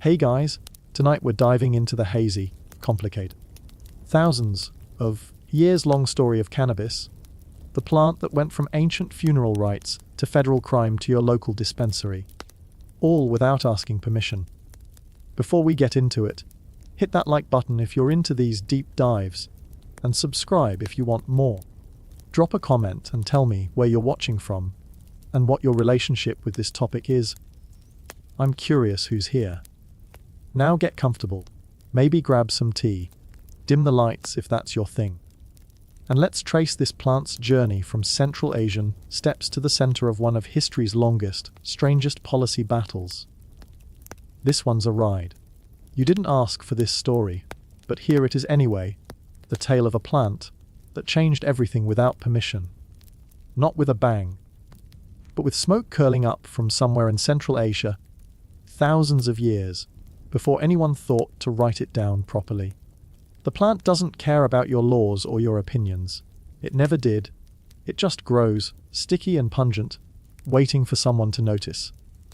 Hey guys, tonight we're diving into the hazy, complicated, thousands of years-long story of cannabis, the plant that went from ancient funeral rites to federal crime to your local dispensary, all without asking permission. Before we get into it, hit that like button if you're into these deep dives, and subscribe if you want more. Drop a comment and tell me where you're watching from, and what your relationship with this topic is. I'm curious who's here. Now get comfortable, maybe grab some tea, dim the lights if that's your thing. And let's trace this plant's journey from Central Asian steppes to the center of one of history's longest, strangest policy battles. This one's a ride. You didn't ask for this story, but here it is anyway, the tale of a plant that changed everything without permission. Not with a bang, but with smoke curling up from somewhere in Central Asia, thousands of years before anyone thought to write it down properly. The plant doesn't care about your laws or your opinions. It never did. It just grows, sticky and pungent, waiting for someone to notice.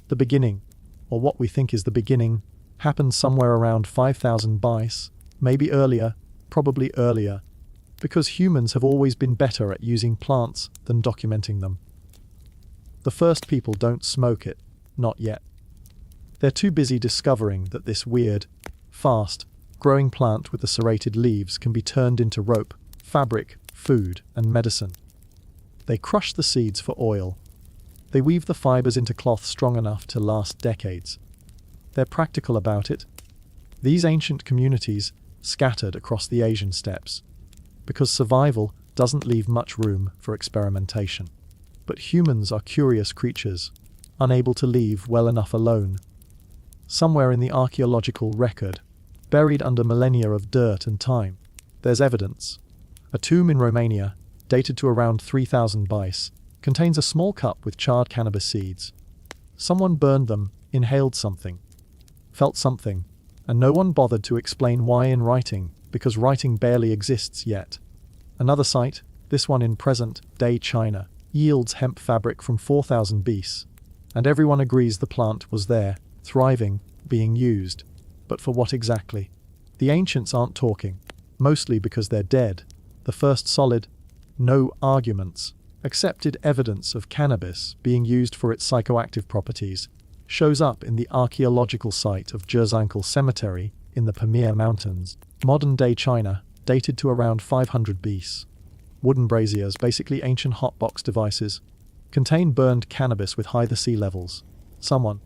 The beginning, or what we think is the beginning, happened somewhere around 5,000 BC, maybe earlier, probably earlier, because humans have always been better at using plants than documenting them. The first people don't smoke it, not yet. They're too busy discovering that this weird, fast, growing plant with the serrated leaves can be turned into rope, fabric, food, and medicine. They crush the seeds for oil. They weave the fibers into cloth strong enough to last decades. They're practical about it. These ancient communities scattered across the Asian steppes, because survival doesn't leave much room for experimentation. But humans are curious creatures, unable to leave well enough alone. Somewhere in the archaeological record, buried under millennia of dirt and time, there's evidence. A tomb in Romania, dated to around 3000 BC, contains a small cup with charred cannabis seeds. Someone burned them, inhaled something, felt something, and no one bothered to explain why in writing, because writing barely exists yet. Another site, this one in present-day China, yields hemp fabric from 4000 BC, and everyone agrees the plant was there, thriving, being used. But for what exactly? The ancients aren't talking, mostly because they're dead. The first solid, no arguments, accepted evidence of cannabis being used for its psychoactive properties shows up in the archaeological site of Jurzankal Cemetery in the Pamir Mountains, modern-day China, dated to around 500 BC. Wooden braziers, basically ancient hotbox devices, contain burned cannabis with high sea levels. Someone,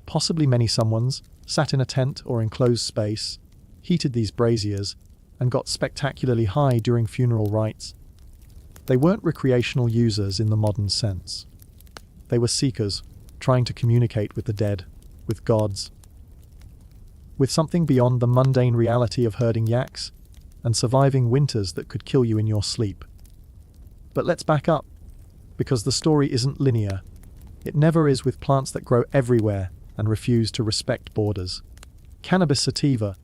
possibly many someones, sat in a tent or enclosed space, heated these braziers, and got spectacularly high during funeral rites. They weren't recreational users in the modern sense. They were seekers, trying to communicate with the dead, with gods, with something beyond the mundane reality of herding yaks and surviving winters that could kill you in your sleep. But let's back up, because the story isn't linear. It never is with plants that grow everywhere and refuse to respect borders. Cannabis sativa,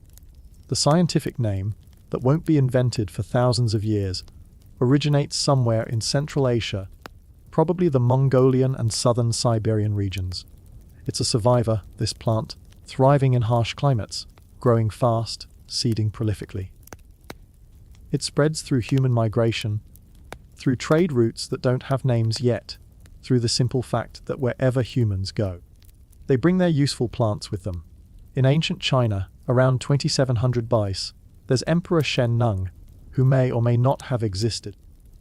the scientific name that won't be invented for thousands of years, originates somewhere in Central Asia, probably the Mongolian and southern Siberian regions. It's a survivor, this plant, thriving in harsh climates, growing fast, seeding prolifically. It spreads through human migration, through trade routes that don't have names yet, through the simple fact that wherever humans go, they bring their useful plants with them. In ancient China, around 2700 BC, there's Emperor Shen Nung, who may or may not have existed,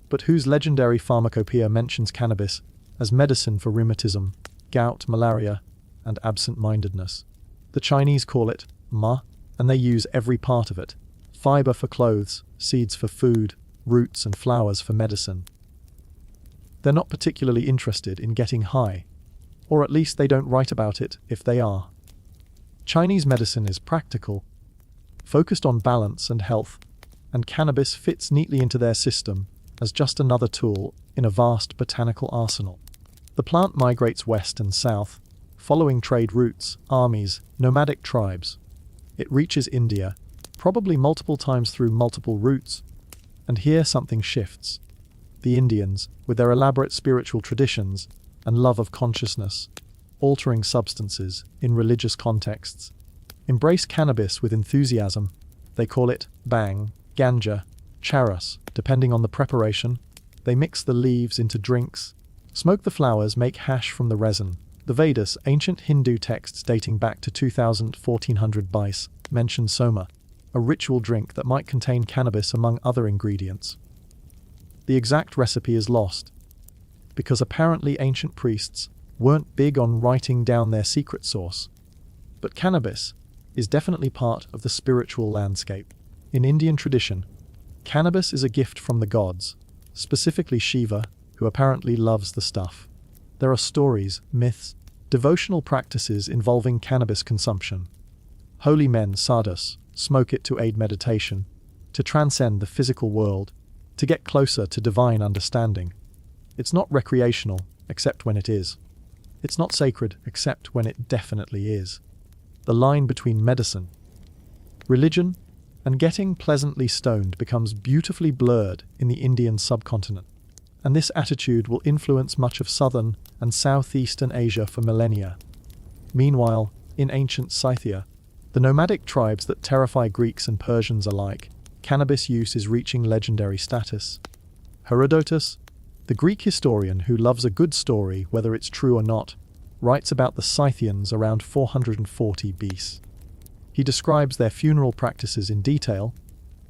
but whose legendary pharmacopoeia mentions cannabis as medicine for rheumatism, gout, malaria, and absent-mindedness. The Chinese call it ma, and they use every part of it: fiber for clothes, seeds for food, roots and flowers for medicine. They're not particularly interested in getting high, or at least they don't write about it if they are. Chinese medicine is practical, focused on balance and health, and cannabis fits neatly into their system as just another tool in a vast botanical arsenal. The plant migrates west and south, following trade routes, armies, nomadic tribes. It reaches India, probably multiple times through multiple routes, and here something shifts. The Indians, with their elaborate spiritual traditions and love of consciousness, altering substances in religious contexts, embrace cannabis with enthusiasm. They call it bang, ganja, charas, depending on the preparation. They mix the leaves into drinks, smoke the flowers, make hash from the resin. The Vedas, ancient Hindu texts dating back to 1400 BC, mention soma, a ritual drink that might contain cannabis among other ingredients. The exact recipe is lost, because apparently ancient priests weren't big on writing down their secret sauce. But cannabis is definitely part of the spiritual landscape. In Indian tradition, cannabis is a gift from the gods, specifically Shiva, who apparently loves the stuff. There are stories, myths, devotional practices involving cannabis consumption. Holy men, sadhus, smoke it to aid meditation, to transcend the physical world, to get closer to divine understanding. It's not recreational, except when it is. It's not sacred, except when it definitely is. The line between medicine, religion, and getting pleasantly stoned becomes beautifully blurred in the Indian subcontinent, and this attitude will influence much of southern and southeastern Asia for millennia. Meanwhile, in ancient Scythia, the nomadic tribes that terrify Greeks and Persians alike, cannabis use is reaching legendary status. Herodotus, the Greek historian who loves a good story whether it's true or not, writes about the Scythians around 440 BC. He describes their funeral practices in detail,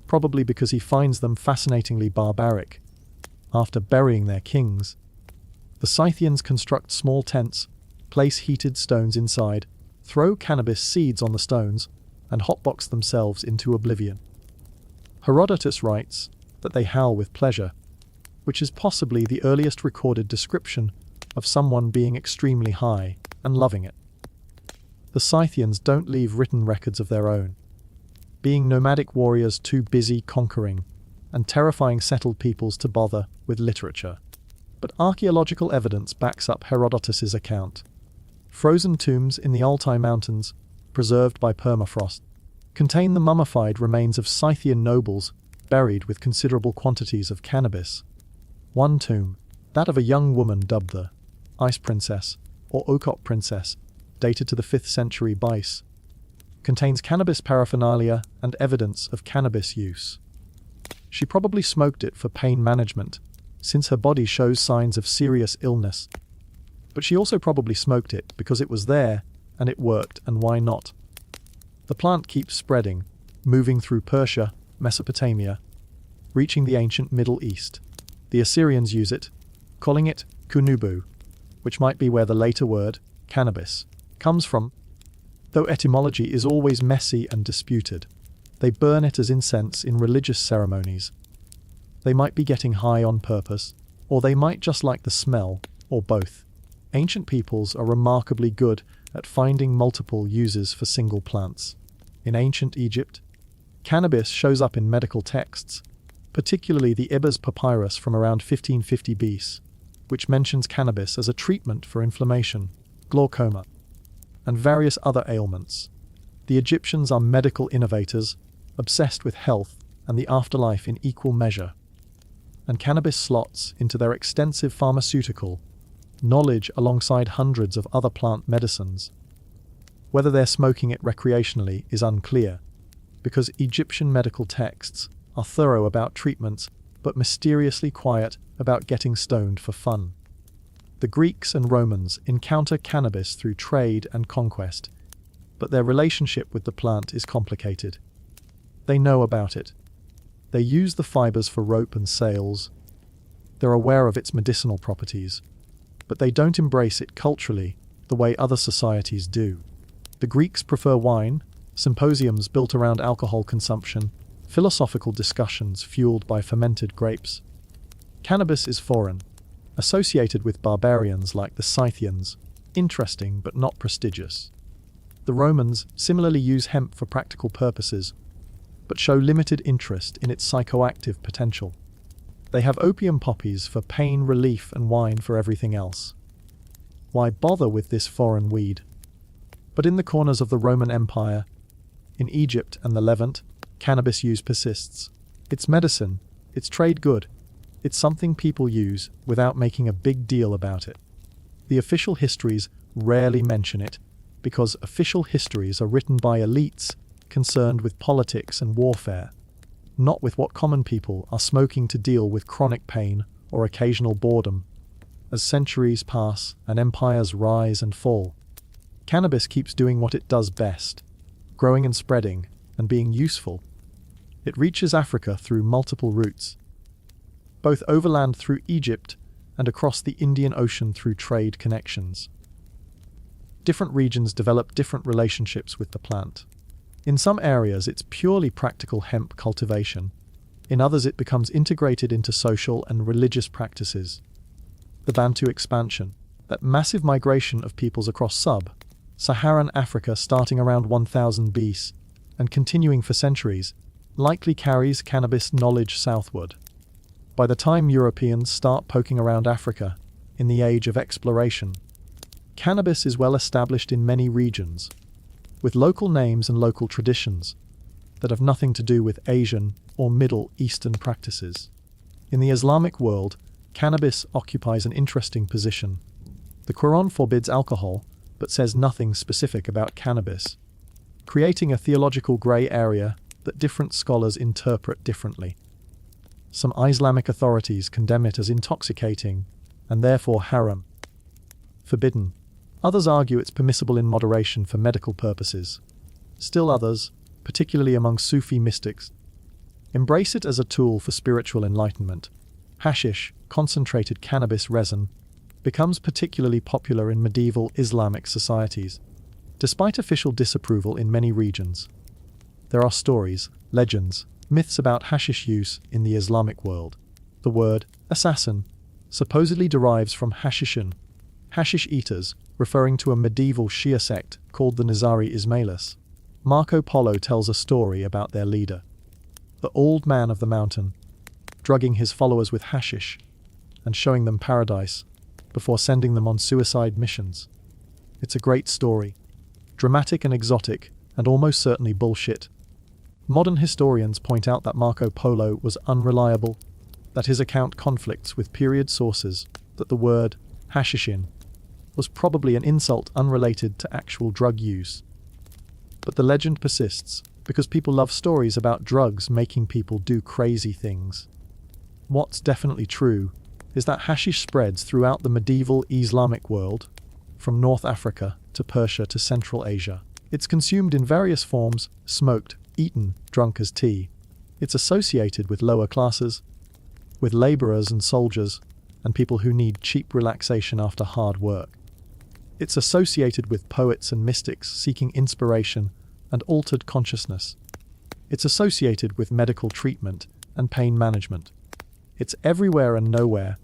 probably because he finds them fascinatingly barbaric. After burying their kings, the Scythians construct small tents, place heated stones inside, throw cannabis seeds on the stones, and hotbox themselves into oblivion. Herodotus writes that they howl with pleasure, which is possibly the earliest recorded description of someone being extremely high and loving it. The Scythians don't leave written records of their own, being nomadic warriors too busy conquering and terrifying settled peoples to bother with literature. But archaeological evidence backs up Herodotus's account. Frozen tombs in the Altai Mountains, preserved by permafrost, contain the mummified remains of Scythian nobles buried with considerable quantities of cannabis. One tomb, that of a young woman dubbed the Ice Princess or Okop Princess, dated to the 5th century BC, contains cannabis paraphernalia and evidence of cannabis use. She probably smoked it for pain management, since her body shows signs of serious illness. But she also probably smoked it because it was there and it worked, and why not? The plant keeps spreading, moving through Persia, Mesopotamia, reaching the ancient Middle East. The Assyrians use it, calling it kunubu, which might be where the later word, cannabis, comes from, though etymology is always messy and disputed. They burn it as incense in religious ceremonies. They might be getting high on purpose, or they might just like the smell, or both. Ancient peoples are remarkably good at finding multiple uses for single plants. In ancient Egypt, cannabis shows up in medical texts, particularly the Ibis papyrus from around 1550 BC, which mentions cannabis as a treatment for inflammation, glaucoma, and various other ailments. The Egyptians are medical innovators, obsessed with health and the afterlife in equal measure, and cannabis slots into their extensive pharmaceutical knowledge alongside hundreds of other plant medicines. Whether they're smoking it recreationally is unclear, because Egyptian medical texts are thorough about treatments but mysteriously quiet about getting stoned for fun. The Greeks and Romans encounter cannabis through trade and conquest, but their relationship with the plant is complicated. They know about it. They use the fibers for rope and sails. They're aware of its medicinal properties, but they don't embrace it culturally the way other societies do. The Greeks prefer wine, symposiums built around alcohol consumption, philosophical discussions fueled by fermented grapes. Cannabis is foreign, associated with barbarians like the Scythians, interesting but not prestigious. The Romans similarly use hemp for practical purposes, but show limited interest in its psychoactive potential. They have opium poppies for pain relief and wine for everything else. Why bother with this foreign weed? But in the corners of the Roman Empire, in Egypt and the Levant, cannabis use persists. It's medicine, it's trade good, it's something people use without making a big deal about it. The official histories rarely mention it, because official histories are written by elites concerned with politics and warfare, not with what common people are smoking to deal with chronic pain or occasional boredom. As centuries pass and empires rise and fall, cannabis keeps doing what it does best, growing and spreading and being useful. It reaches Africa through multiple routes, both overland through Egypt and across the Indian Ocean through trade connections. Different regions develop different relationships with the plant. In some areas, it's purely practical hemp cultivation. In others, it becomes integrated into social and religious practices. The Bantu expansion, that massive migration of peoples across sub-Saharan Africa starting around 1000 BC and continuing for centuries, likely carries cannabis knowledge southward. By the time Europeans start poking around Africa, in the age of exploration, cannabis is well established in many regions, with local names and local traditions that have nothing to do with Asian or Middle Eastern practices. In the Islamic world, cannabis occupies an interesting position. The Quran forbids alcohol, but says nothing specific about cannabis, creating a theological grey area that different scholars interpret differently. Some Islamic authorities condemn it as intoxicating and therefore haram, forbidden. Others argue it's permissible in moderation for medical purposes. Still others, particularly among Sufi mystics, embrace it as a tool for spiritual enlightenment. Hashish, concentrated cannabis resin, becomes particularly popular in medieval Islamic societies, despite official disapproval in many regions. There are stories, legends, myths about hashish use in the Islamic world. The word assassin supposedly derives from hashishin, hashish eaters, referring to a medieval Shia sect called the Nizari Ismailis. Marco Polo tells a story about their leader, the old man of the mountain, drugging his followers with hashish and showing them paradise before sending them on suicide missions. It's a great story, dramatic and exotic, and almost certainly bullshit. Modern historians point out that Marco Polo was unreliable, that his account conflicts with period sources, that the word hashishin was probably an insult unrelated to actual drug use. But the legend persists, because people love stories about drugs making people do crazy things. What's definitely true is that hashish spreads throughout the medieval Islamic world, from North Africa to Persia to Central Asia. It's consumed in various forms, smoked, eaten, drunk as tea. It's associated with lower classes, with laborers and soldiers, and people who need cheap relaxation after hard work. It's associated with poets and mystics seeking inspiration and altered consciousness. It's associated with medical treatment and pain management. It's everywhere and nowhere,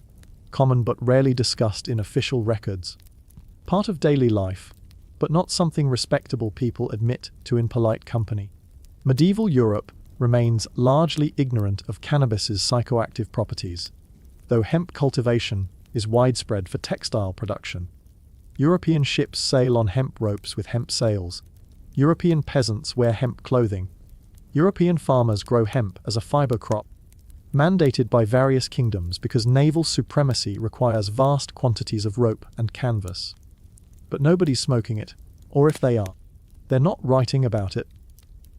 common but rarely discussed in official records. Part of daily life, but not something respectable people admit to in polite company. Medieval Europe remains largely ignorant of cannabis's psychoactive properties, though hemp cultivation is widespread for textile production. European ships sail on hemp ropes with hemp sails. European peasants wear hemp clothing. European farmers grow hemp as a fiber crop, mandated by various kingdoms because naval supremacy requires vast quantities of rope and canvas. But nobody's smoking it, or if they are, they're not writing about it.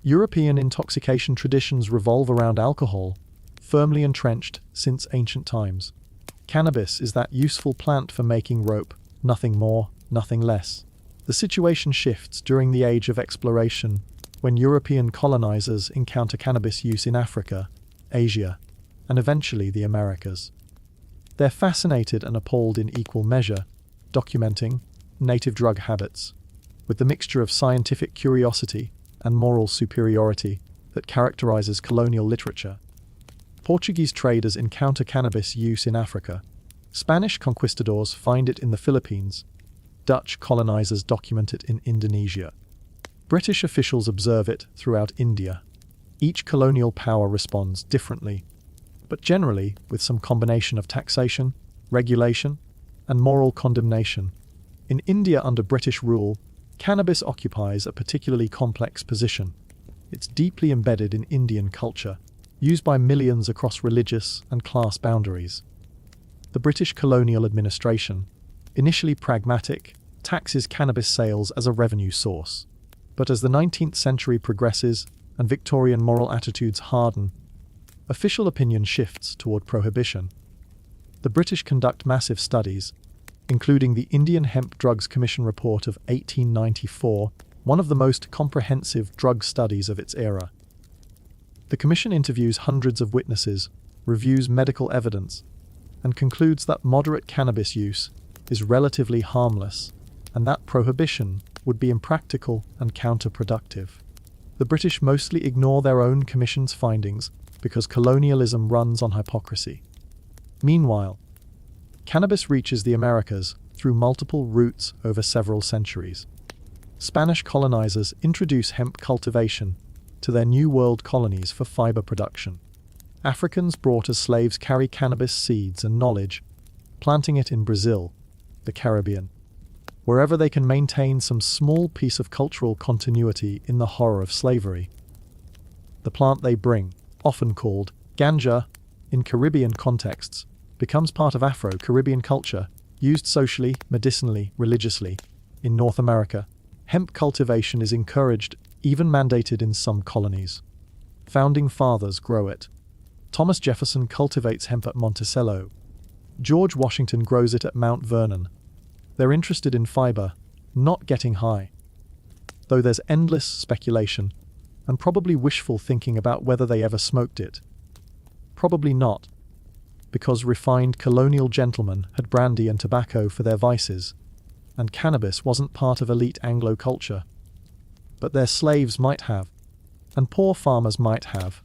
European intoxication traditions revolve around alcohol, firmly entrenched since ancient times. Cannabis is that useful plant for making rope, nothing more, nothing less. The situation shifts during the age of exploration, when European colonizers encounter cannabis use in Africa, Asia, and eventually the Americas. They're fascinated and appalled in equal measure, documenting native drug habits, with the mixture of scientific curiosity and moral superiority that characterizes colonial literature. Portuguese traders encounter cannabis use in Africa. Spanish conquistadors find it in the Philippines. Dutch colonizers document it in Indonesia. British officials observe it throughout India. Each colonial power responds differently, but generally with some combination of taxation, regulation, and moral condemnation. In India under British rule, cannabis occupies a particularly complex position. It's deeply embedded in Indian culture, used by millions across religious and class boundaries. The British colonial administration, initially pragmatic, taxes cannabis sales as a revenue source. But as the 19th century progresses and Victorian moral attitudes harden, official opinion shifts toward prohibition. The British conduct massive studies, including the Indian Hemp Drugs Commission report of 1894, one of the most comprehensive drug studies of its era. The commission interviews hundreds of witnesses, reviews medical evidence, and concludes that moderate cannabis use is relatively harmless, and that prohibition would be impractical and counterproductive. The British mostly ignore their own commission's findings because colonialism runs on hypocrisy. Meanwhile, cannabis reaches the Americas through multiple routes over several centuries. Spanish colonizers introduce hemp cultivation to their New World colonies for fiber production. Africans brought as slaves carry cannabis seeds and knowledge, planting it in Brazil, the Caribbean, wherever they can maintain some small piece of cultural continuity in the horror of slavery. The plant they bring, often called ganja in Caribbean contexts, becomes part of Afro-Caribbean culture, used socially, medicinally, religiously. In North America, hemp cultivation is encouraged, even mandated in some colonies. Founding fathers grow it. Thomas Jefferson cultivates hemp at Monticello. George Washington grows it at Mount Vernon. They're interested in fiber, not getting high. Though there's endless speculation, and probably wishful thinking about whether they ever smoked it. Probably not, because refined colonial gentlemen had brandy and tobacco for their vices, and cannabis wasn't part of elite Anglo culture. But their slaves might have, and poor farmers might have,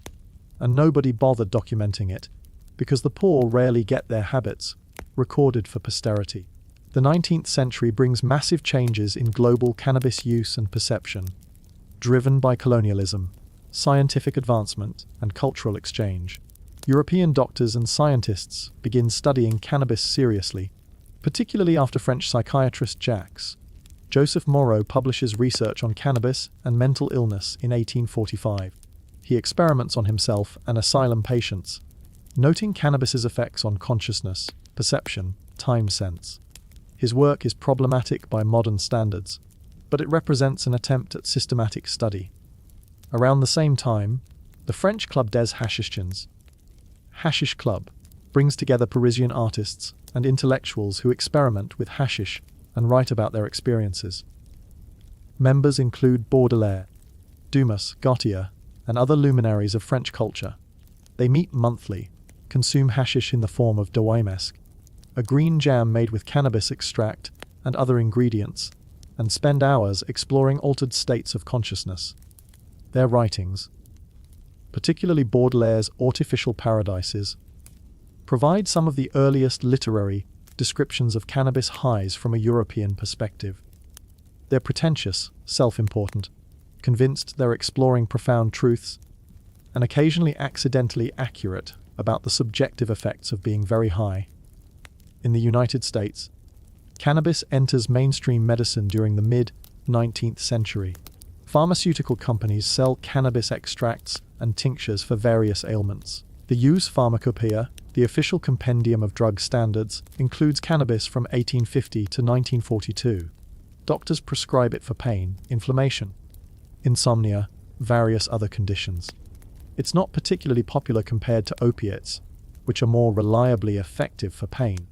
and nobody bothered documenting it, because the poor rarely get their habits recorded for posterity. The 19th century brings massive changes in global cannabis use and perception, driven by colonialism, scientific advancement, and cultural exchange. European doctors and scientists begin studying cannabis seriously, particularly after French psychiatrist Joseph Moreau publishes research on cannabis and mental illness in 1845. He experiments on himself and asylum patients, noting cannabis's effects on consciousness, perception, time sense. His work is problematic by modern standards, but it represents an attempt at systematic study. Around the same time, the French club des Hashishians, Hashish Club, brings together Parisian artists and intellectuals who experiment with hashish and write about their experiences. Members include Baudelaire, Dumas, Gautier, and other luminaries of French culture. They meet monthly, consume hashish in the form of dawaimesk, a green jam made with cannabis extract and other ingredients, and spend hours exploring altered states of consciousness. Their writings, particularly Baudelaire's Artificial Paradises, provide some of the earliest literary descriptions of cannabis highs from a European perspective. They're pretentious, self-important, convinced they're exploring profound truths, and occasionally accidentally accurate about the subjective effects of being very high. In the United States, cannabis enters mainstream medicine during the mid-19th century. Pharmaceutical companies sell cannabis extracts and tinctures for various ailments. The Use Pharmacopoeia, the official compendium of drug standards, includes cannabis from 1850 to 1942. Doctors prescribe it for pain, inflammation, insomnia, various other conditions. It's not particularly popular compared to opiates, which are more reliably effective for pain.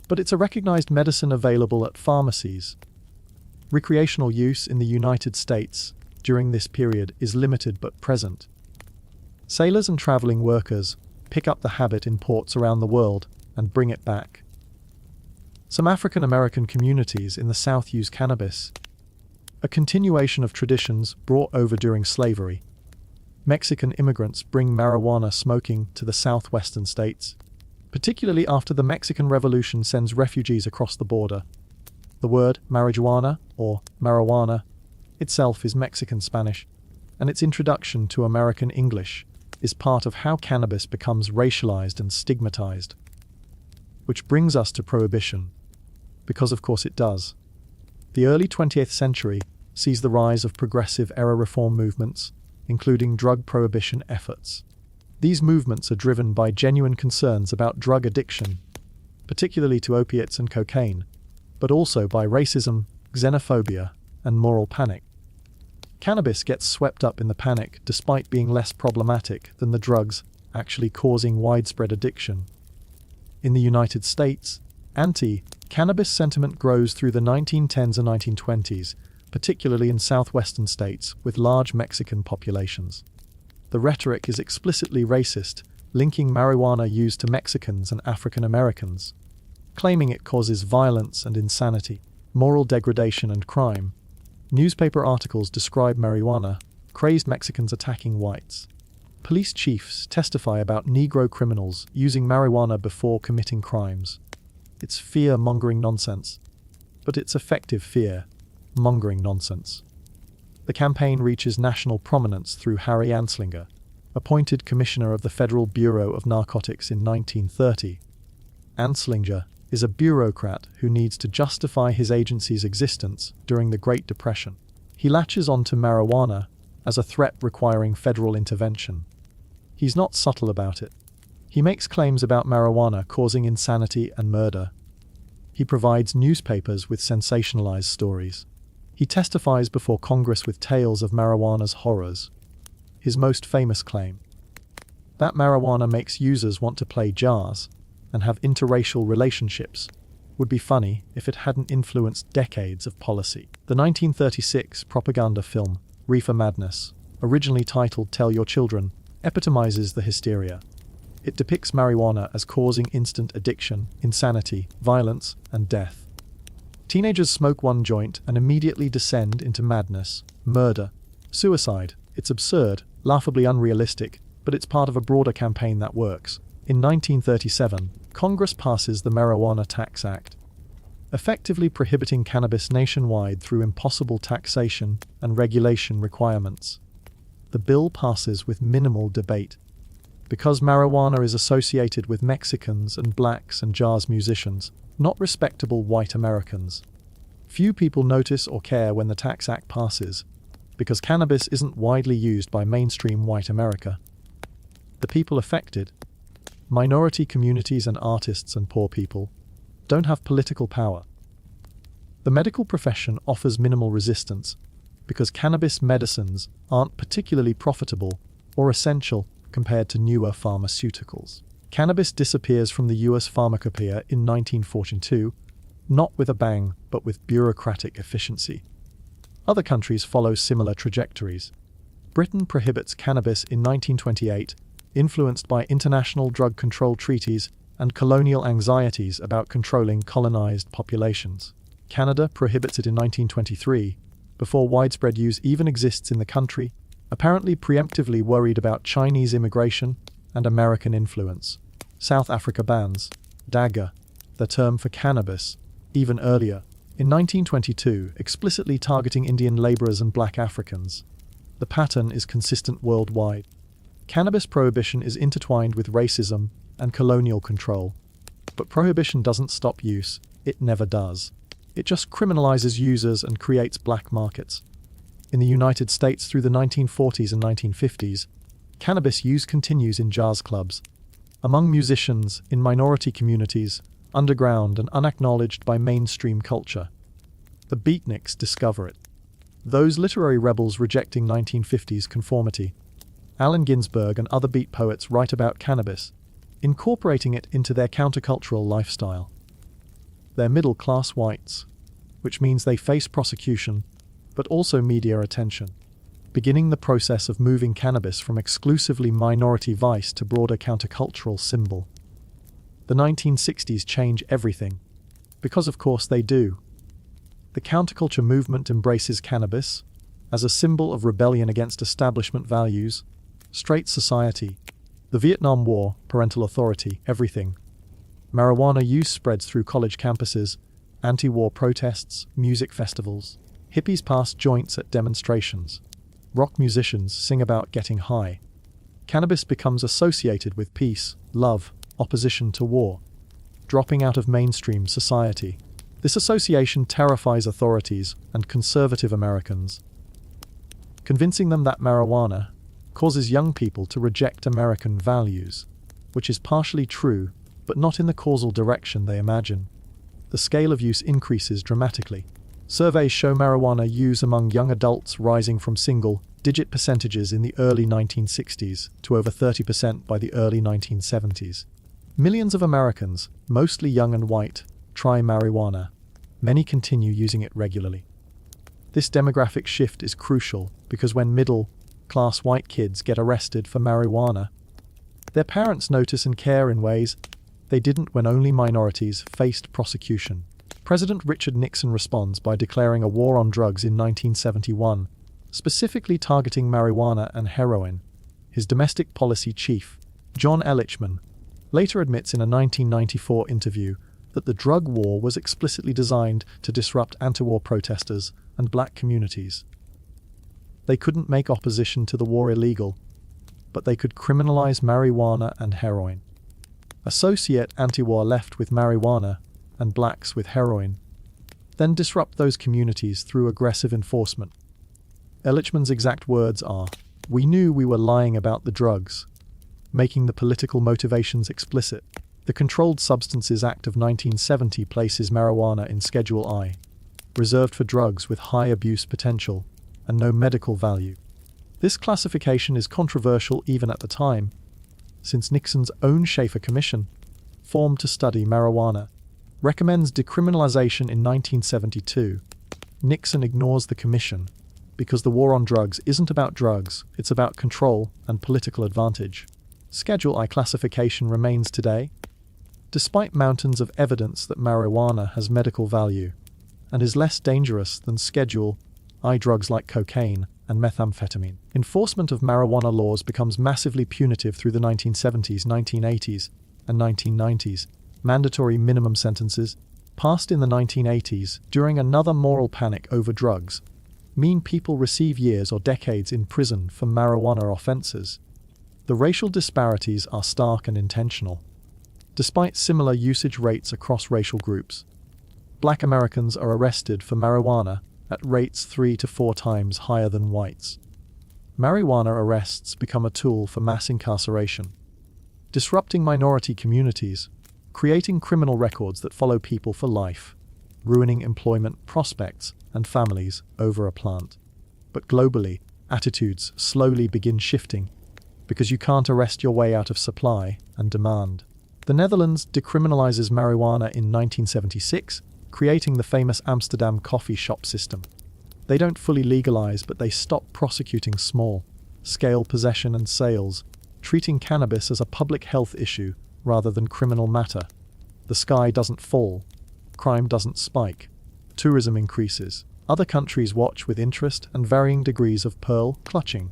But it's a recognized medicine available at pharmacies. Recreational use in the United States during this period is limited but present. Sailors and traveling workers pick up the habit in ports around the world and bring it back. Some African American communities in the South use cannabis, a continuation of traditions brought over during slavery. Mexican immigrants bring marijuana smoking to the southwestern states, particularly after the Mexican Revolution sends refugees across the border. The word marijuana, or marijuana, itself is Mexican Spanish, and its introduction to American English is part of how cannabis becomes racialized and stigmatized. Which brings us to prohibition, because of course it does. The early 20th century sees the rise of progressive era reform movements, including drug prohibition efforts. These movements are driven by genuine concerns about drug addiction, particularly to opiates and cocaine, but also by racism, xenophobia, and moral panic. Cannabis gets swept up in the panic despite being less problematic than the drugs actually causing widespread addiction. In the United States, anti-cannabis sentiment grows through the 1910s and 1920s, particularly in southwestern states with large Mexican populations. The rhetoric is explicitly racist, linking marijuana use to Mexicans and African Americans, claiming it causes violence and insanity, moral degradation and crime. Newspaper articles describe marijuana, crazed Mexicans attacking whites. Police chiefs testify about Negro criminals using marijuana before committing crimes. It's fear-mongering nonsense, but it's effective fear-mongering nonsense. The campaign reaches national prominence through Harry Anslinger, appointed Commissioner of the Federal Bureau of Narcotics in 1930. Anslinger is a bureaucrat who needs to justify his agency's existence during the Great Depression. He latches onto marijuana as a threat requiring federal intervention. He's not subtle about it. He makes claims about marijuana causing insanity and murder. He provides newspapers with sensationalized stories. He testifies before Congress with tales of marijuana's horrors. His most famous claim: that marijuana makes users want to play jars and have interracial relationships would be funny if it hadn't influenced decades of policy. The 1936 propaganda film, Reefer Madness, originally titled Tell Your Children, epitomizes the hysteria. It depicts marijuana as causing instant addiction, insanity, violence, and death. Teenagers smoke one joint and immediately descend into madness, murder, suicide. It's absurd, laughably unrealistic, but it's part of a broader campaign that works. In 1937, Congress passes the Marijuana Tax Act, effectively prohibiting cannabis nationwide through impossible taxation and regulation requirements. The bill passes with minimal debate. Because marijuana is associated with Mexicans and blacks and jazz musicians, not respectable white Americans, few people notice or care when the Tax Act passes, because cannabis isn't widely used by mainstream white America. The people affected, minority communities and artists and poor people, don't have political power. The medical profession offers minimal resistance because cannabis medicines aren't particularly profitable or essential compared to newer pharmaceuticals. Cannabis disappears from the US pharmacopoeia in 1942, not with a bang, but with bureaucratic efficiency. Other countries follow similar trajectories. Britain prohibits cannabis in 1928, influenced by international drug control treaties and colonial anxieties about controlling colonized populations. Canada prohibits it in 1923, before widespread use even exists in the country, apparently preemptively worried about Chinese immigration and American influence. South Africa bans daga, the term for cannabis, even earlier, in 1922, explicitly targeting Indian laborers and black Africans. The pattern is consistent worldwide. Cannabis prohibition is intertwined with racism and colonial control. But prohibition doesn't stop use, it never does. It just criminalizes users and creates black markets. In the United States through the 1940s and 1950s, cannabis use continues in jazz clubs, among musicians, in minority communities, underground and unacknowledged by mainstream culture. The beatniks discover it. Those literary rebels rejecting 1950s conformity. Allen Ginsberg and other beat poets write about cannabis, incorporating it into their countercultural lifestyle. They're middle-class whites, which means they face prosecution, but also media attention, beginning the process of moving cannabis from exclusively minority vice to broader countercultural symbol. The 1960s change everything, because of course they do. The counterculture movement embraces cannabis as a symbol of rebellion against establishment values, straight society, the Vietnam War, parental authority, everything. Marijuana use spreads through college campuses, anti-war protests, music festivals. Hippies pass joints at demonstrations. Rock musicians sing about getting high. Cannabis becomes associated with peace, love, opposition to war, dropping out of mainstream society. This association terrifies authorities and conservative Americans, convincing them that marijuana causes young people to reject American values, which is partially true, but not in the causal direction they imagine. The scale of use increases dramatically. Surveys show marijuana use among young adults rising from single-digit percentages in the early 1960s to over 30% by the early 1970s. Millions of Americans, mostly young and white, try marijuana. Many continue using it regularly. This demographic shift is crucial because when middle-class white kids get arrested for marijuana, their parents notice and care in ways they didn't when only minorities faced prosecution. President Richard Nixon responds by declaring a war on drugs in 1971, specifically targeting marijuana and heroin. His domestic policy chief, John Ehrlichman, later admits in a 1994 interview that the drug war was explicitly designed to disrupt anti-war protesters and black communities. They couldn't make opposition to the war illegal, but they could criminalize marijuana and heroin. Associate anti-war left with marijuana and blacks with heroin, then disrupt those communities through aggressive enforcement. Ehrlichman's exact words are, "We knew we were lying about the drugs," making the political motivations explicit. The Controlled Substances Act of 1970 places marijuana in Schedule I, reserved for drugs with high abuse potential and no medical value. This classification is controversial even at the time, since Nixon's own Schaefer Commission, formed to study marijuana, recommends decriminalization in 1972. Nixon ignores the commission because the war on drugs isn't about drugs, it's about control and political advantage. Schedule I classification remains today, despite mountains of evidence that marijuana has medical value and is less dangerous than Schedule I drugs like cocaine and methamphetamine. Enforcement of marijuana laws becomes massively punitive through the 1970s, 1980s, and 1990s. Mandatory minimum sentences, passed in the 1980s during another moral panic over drugs, mean people receive years or decades in prison for marijuana offenses. The racial disparities are stark and intentional. Despite similar usage rates across racial groups, black Americans are arrested for marijuana at rates 3 to 4 times higher than whites. Marijuana arrests become a tool for mass incarceration, disrupting minority communities, creating criminal records that follow people for life, ruining employment prospects and families over a plant. But globally, attitudes slowly begin shifting because you can't arrest your way out of supply and demand. The Netherlands decriminalizes marijuana in 1976, creating the famous Amsterdam coffee shop system. They don't fully legalize, but they stop prosecuting small-scale possession and sales, treating cannabis as a public health issue rather than criminal matter. The sky doesn't fall, crime doesn't spike, tourism increases. Other countries watch with interest and varying degrees of pearl clutching.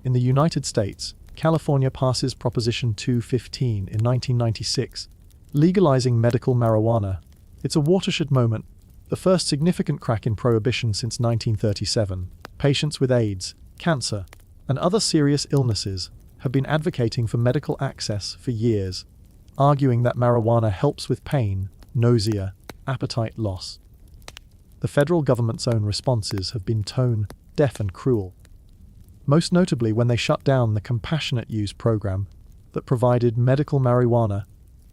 In the United States, California passes Proposition 215 in 1996, legalizing medical marijuana. It's a watershed moment, the first significant crack in prohibition since 1937. Patients with AIDS, cancer, and other serious illnesses have been advocating for medical access for years, arguing that marijuana helps with pain, nausea, appetite loss. The federal government's own responses have been tone-deaf and cruel, most notably when they shut down the compassionate use program that provided medical marijuana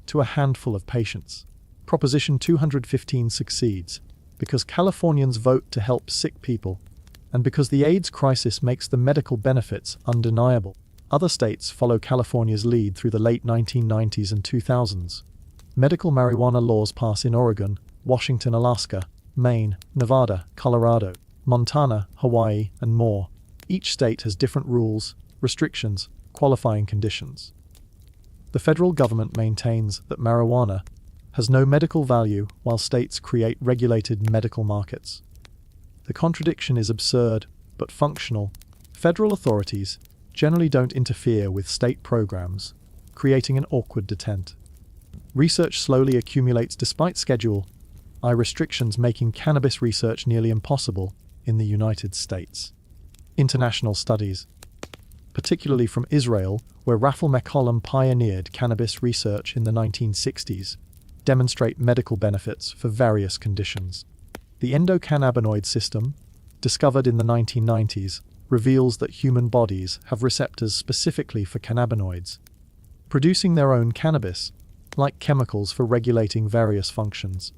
to a handful of patients. Proposition 215 succeeds because Californians vote to help sick people and because the AIDS crisis makes the medical benefits undeniable. Other states follow California's lead through the late 1990s and 2000s. Medical marijuana laws pass in Oregon, Washington, Alaska, Maine, Nevada, Colorado, Montana, Hawaii, and more. Each state has different rules, restrictions, qualifying conditions. The federal government maintains that marijuana has no medical value while states create regulated medical markets. The contradiction is absurd, but functional. Federal authorities generally don't interfere with state programs, creating an awkward detente. Research slowly accumulates despite Schedule I restrictions, making cannabis research nearly impossible in the United States. International studies, particularly from Israel, where Raphael McCollum pioneered cannabis research in the 1960s, demonstrate medical benefits for various conditions. The endocannabinoid system, discovered in the 1990s, reveals that human bodies have receptors specifically for cannabinoids, producing their own cannabis-like chemicals for regulating various functions.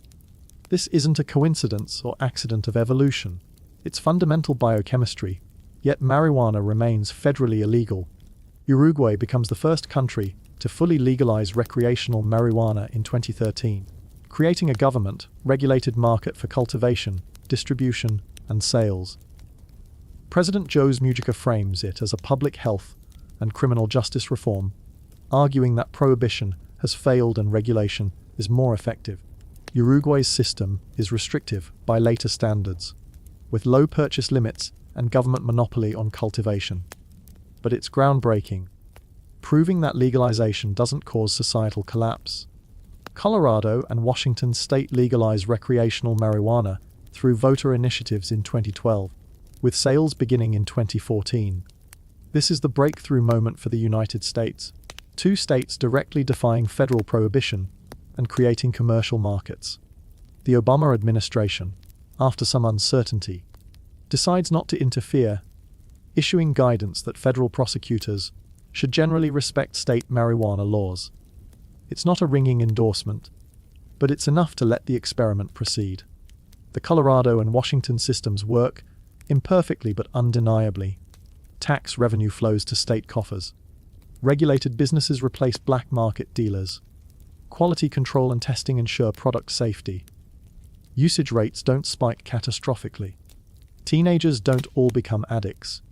This isn't a coincidence or accident of evolution. It's fundamental biochemistry, yet marijuana remains federally illegal. Uruguay becomes the first country to fully legalize recreational marijuana in 2013, creating a government-regulated market for cultivation, distribution, and sales. President Jose Mujica frames it as a public health and criminal justice reform, arguing that prohibition has failed and regulation is more effective. Uruguay's system is restrictive by later standards, with low purchase limits and government monopoly on cultivation. But it's groundbreaking, proving that legalization doesn't cause societal collapse. Colorado and Washington state legalized recreational marijuana through voter initiatives in 2012, with sales beginning in 2014. This is the breakthrough moment for the United States, two states directly defying federal prohibition and creating commercial markets. The Obama administration, after some uncertainty, decides not to interfere, issuing guidance that federal prosecutors should generally respect state marijuana laws. It's not a ringing endorsement, but it's enough to let the experiment proceed. The Colorado and Washington systems work, imperfectly but undeniably. Tax revenue flows to state coffers. Regulated businesses replace black market dealers. Quality control and testing ensure product safety. Usage rates don't spike catastrophically. Teenagers don't all become addicts.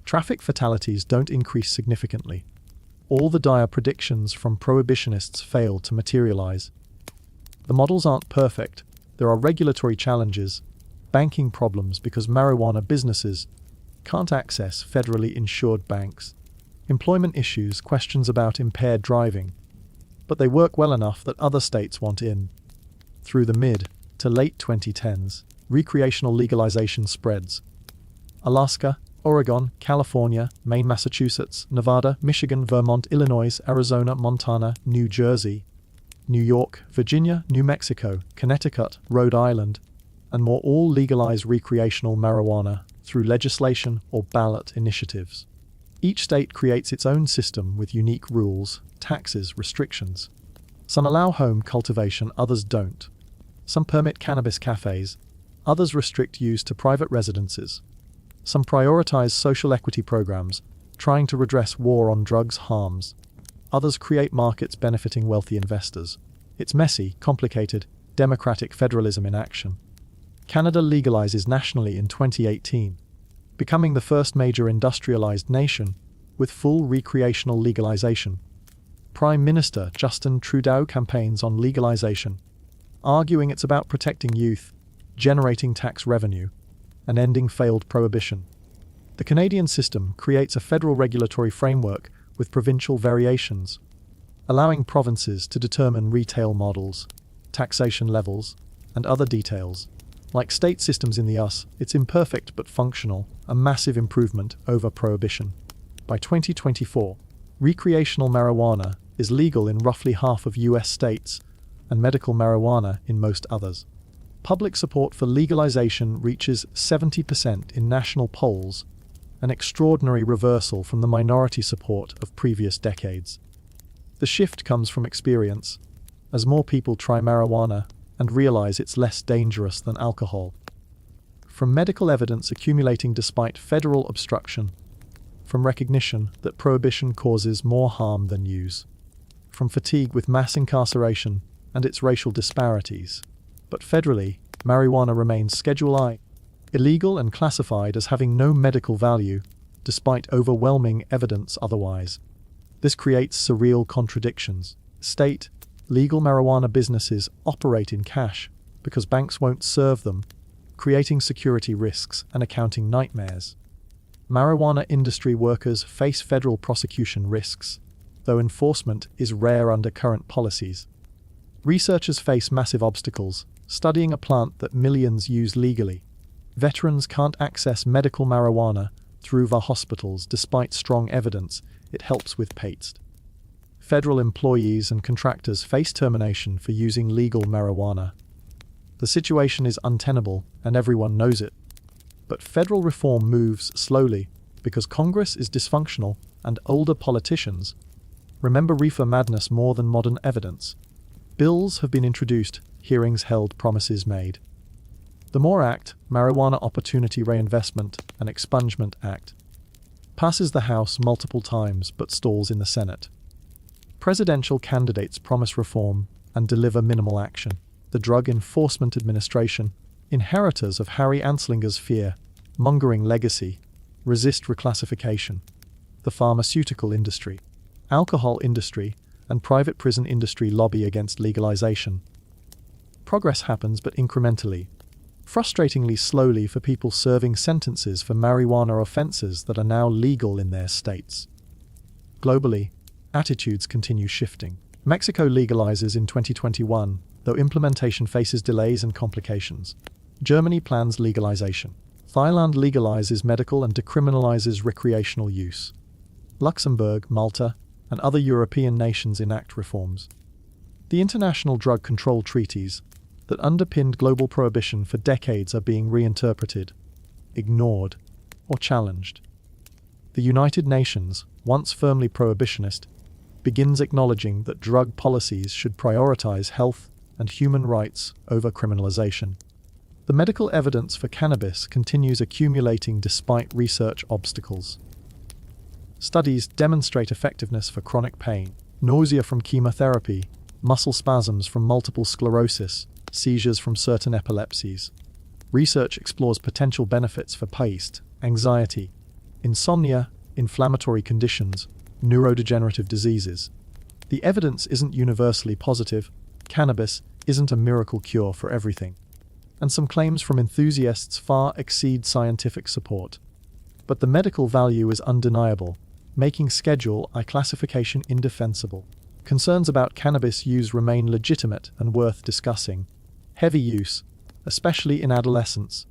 Traffic fatalities don't increase significantly. All the dire predictions from prohibitionists fail to materialize. The models aren't perfect. There are regulatory challenges, banking problems because marijuana businesses can't access federally insured banks, employment issues, questions about impaired driving, but they work well enough that other states want in. Through the mid to late 2010s, recreational legalization spreads. Alaska, Oregon, California, Maine, Massachusetts, Nevada, Michigan, Vermont, Illinois, Arizona, Montana, New Jersey, New York, Virginia, New Mexico, Connecticut, Rhode Island, and more all legalize recreational marijuana through legislation or ballot initiatives. Each state creates its own system with unique rules, taxes, restrictions. Some allow home cultivation, others don't. Some permit cannabis cafes, others restrict use to private residences. Some prioritize social equity programs, trying to redress war on drugs harms. Others create markets benefiting wealthy investors. It's messy, complicated, democratic federalism in action. Canada legalizes nationally in 2018, becoming the first major industrialized nation with full recreational legalization. Prime Minister Justin Trudeau campaigns on legalization, arguing it's about protecting youth, generating tax revenue, and ending failed prohibition. The Canadian system creates a federal regulatory framework with provincial variations, allowing provinces to determine retail models, taxation levels, and other details. Like state systems in the US, it's imperfect but functional, a massive improvement over prohibition. By 2024, recreational marijuana is legal in roughly half of US states, and medical marijuana in most others. Public support for legalization reaches 70% in national polls, an extraordinary reversal from the minority support of previous decades. The shift comes from experience, as more people try marijuana and realize it's less dangerous than alcohol. From medical evidence accumulating despite federal obstruction, from recognition that prohibition causes more harm than use, from fatigue with mass incarceration and its racial disparities. But federally, marijuana remains Schedule I, illegal and classified as having no medical value, despite overwhelming evidence otherwise. This creates surreal contradictions. State, legal marijuana businesses operate in cash because banks won't serve them, creating security risks and accounting nightmares. Marijuana industry workers face federal prosecution risks, though enforcement is rare under current policies. Researchers face massive obstacles, studying a plant that millions use legally. Veterans can't access medical marijuana through VA hospitals despite strong evidence it helps with paste. Federal employees and contractors face termination for using legal marijuana. The situation is untenable, and everyone knows it. But federal reform moves slowly because Congress is dysfunctional and older politicians remember reefer madness more than modern evidence. Bills have been introduced hearings held, promises made. The MORE Act, Marijuana Opportunity Reinvestment and Expungement Act, passes the House multiple times but stalls in the Senate. Presidential candidates promise reform and deliver minimal action. The Drug Enforcement Administration, inheritors of Harry Anslinger's fear-mongering legacy, resist reclassification. The pharmaceutical industry, alcohol industry, and private prison industry lobby against legalization. Progress happens but incrementally, frustratingly slowly for people serving sentences for marijuana offenses that are now legal in their states. Globally, attitudes continue shifting. Mexico legalizes in 2021, though implementation faces delays and complications. Germany plans legalization. Thailand legalizes medical and decriminalizes recreational use. Luxembourg, Malta, and other European nations enact reforms. The international drug control treaties that underpinned global prohibition for decades are being reinterpreted, ignored, or challenged. The United Nations, once firmly prohibitionist, begins acknowledging that drug policies should prioritize health and human rights over criminalization. The medical evidence for cannabis continues accumulating despite research obstacles. Studies demonstrate effectiveness for chronic pain, nausea from chemotherapy, muscle spasms from multiple sclerosis, seizures from certain epilepsies. Research explores potential benefits for pain, anxiety, insomnia, inflammatory conditions, neurodegenerative diseases. The evidence isn't universally positive. Cannabis isn't a miracle cure for everything, and some claims from enthusiasts far exceed scientific support. But the medical value is undeniable, making Schedule I classification indefensible. Concerns about cannabis use remain legitimate and worth discussing. Heavy use, especially in adolescents,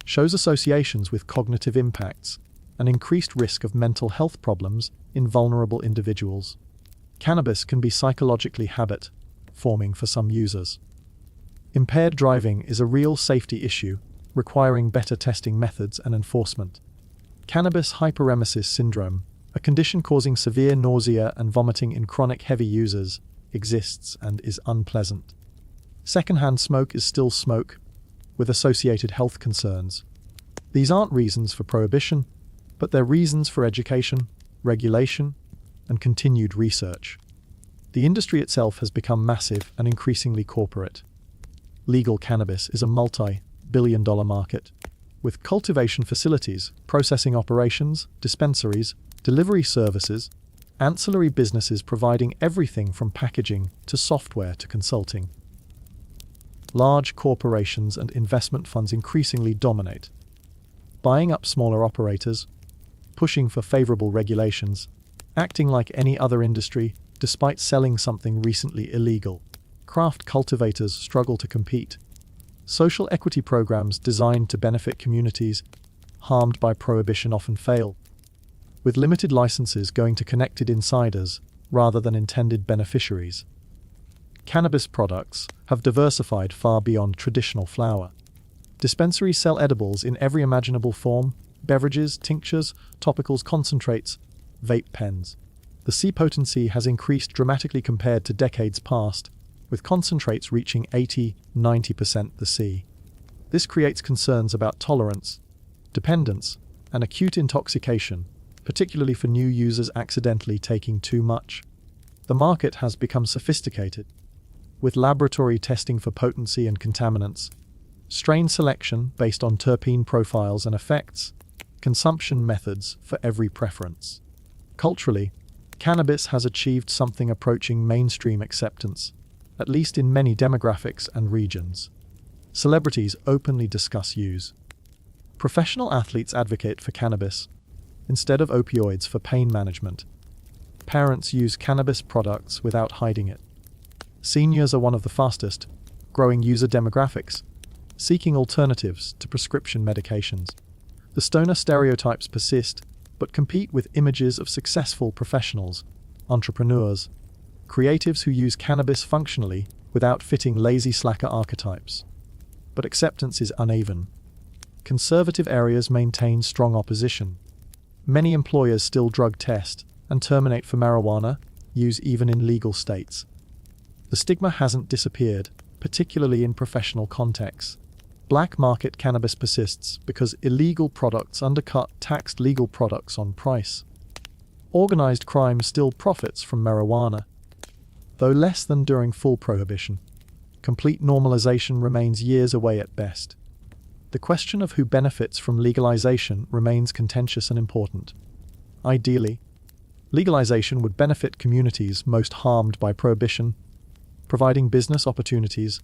shows associations with cognitive impacts, an increased risk of mental health problems in vulnerable individuals. Cannabis can be psychologically habit-forming for some users. Impaired driving is a real safety issue, requiring better testing methods and enforcement. Cannabis hyperemesis syndrome, a condition causing severe nausea and vomiting in chronic heavy users, exists and is unpleasant. Secondhand smoke is still smoke, with associated health concerns. These aren't reasons for prohibition, but they're reasons for education, regulation, and continued research. The industry itself has become massive and increasingly corporate. Legal cannabis is a multi-billion-dollar market, with cultivation facilities, processing operations, dispensaries, delivery services, ancillary businesses providing everything from packaging to software to consulting. Large corporations and investment funds increasingly dominate, buying up smaller operators, pushing for favorable regulations, acting like any other industry despite selling something recently illegal. Craft cultivators struggle to compete. Social equity programs designed to benefit communities harmed by prohibition often fail, with limited licenses going to connected insiders rather than intended beneficiaries. Cannabis products have diversified far beyond traditional flower. Dispensaries sell edibles in every imaginable form: beverages, tinctures, topicals, concentrates, vape pens. The C potency has increased dramatically compared to decades past, with concentrates reaching 80–90% the C. This creates concerns about tolerance, dependence, and acute intoxication, particularly for new users accidentally taking too much. The market has become sophisticated, with laboratory testing for potency and contaminants, strain selection based on terpene profiles and effects, consumption methods for every preference. Culturally, cannabis has achieved something approaching mainstream acceptance, at least in many demographics and regions. Celebrities openly discuss use. Professional athletes advocate for cannabis instead of opioids for pain management. Parents use cannabis products without hiding it. Seniors are one of the fastest growing user demographics, seeking alternatives to prescription medications. The stoner stereotypes persist, but compete with images of successful professionals, entrepreneurs, creatives who use cannabis functionally without fitting lazy slacker archetypes. But acceptance is uneven. Conservative areas maintain strong opposition. Many employers still drug test and terminate for marijuana use even in legal states. The stigma hasn't disappeared, particularly in professional contexts. Black market cannabis persists because illegal products undercut taxed legal products on price. Organized crime still profits from marijuana, though less than during full prohibition. Complete normalization remains years away at best. The question of who benefits from legalization remains contentious and important. Ideally, legalization would benefit communities most harmed by prohibition, providing business opportunities,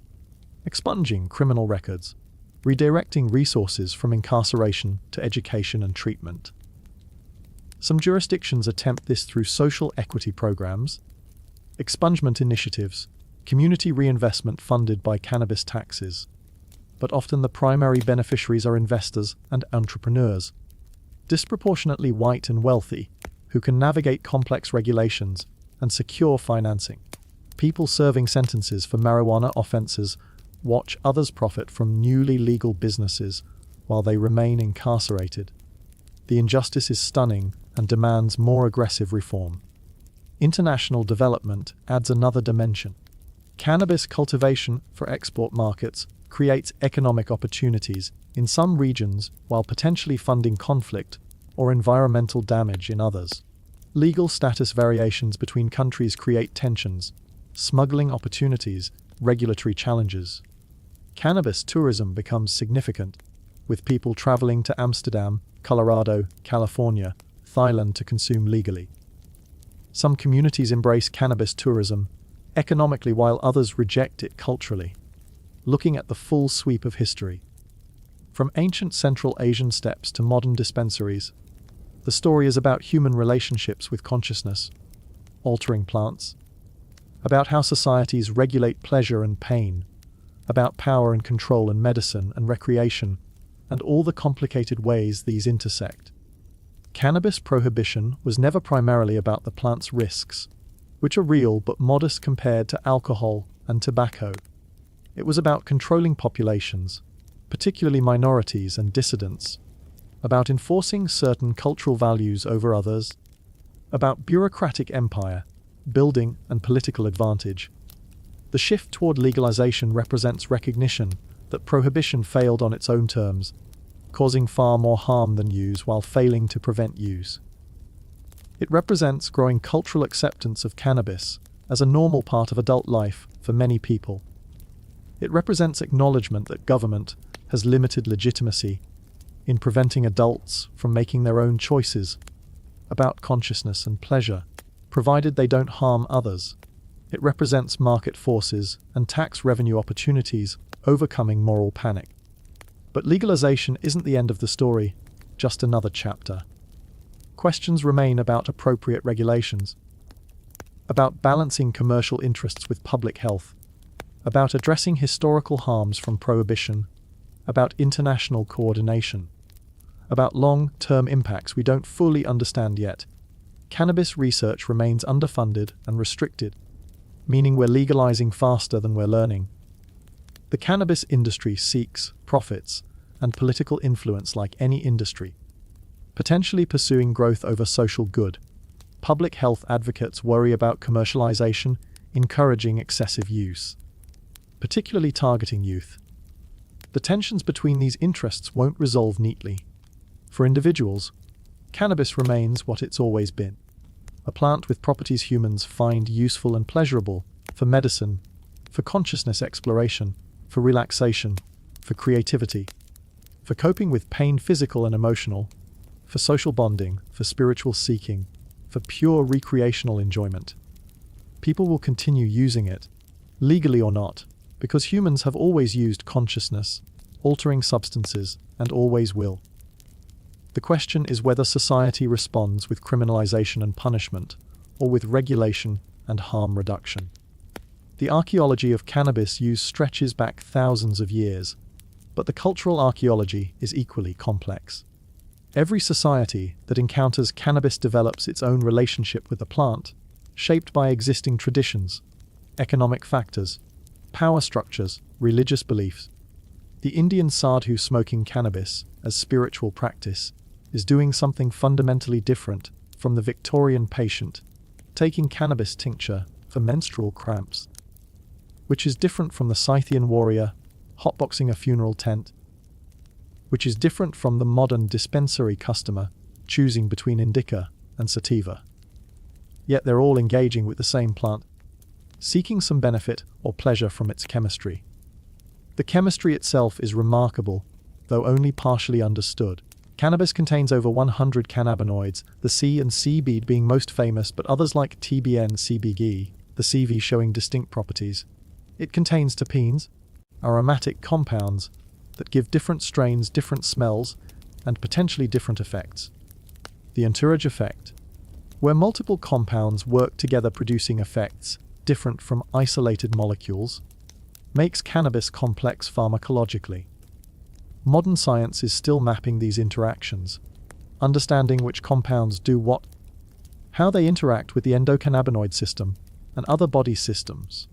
expunging criminal records, redirecting resources from incarceration to education and treatment. Some jurisdictions attempt this through social equity programs, expungement initiatives, community reinvestment funded by cannabis taxes. But often the primary beneficiaries are investors and entrepreneurs, disproportionately white and wealthy, who can navigate complex regulations and secure financing. People serving sentences for marijuana offenses watch others profit from newly legal businesses while they remain incarcerated. The injustice is stunning and demands more aggressive reform. International development adds another dimension. Cannabis cultivation for export markets creates economic opportunities in some regions while potentially funding conflict or environmental damage in others. Legal status variations between countries create tensions, smuggling opportunities, regulatory challenges. Cannabis tourism becomes significant, with people traveling to Amsterdam, Colorado, California, Thailand to consume legally. Some communities embrace cannabis tourism economically while others reject it culturally. Looking at the full sweep of history, from ancient Central Asian steppes to modern dispensaries, the story is about human relationships with consciousness, altering plants, about how societies regulate pleasure and pain, about power and control in medicine and recreation, and all the complicated ways these intersect. Cannabis prohibition was never primarily about the plant's risks, which are real but modest compared to alcohol and tobacco. It was about controlling populations, particularly minorities and dissidents, about enforcing certain cultural values over others, about bureaucratic empire, building and political advantage. The shift toward legalization represents recognition that prohibition failed on its own terms, causing far more harm than use while failing to prevent use. It represents growing cultural acceptance of cannabis as a normal part of adult life for many people. It represents acknowledgement that government has limited legitimacy in preventing adults from making their own choices about consciousness and pleasure, provided they don't harm others. It represents market forces and tax revenue opportunities overcoming moral panic. But legalization isn't the end of the story, just another chapter. Questions remain about appropriate regulations, about balancing commercial interests with public health, about addressing historical harms from prohibition, about international coordination, about long-term impacts we don't fully understand yet. Cannabis research remains underfunded and restricted, meaning we're legalizing faster than we're learning. The cannabis industry seeks profits and political influence like any industry, potentially pursuing growth over social good. Public health advocates worry about commercialization, encouraging excessive use, particularly targeting youth. The tensions between these interests won't resolve neatly. For individuals, cannabis remains what it's always been: a plant with properties humans find useful and pleasurable, for medicine, for consciousness exploration, for relaxation, for creativity, for coping with pain, physical and emotional, for social bonding, for spiritual seeking, for pure recreational enjoyment. People will continue using it, legally or not, because humans have always used consciousness, altering substances, and always will. The question is whether society responds with criminalization and punishment, or with regulation and harm reduction. The archaeology of cannabis use stretches back thousands of years, but the cultural archaeology is equally complex. Every society that encounters cannabis develops its own relationship with the plant, shaped by existing traditions, economic factors, power structures, religious beliefs. The Indian sadhu smoking cannabis as spiritual practice is doing something fundamentally different from the Victorian patient taking cannabis tincture for menstrual cramps. which is different from the Scythian warrior hotboxing a funeral tent, which is different from the modern dispensary customer choosing between indica and sativa. Yet they're all engaging with the same plant, seeking some benefit or pleasure from its chemistry. The chemistry itself is remarkable, though only partially understood. Cannabis contains over 100 cannabinoids, the C and C bead being most famous, but others like TBN, CBG, the CV showing distinct properties. It contains terpenes, aromatic compounds that give different strains different smells and potentially different effects. The entourage effect, where multiple compounds work together producing effects different from isolated molecules, makes cannabis complex pharmacologically. Modern science is still mapping these interactions, understanding which compounds do what, how they interact with the endocannabinoid system and other body systems.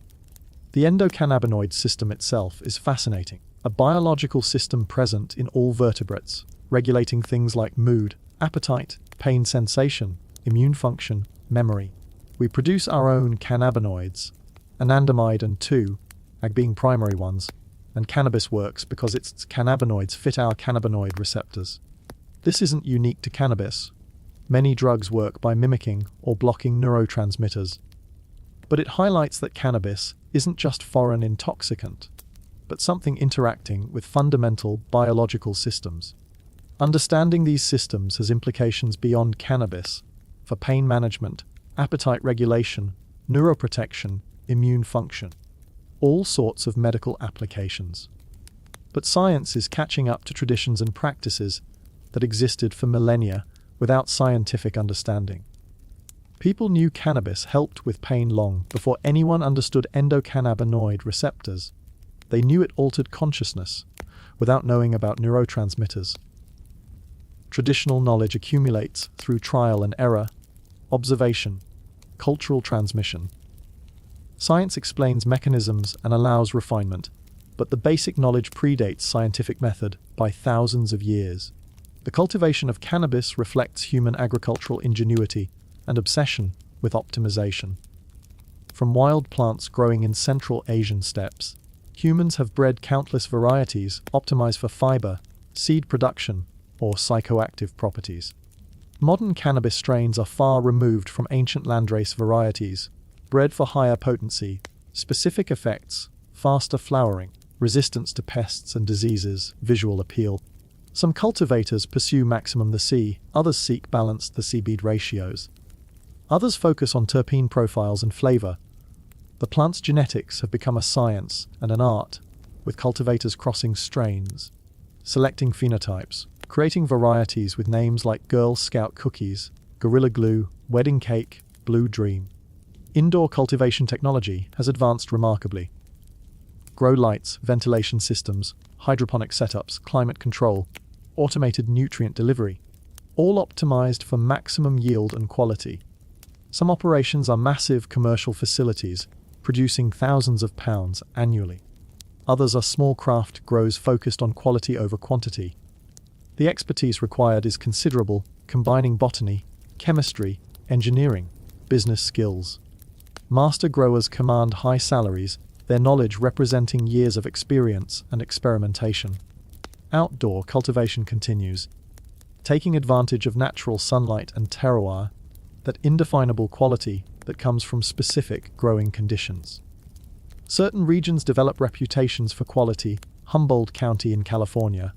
The endocannabinoid system itself is fascinating, a biological system present in all vertebrates, regulating things like mood, appetite, pain sensation, immune function, memory. We produce our own cannabinoids, anandamide and 2-ag being primary ones, and cannabis works because its cannabinoids fit our cannabinoid receptors. This isn't unique to cannabis. Many drugs work by mimicking or blocking neurotransmitters. But it highlights that cannabis isn't just foreign intoxicant, but something interacting with fundamental biological systems. Understanding these systems has implications beyond cannabis for pain management, appetite regulation, neuroprotection, immune function, all sorts of medical applications. But science is catching up to traditions and practices that existed for millennia without scientific understanding. People knew cannabis helped with pain long before anyone understood endocannabinoid receptors. They knew it altered consciousness without knowing about neurotransmitters. Traditional knowledge accumulates through trial and error, observation, cultural transmission. Science explains mechanisms and allows refinement, but the basic knowledge predates scientific method by thousands of years. The cultivation of cannabis reflects human agricultural ingenuity and obsession with optimization. From wild plants growing in Central Asian steppes, humans have bred countless varieties optimized for fiber, seed production, or psychoactive properties. Modern cannabis strains are far removed from ancient landrace varieties, bred for higher potency, specific effects, faster flowering, resistance to pests and diseases, visual appeal. Some cultivators pursue maximum the C, others seek balanced the C-bead ratios. Others focus on terpene profiles and flavor. The plant's genetics have become a science and an art, with cultivators crossing strains, selecting phenotypes, creating varieties with names like Girl Scout cookies, Gorilla Glue, Wedding Cake, Blue Dream. Indoor cultivation technology has advanced remarkably. Grow lights, ventilation systems, hydroponic setups, climate control, automated nutrient delivery, all optimized for maximum yield and quality. Some operations are massive commercial facilities, producing thousands of pounds annually. Others are small craft grows focused on quality over quantity. The expertise required is considerable, combining botany, chemistry, engineering, business skills. Master growers command high salaries, their knowledge representing years of experience and experimentation. Outdoor cultivation continues, taking advantage of natural sunlight and terroir, that indefinable quality that comes from specific growing conditions. Certain regions develop reputations for quality, Humboldt County in California,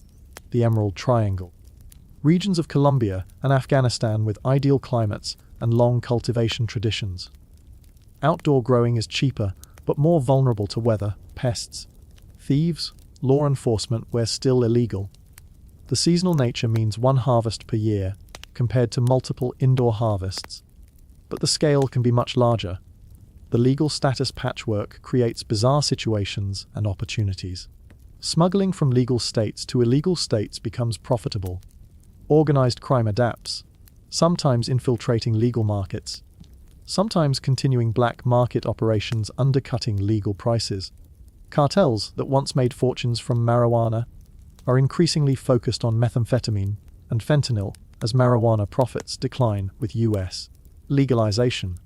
the Emerald Triangle. Regions of Colombia and Afghanistan with ideal climates and long cultivation traditions. Outdoor growing is cheaper, but more vulnerable to weather, pests, thieves, law enforcement where still illegal. The seasonal nature means one harvest per year, compared to multiple indoor harvests. But the scale can be much larger. The legal status patchwork creates bizarre situations and opportunities. Smuggling from legal states to illegal states becomes profitable. Organized crime adapts, sometimes infiltrating legal markets, sometimes continuing black market operations undercutting legal prices. Cartels that once made fortunes from marijuana are increasingly focused on methamphetamine and fentanyl as marijuana profits decline with U.S. legalization.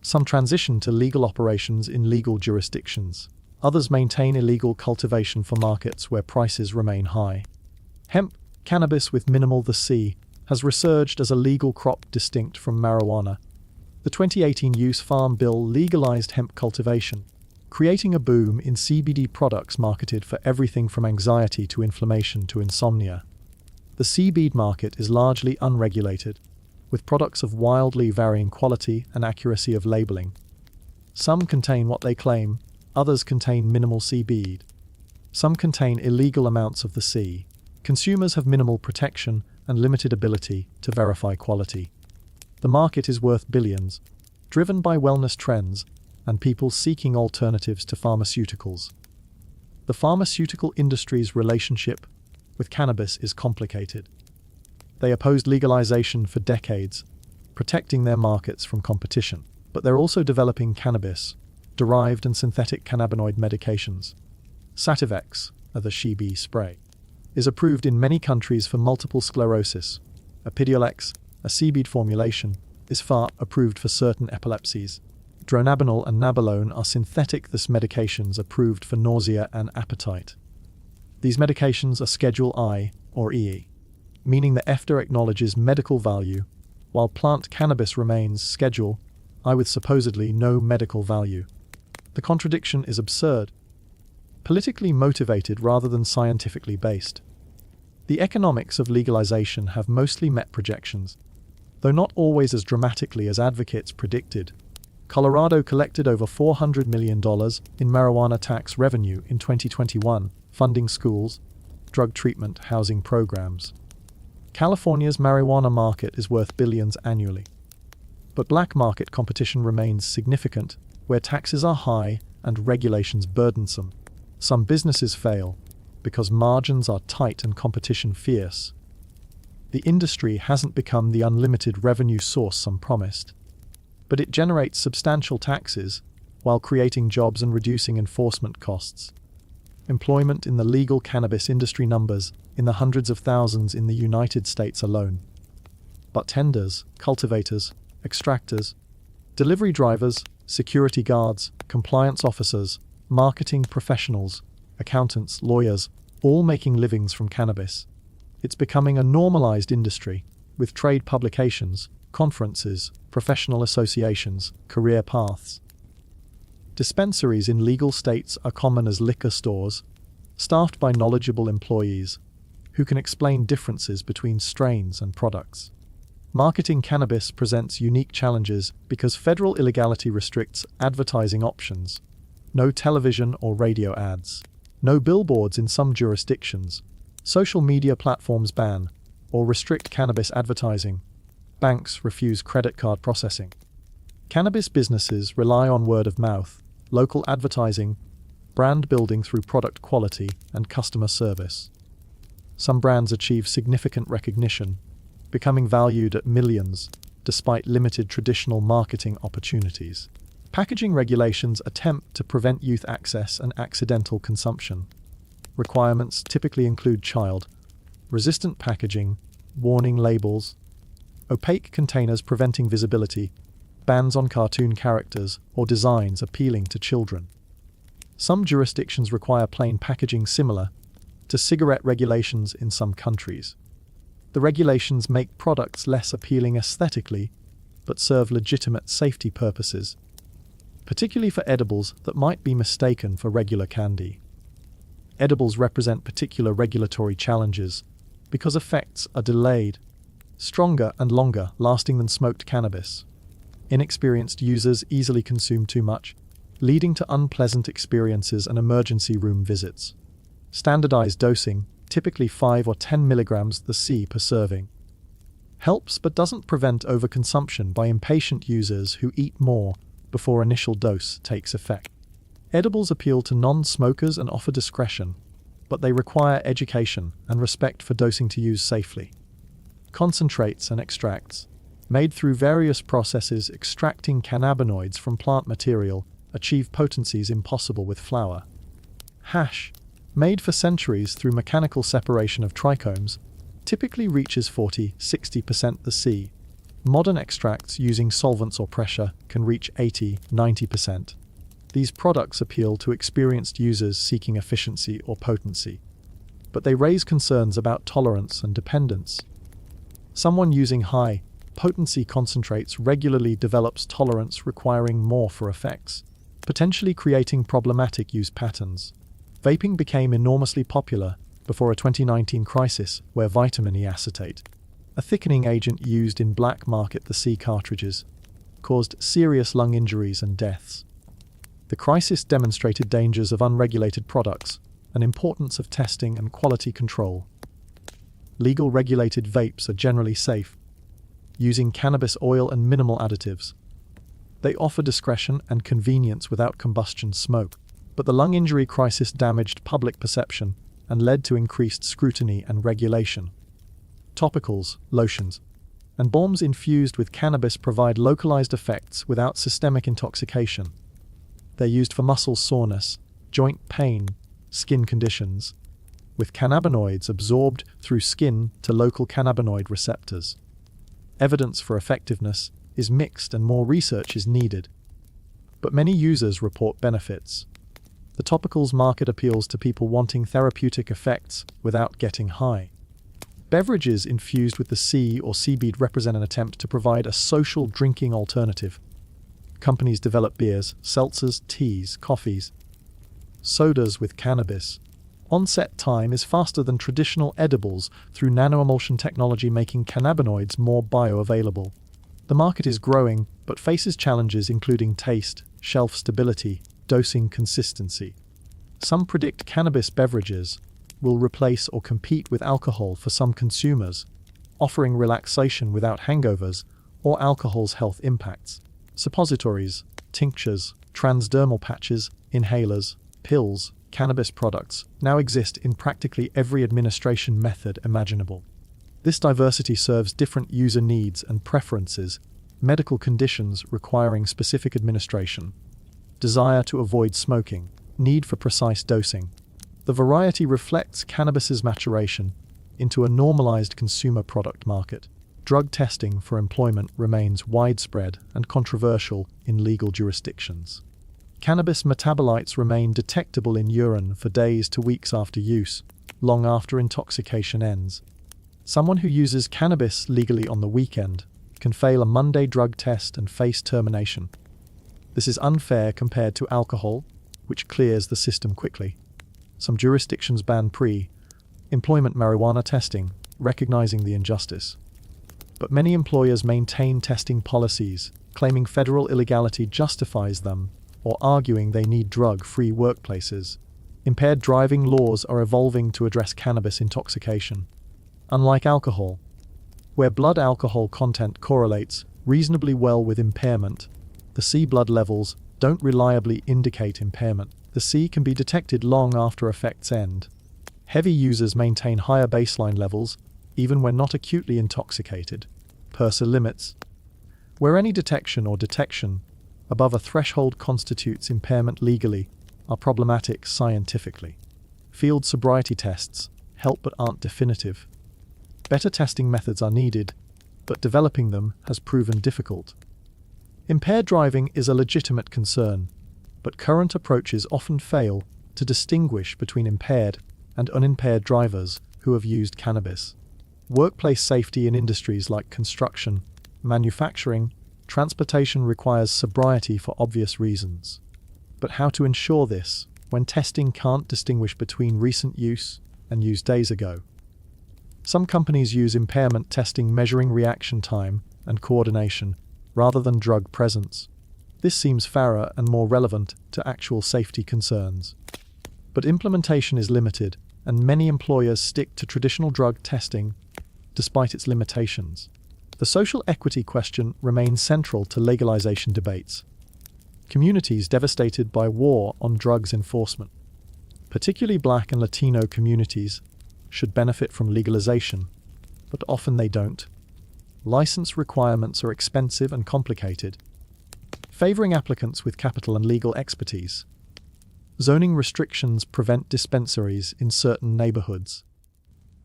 Some transition to legal operations in legal jurisdictions. Others maintain illegal cultivation for markets where prices remain high. Hemp, cannabis with minimal THC, has resurged as a legal crop distinct from marijuana. The 2018 Use Farm Bill legalized hemp cultivation, creating a boom in CBD products marketed for everything from anxiety to inflammation to insomnia. The CBD market is largely unregulated, with products of wildly varying quality and accuracy of labeling. Some contain what they claim, others contain minimal CBD. Some contain illegal amounts of the C. Consumers have minimal protection and limited ability to verify quality. The market is worth billions, driven by wellness trends and people seeking alternatives to pharmaceuticals. The pharmaceutical industry's relationship with cannabis is complicated. They opposed legalization for decades, protecting their markets from competition, but they're also developing cannabis, derived and synthetic cannabinoid medications. Sativex, the Shibi spray, is approved in many countries for multiple sclerosis. Epidiolex, a CBD formulation, is approved for certain epilepsies. Dronabinol and nabilone are synthetic medications approved for nausea and appetite. These medications are Schedule I or EE, meaning the FDA acknowledges medical value, while plant cannabis remains Schedule I with supposedly no medical value. The contradiction is absurd, politically motivated rather than scientifically based. The economics of legalization have mostly met projections, though not always as dramatically as advocates predicted. Colorado collected over $400 million in marijuana tax revenue in 2021, funding schools, drug treatment, housing programs. California's marijuana market is worth billions annually. But black market competition remains significant, where taxes are high and regulations burdensome. Some businesses fail because margins are tight and competition fierce. The industry hasn't become the unlimited revenue source some promised, but it generates substantial taxes while creating jobs and reducing enforcement costs. Employment in the legal cannabis industry numbers in the hundreds of thousands in the United States alone. But tenders, cultivators, extractors, delivery drivers, security guards, compliance officers, marketing professionals, accountants, lawyers, all making livings from cannabis. It's becoming a normalized industry, with trade publications, conferences, professional associations, career paths. Dispensaries in legal states are common as liquor stores, staffed by knowledgeable employees who can explain differences between strains and products. Marketing cannabis presents unique challenges because federal illegality restricts advertising options. No television or radio ads. No billboards in some jurisdictions. Social media platforms ban or restrict cannabis advertising. Banks refuse credit card processing. Cannabis businesses rely on word of mouth, local advertising, brand building through product quality and customer service. Some brands achieve significant recognition, becoming valued at millions, despite limited traditional marketing opportunities. Packaging regulations attempt to prevent youth access and accidental consumption. Requirements typically include child-resistant packaging, warning labels, opaque containers preventing visibility, bans on cartoon characters or designs appealing to children. Some jurisdictions require plain packaging similar to cigarette regulations in some countries. The regulations make products less appealing aesthetically, but serve legitimate safety purposes, particularly for edibles that might be mistaken for regular candy. Edibles represent particular regulatory challenges because effects are delayed, stronger and longer lasting than smoked cannabis. Inexperienced users easily consume too much, leading to unpleasant experiences and emergency room visits. Standardized dosing, typically 5 or 10 milligrams the per serving, helps but doesn't prevent overconsumption by impatient users who eat more before initial dose takes effect. Edibles appeal to non-smokers and offer discretion, but they require education and respect for dosing to use safely. Concentrates and extracts, made through various processes extracting cannabinoids from plant material, achieve potencies impossible with flower. Hash, made for centuries through mechanical separation of trichomes, typically reaches 40–60% the Modern extracts using solvents or pressure can reach 80–90%. These products appeal to experienced users seeking efficiency or potency, but they raise concerns about tolerance and dependence. Someone using high potency concentrates regularly develops tolerance requiring more for effects, potentially creating problematic use patterns. Vaping became enormously popular before a 2019 crisis where vitamin E acetate, a thickening agent used in black market the C cartridges, caused serious lung injuries and deaths. The crisis demonstrated dangers of unregulated products and importance of testing and quality control. Legal regulated vapes are generally safe, using cannabis oil and minimal additives. They offer discretion and convenience without combustion smoke, but the lung injury crisis damaged public perception and led to increased scrutiny and regulation. Topicals, lotions, and balms infused with cannabis provide localized effects without systemic intoxication. They're used for muscle soreness, joint pain, skin conditions, with cannabinoids absorbed through skin to local cannabinoid receptors. Evidence for effectiveness is mixed and more research is needed, but many users report benefits. The topicals market appeals to people wanting therapeutic effects without getting high. Beverages infused with the C or C-bead represent an attempt to provide a social drinking alternative. Companies develop beers, seltzers, teas, coffees, sodas with cannabis. Onset time is faster than traditional edibles through nanoemulsion technology, making cannabinoids more bioavailable. The market is growing, but faces challenges including taste, shelf stability, dosing consistency. Some predict cannabis beverages will replace or compete with alcohol for some consumers, offering relaxation without hangovers or alcohol's health impacts. Suppositories, tinctures, transdermal patches, inhalers, pills, cannabis products now exist in practically every administration method imaginable. This diversity serves different user needs and preferences, medical conditions requiring specific administration, desire to avoid smoking, need for precise dosing. The variety reflects cannabis's maturation into a normalized consumer product market. Drug testing for employment remains widespread and controversial in legal jurisdictions. Cannabis metabolites remain detectable in urine for days to weeks after use, long after intoxication ends. Someone who uses cannabis legally on the weekend can fail a Monday drug test and face termination. This is unfair compared to alcohol, which clears the system quickly. Some jurisdictions ban pre-employment marijuana testing, recognizing the injustice. But many employers maintain testing policies, claiming federal illegality justifies them, or arguing they need drug-free workplaces. Impaired driving laws are evolving to address cannabis intoxication. Unlike alcohol, where blood alcohol content correlates reasonably well with impairment, the C blood levels don't reliably indicate impairment. The C can be detected long after effects end. Heavy users maintain higher baseline levels, even when not acutely intoxicated. PERSA limits, where any detection or detection above a threshold constitutes impairment legally, are problematic scientifically. Field sobriety tests help but aren't definitive. Better testing methods are needed, but developing them has proven difficult. Impaired driving is a legitimate concern, but current approaches often fail to distinguish between impaired and unimpaired drivers who have used cannabis. Workplace safety in industries like construction, manufacturing, transportation requires sobriety for obvious reasons. But how to ensure this when testing can't distinguish between recent use and use days ago? Some companies use impairment testing measuring reaction time and coordination rather than drug presence. This seems fairer and more relevant to actual safety concerns. But implementation is limited, and many employers stick to traditional drug testing despite its limitations. The social equity question remains central to legalization debates. Communities devastated by war on drugs enforcement, particularly Black and Latino communities, should benefit from legalization, but often they don't. License requirements are expensive and complicated, favoring applicants with capital and legal expertise. Zoning restrictions prevent dispensaries in certain neighborhoods.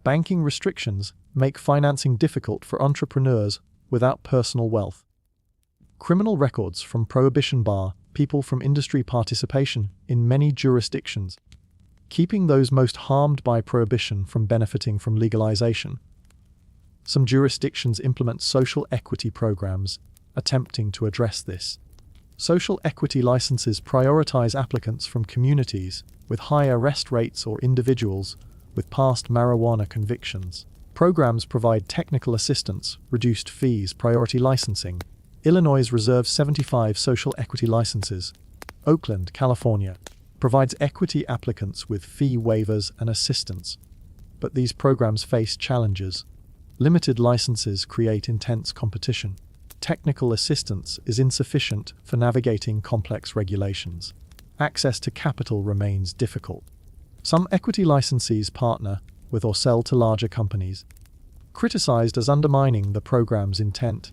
Banking restrictions make financing difficult for entrepreneurs without personal wealth. Criminal records from Prohibition bar people from industry participation in many jurisdictions, keeping those most harmed by prohibition from benefiting from legalization. Some jurisdictions implement social equity programs attempting to address this. Social equity licenses prioritize applicants from communities with high arrest rates or individuals with past marijuana convictions. Programs provide technical assistance, reduced fees, priority licensing. Illinois reserves 75 social equity licenses. Oakland, California, provides equity applicants with fee waivers and assistance. But these programs face challenges. Limited licenses create intense competition. Technical assistance is insufficient for navigating complex regulations. Access to capital remains difficult. Some equity licensees partner with or sell to larger companies, criticized as undermining the program's intent,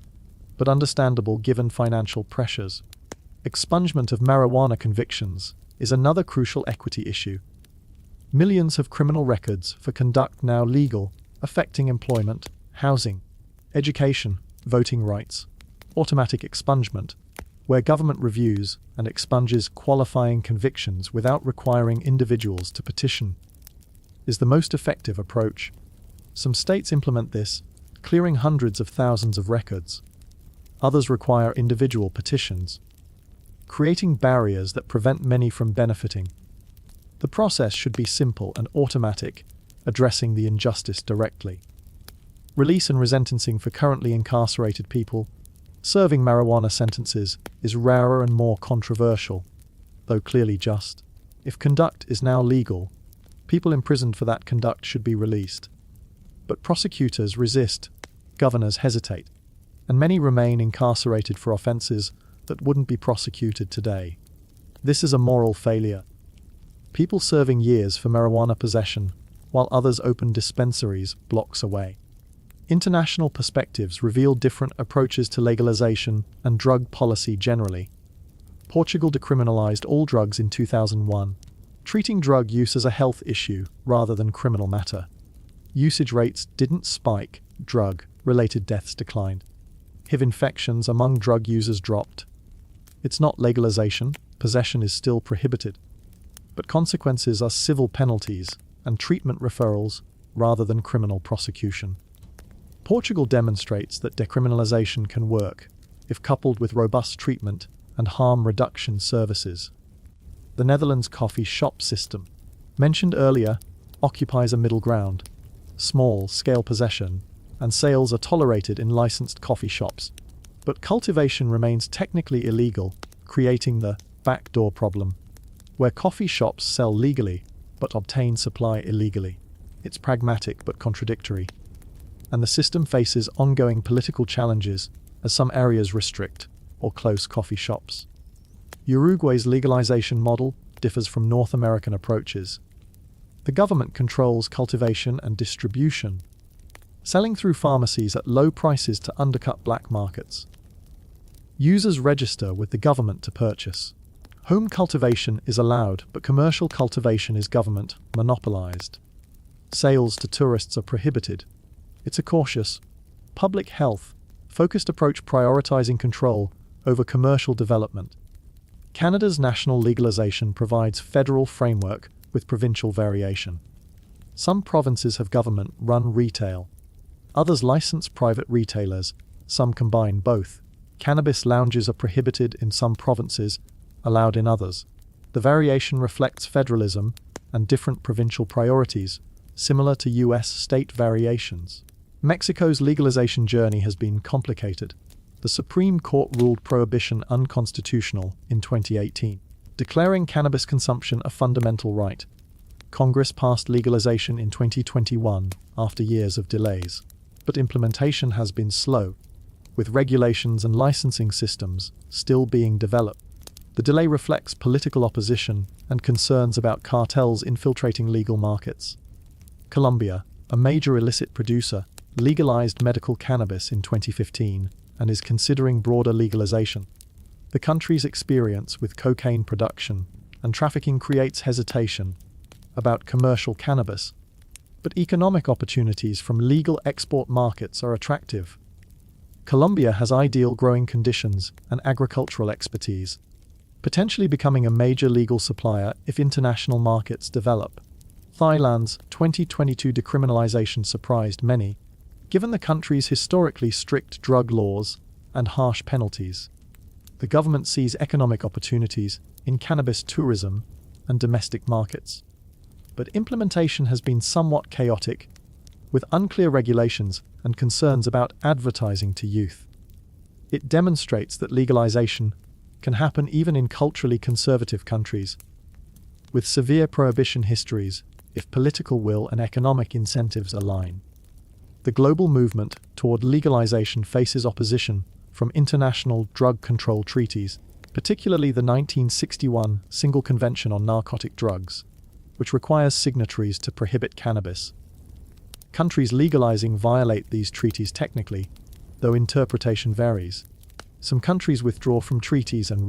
but understandable given financial pressures. Expungement of marijuana convictions is another crucial equity issue. Millions have criminal records for conduct now legal, affecting employment, housing, education, voting rights. Automatic expungement, where government reviews and expunges qualifying convictions without requiring individuals to petition, is the most effective approach. Some states implement this, clearing hundreds of thousands of records. Others require individual petitions, creating barriers that prevent many from benefiting. The process should be simple and automatic, addressing the injustice directly. Release and resentencing for currently incarcerated people serving marijuana sentences is rarer and more controversial, though clearly just. If conduct is now legal, people imprisoned for that conduct should be released. But prosecutors resist, governors hesitate, and many remain incarcerated for offenses that wouldn't be prosecuted today. This is a moral failure. People serving years for marijuana possession, while others open dispensaries blocks away. International perspectives reveal different approaches to legalization and drug policy generally. Portugal decriminalized all drugs in 2001, treating drug use as a health issue rather than criminal matter. Usage rates didn't spike, drug-related deaths declined. HIV infections among drug users dropped. It's not legalization, possession is still prohibited. But consequences are civil penalties and treatment referrals rather than criminal prosecution. Portugal demonstrates that decriminalization can work if coupled with robust treatment and harm reduction services. The Netherlands coffee shop system, mentioned earlier, occupies a middle ground. Small-scale possession and sales are tolerated in licensed coffee shops, but cultivation remains technically illegal, creating the backdoor problem, where coffee shops sell legally but obtain supply illegally. It's pragmatic but contradictory, and the system faces ongoing political challenges as some areas restrict or close coffee shops. Uruguay's legalization model differs from North American approaches. The government controls cultivation and distribution, selling through pharmacies at low prices to undercut black markets. Users register with the government to purchase. Home cultivation is allowed, but commercial cultivation is government monopolized. Sales to tourists are prohibited. It's a cautious, public health-focused approach prioritizing control over commercial development. Canada's national legalization provides federal framework with provincial variation. Some provinces have government-run retail. Others license private retailers. Some combine both. Cannabis lounges are prohibited in some provinces, allowed in others. The variation reflects federalism and different provincial priorities, similar to US state variations. Mexico's legalization journey has been complicated. The Supreme Court ruled prohibition unconstitutional in 2018, declaring cannabis consumption a fundamental right. Congress passed legalization in 2021 after years of delays, but implementation has been slow, with regulations and licensing systems still being developed. The delay reflects political opposition and concerns about cartels infiltrating legal markets. Colombia, a major illicit producer, legalized medical cannabis in 2015 and is considering broader legalization. The country's experience with cocaine production and trafficking creates hesitation about commercial cannabis, but economic opportunities from legal export markets are attractive. Colombia has ideal growing conditions and agricultural expertise. potentially becoming a major legal supplier if international markets develop. Thailand's 2022 decriminalization surprised many, given the country's historically strict drug laws and harsh penalties. The government sees economic opportunities in cannabis tourism and domestic markets. But implementation has been somewhat chaotic, with unclear regulations and concerns about advertising to youth. It demonstrates that legalization can happen even in culturally conservative countries, with severe prohibition histories if political will and economic incentives align. The global movement toward legalization faces opposition from international drug control treaties, particularly the 1961 Single Convention on Narcotic Drugs, which requires signatories to prohibit cannabis. Countries legalizing violate these treaties technically, though interpretation varies. Some countries withdraw from treaties and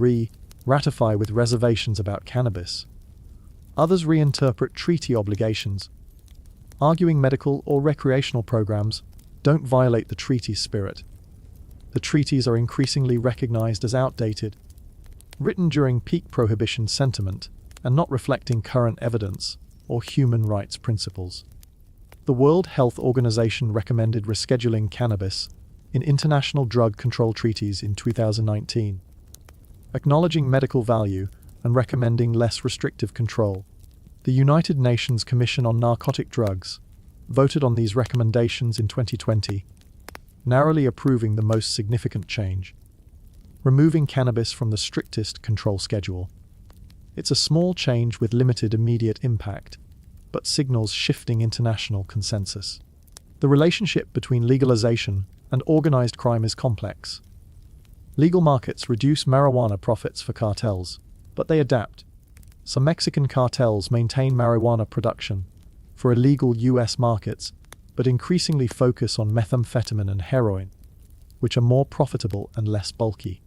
ratify with reservations about cannabis. Others reinterpret treaty obligations, arguing medical or recreational programs don't violate the treaty's spirit. The treaties are increasingly recognized as outdated, written during peak prohibition sentiment, and not reflecting current evidence or human rights principles. The World Health Organization recommended rescheduling cannabis in international drug control treaties in 2019, acknowledging medical value and recommending less restrictive control. The United Nations Commission on Narcotic Drugs voted on these recommendations in 2020, narrowly approving the most significant change, removing cannabis from the strictest control schedule. It's a small change with limited immediate impact, but signals shifting international consensus. The relationship between legalization and organized crime is complex. Legal markets reduce marijuana profits for cartels, but they adapt. Some Mexican cartels maintain marijuana production for illegal US markets, but increasingly focus on methamphetamine and heroin, which are more profitable and less bulky.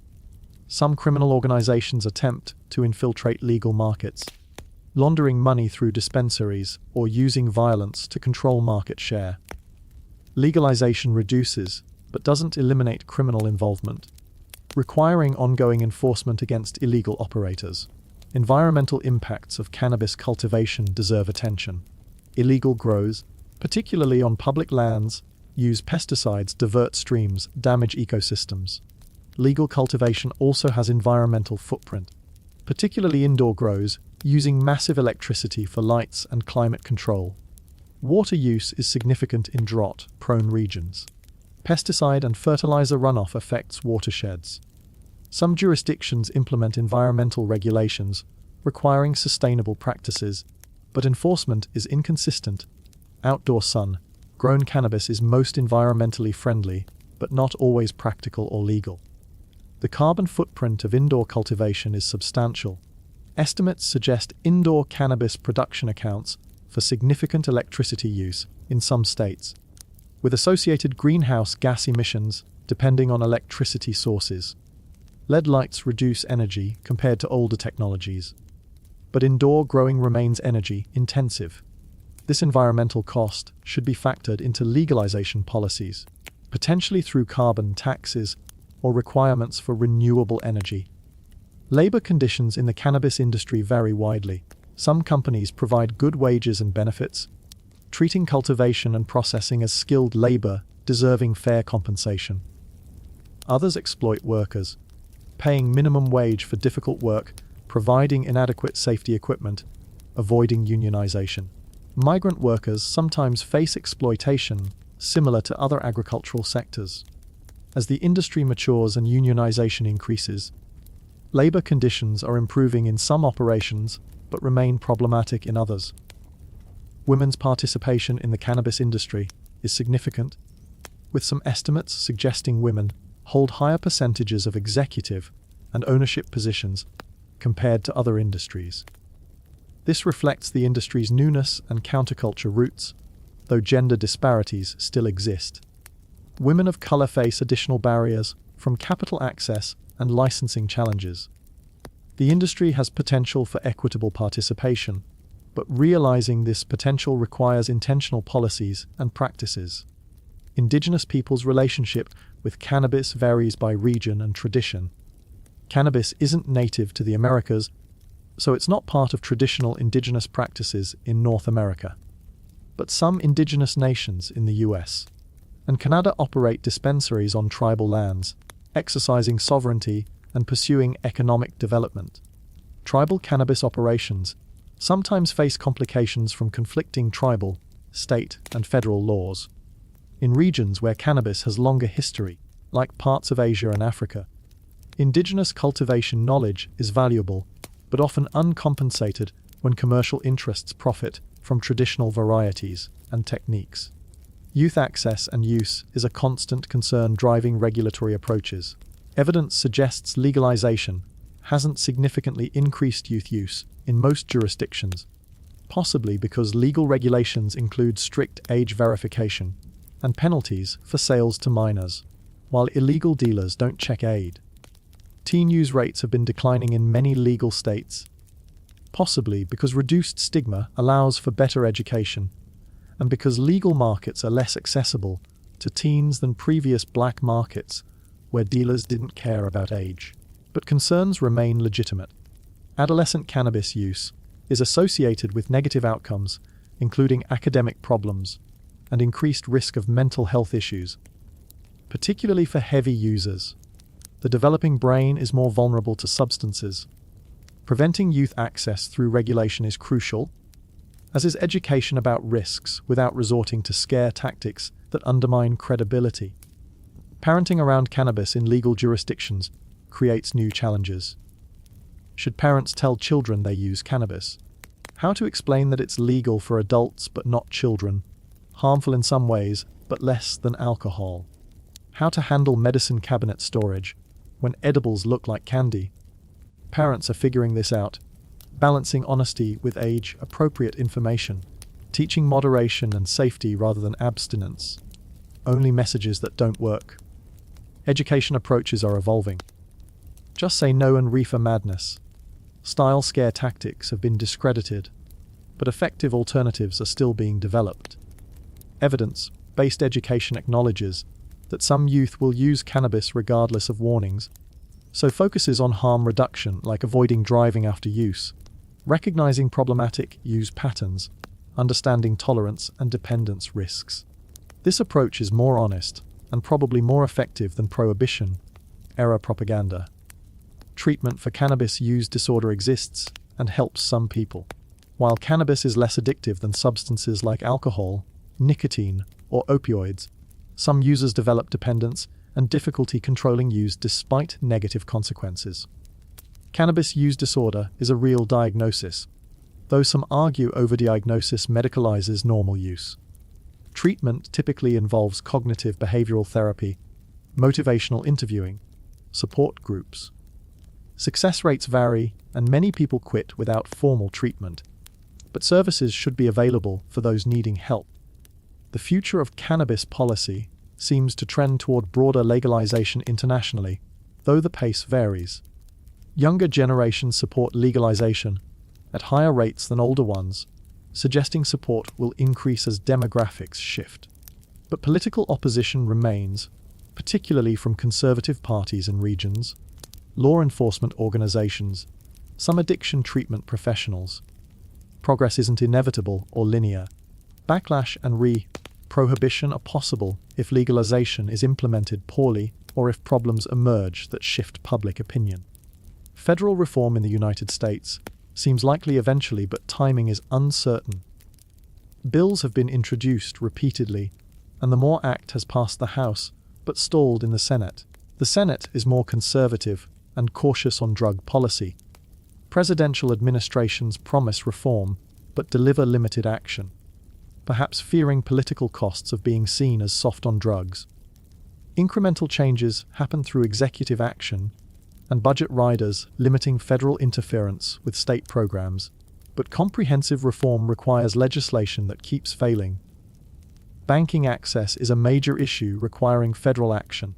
Some criminal organizations attempt to infiltrate legal markets, laundering money through dispensaries or using violence to control market share. Legalization reduces, but doesn't eliminate criminal involvement, requiring ongoing enforcement against illegal operators. Environmental impacts of cannabis cultivation deserve attention. Illegal grows, particularly on public lands, use pesticides, divert streams, damage ecosystems. Legal cultivation also has environmental footprint, particularly indoor grows, using massive electricity for lights and climate control. Water use is significant in drought-prone regions. Pesticide and fertilizer runoff affects watersheds. Some jurisdictions implement environmental regulations requiring sustainable practices, but enforcement is inconsistent. Outdoor sun-grown cannabis is most environmentally friendly, but not always practical or legal. The carbon footprint of indoor cultivation is substantial. Estimates suggest indoor cannabis production accounts for significant electricity use in some states, with associated greenhouse gas emissions depending on electricity sources. LED lights reduce energy compared to older technologies, but indoor growing remains energy intensive. This environmental cost should be factored into legalization policies, potentially through carbon taxes or requirements for renewable energy. Labor conditions in the cannabis industry vary widely. Some companies provide good wages and benefits, treating cultivation and processing as skilled labor, deserving fair compensation. Others exploit workers, paying minimum wage for difficult work, providing inadequate safety equipment, avoiding unionization. Migrant workers sometimes face exploitation similar to other agricultural sectors. As the industry matures and unionization increases, labor conditions are improving in some operations but remain problematic in others. Women's participation in the cannabis industry is significant, with some estimates suggesting women hold higher percentages of executive and ownership positions compared to other industries. This reflects the industry's newness and counterculture roots, though gender disparities still exist. Women of color face additional barriers from capital access and licensing challenges. The industry has potential for equitable participation, but realizing this potential requires intentional policies and practices. Indigenous peoples' relationship with cannabis varies by region and tradition. Cannabis isn't native to the Americas, so it's not part of traditional indigenous practices in North America. But some indigenous nations in the US and Canada operate dispensaries on tribal lands, exercising sovereignty and pursuing economic development. Tribal cannabis operations sometimes face complications from conflicting tribal, state, and federal laws. In regions where cannabis has longer history, like parts of Asia and Africa, indigenous cultivation knowledge is valuable, but often uncompensated when commercial interests profit from traditional varieties and techniques. Youth access and use is a constant concern driving regulatory approaches. Evidence suggests legalization hasn't significantly increased youth use in most jurisdictions, possibly because legal regulations include strict age verification and penalties for sales to minors, while illegal dealers don't check aid. Teen use rates have been declining in many legal states, possibly because reduced stigma allows for better education, and because legal markets are less accessible to teens than previous black markets where dealers didn't care about age. But concerns remain legitimate. Adolescent cannabis use is associated with negative outcomes, including academic problems and increased risk of mental health issues, particularly for heavy users. The developing brain is more vulnerable to substances. Preventing youth access through regulation is crucial, as is education about risks without resorting to scare tactics that undermine credibility. Parenting around cannabis in legal jurisdictions creates new challenges. Should parents tell children they use cannabis? How to explain that it's legal for adults but not children, harmful in some ways but less than alcohol? How to handle medicine cabinet storage when edibles look like candy? Parents are figuring this out, balancing honesty with age-appropriate information, teaching moderation and safety rather than abstinence. Only messages that don't work. Education approaches are evolving. Just say no and reefer madness. Style scare tactics have been discredited, but effective alternatives are still being developed. Evidence-based education acknowledges that some youth will use cannabis regardless of warnings, so focuses on harm reduction like avoiding driving after use, recognizing problematic use patterns, understanding tolerance and dependence risks. This approach is more honest and probably more effective than prohibition-era propaganda. Treatment for cannabis use disorder exists and helps some people. While cannabis is less addictive than substances like alcohol, nicotine, or opioids, some users develop dependence and difficulty controlling use despite negative consequences. Cannabis use disorder is a real diagnosis, though some argue overdiagnosis medicalizes normal use. Treatment typically involves cognitive behavioral therapy, motivational interviewing, support groups. Success rates vary, and many people quit without formal treatment, but services should be available for those needing help. The future of cannabis policy seems to trend toward broader legalization internationally, though the pace varies. Younger generations support legalization at higher rates than older ones, suggesting support will increase as demographics shift. But political opposition remains, particularly from conservative parties and regions, law enforcement organizations, some addiction treatment professionals. Progress isn't inevitable or linear. Backlash and prohibition are possible if legalization is implemented poorly or if problems emerge that shift public opinion. Federal reform in the United States seems likely eventually, but timing is uncertain. Bills have been introduced repeatedly, and the MORE Act has passed the House, but stalled in the Senate. The Senate is more conservative and cautious on drug policy. Presidential administrations promise reform, but deliver limited action, perhaps fearing political costs of being seen as soft on drugs. Incremental changes happen through executive action and budget riders limiting federal interference with state programs, but comprehensive reform requires legislation that keeps failing. Banking access is a major issue requiring federal action.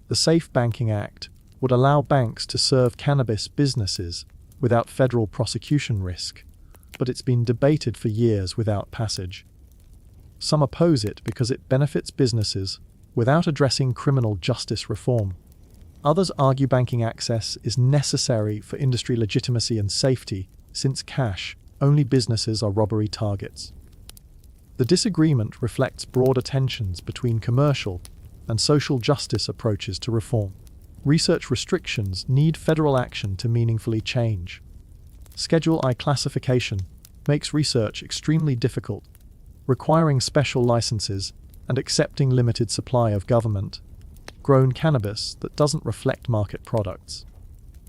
The SAFE Banking Act would allow banks to serve cannabis businesses without federal prosecution risk, but it's been debated for years without passage. Some oppose it because it benefits businesses without addressing criminal justice reform. Others argue banking access is necessary for industry legitimacy and safety, since cash-only businesses are robbery targets. The disagreement reflects broader tensions between commercial and social justice approaches to reform. Research restrictions need federal action to meaningfully change. Schedule I classification makes research extremely difficult, requiring special licenses and accepting limited supply of government-grown cannabis that doesn't reflect market products.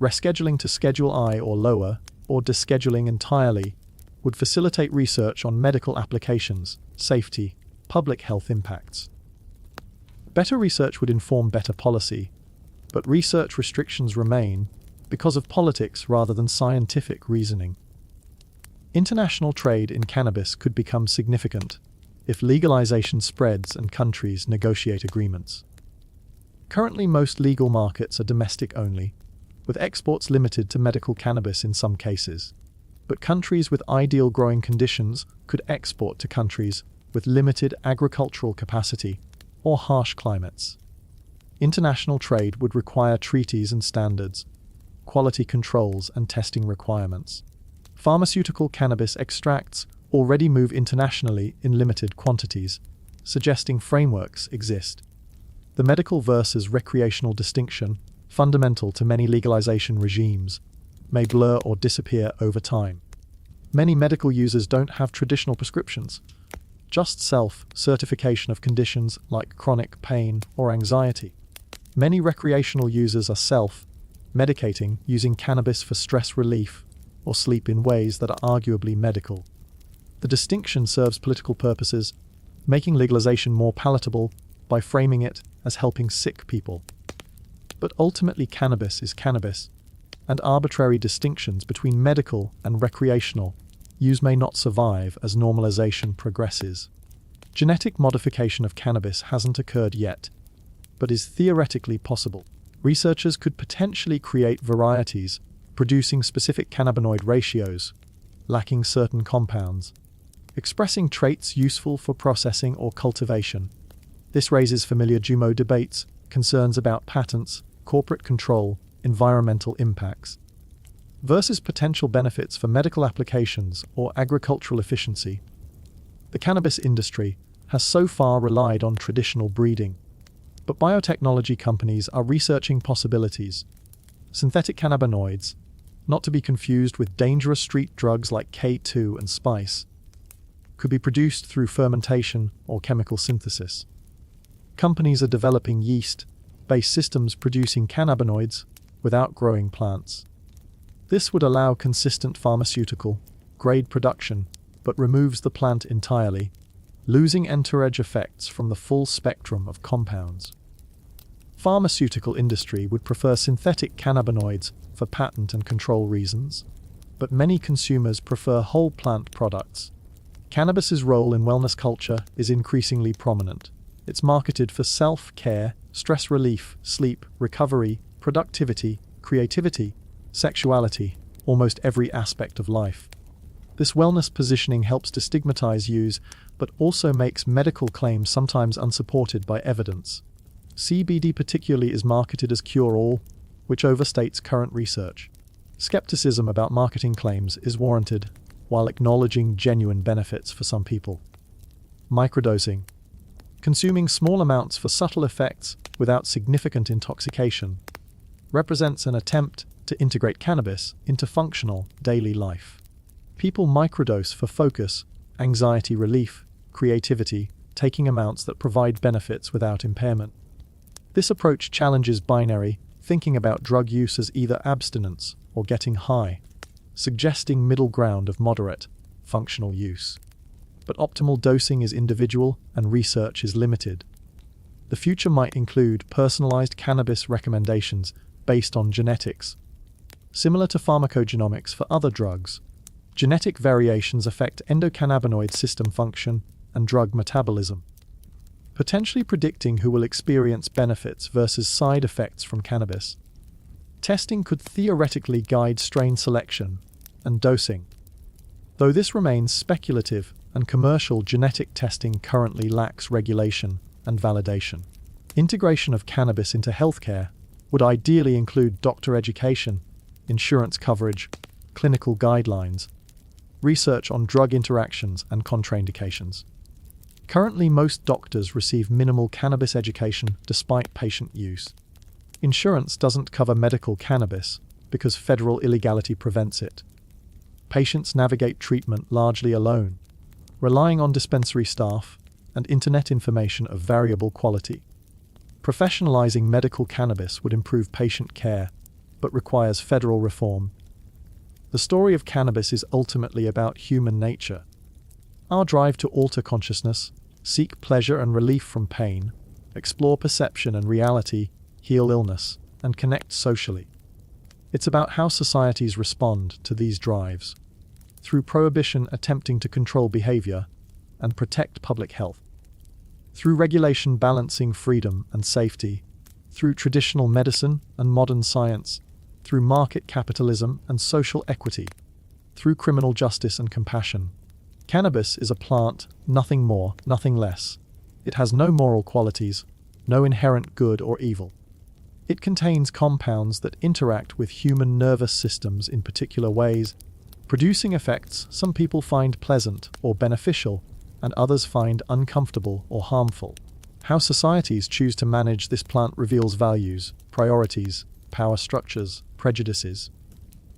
Rescheduling to Schedule I or lower, or descheduling entirely, would facilitate research on medical applications, safety, public health impacts. Better research would inform better policy, but research restrictions remain because of politics rather than scientific reasoning. International trade in cannabis could become significant if legalization spreads and countries negotiate agreements. Currently, most legal markets are domestic only, with exports limited to medical cannabis in some cases. But countries with ideal growing conditions could export to countries with limited agricultural capacity or harsh climates. International trade would require treaties and standards, quality controls and testing requirements. Pharmaceutical cannabis extracts already move internationally in limited quantities, suggesting frameworks exist. The medical versus recreational distinction, fundamental to many legalization regimes, may blur or disappear over time. Many medical users don't have traditional prescriptions, just self-certification of conditions like chronic pain or anxiety. Many recreational users are self-medicating using cannabis for stress relief or sleep in ways that are arguably medical. The distinction serves political purposes, making legalization more palatable by framing it as helping sick people. But ultimately, cannabis is cannabis, and arbitrary distinctions between medical and recreational use may not survive as normalization progresses. Genetic modification of cannabis hasn't occurred yet, but is theoretically possible. Researchers could potentially create varieties producing specific cannabinoid ratios, lacking certain compounds, expressing traits useful for processing or cultivation. This raises familiar GMO debates, concerns about patents, corporate control, environmental impacts, versus potential benefits for medical applications or agricultural efficiency. The cannabis industry has so far relied on traditional breeding, but biotechnology companies are researching possibilities. Synthetic cannabinoids, not to be confused with dangerous street drugs like K2 and spice, could be produced through fermentation or chemical synthesis. Companies are developing yeast-based systems producing cannabinoids without growing plants. This would allow consistent pharmaceutical-grade production, but removes the plant entirely, losing entourage effects from the full spectrum of compounds. Pharmaceutical industry would prefer synthetic cannabinoids for patent and control reasons, but many consumers prefer whole plant products. Cannabis's role in wellness culture is increasingly prominent. It's marketed for self-care, stress relief, sleep, recovery, productivity, creativity, sexuality, almost every aspect of life. This wellness positioning helps destigmatize use, but also makes medical claims sometimes unsupported by evidence. CBD particularly is marketed as cure-all, which overstates current research. Skepticism about marketing claims is warranted, while acknowledging genuine benefits for some people. Microdosing. Consuming small amounts for subtle effects without significant intoxication represents an attempt to integrate cannabis into functional daily life. People microdose for focus, anxiety relief, creativity, taking amounts that provide benefits without impairment. This approach challenges binary thinking about drug use as either abstinence or getting high, suggesting middle ground of moderate, functional use. But optimal dosing is individual and research is limited. The future might include personalized cannabis recommendations based on genetics. Similar to pharmacogenomics for other drugs, genetic variations affect endocannabinoid system function and drug metabolism, potentially predicting who will experience benefits versus side effects from cannabis. Testing could theoretically guide strain selection and dosing, though this remains speculative and commercial genetic testing currently lacks regulation and validation. Integration of cannabis into healthcare would ideally include doctor education, insurance coverage, clinical guidelines, research on drug interactions and contraindications. Currently, most doctors receive minimal cannabis education despite patient use. Insurance doesn't cover medical cannabis because federal illegality prevents it. Patients navigate treatment largely alone, relying on dispensary staff and internet information of variable quality. Professionalizing medical cannabis would improve patient care, but requires federal reform. The story of cannabis is ultimately about human nature. Our drive to alter consciousness, seek pleasure and relief from pain, explore perception and reality, heal illness, and connect socially. It's about how societies respond to these drives, through prohibition attempting to control behavior and protect public health, through regulation balancing freedom and safety, through traditional medicine and modern science, through market capitalism and social equity, through criminal justice and compassion. Cannabis is a plant, nothing more, nothing less. It has no moral qualities, no inherent good or evil. It contains compounds that interact with human nervous systems in particular ways, producing effects some people find pleasant or beneficial, and others find uncomfortable or harmful. How societies choose to manage this plant reveals values, priorities, power structures, prejudices.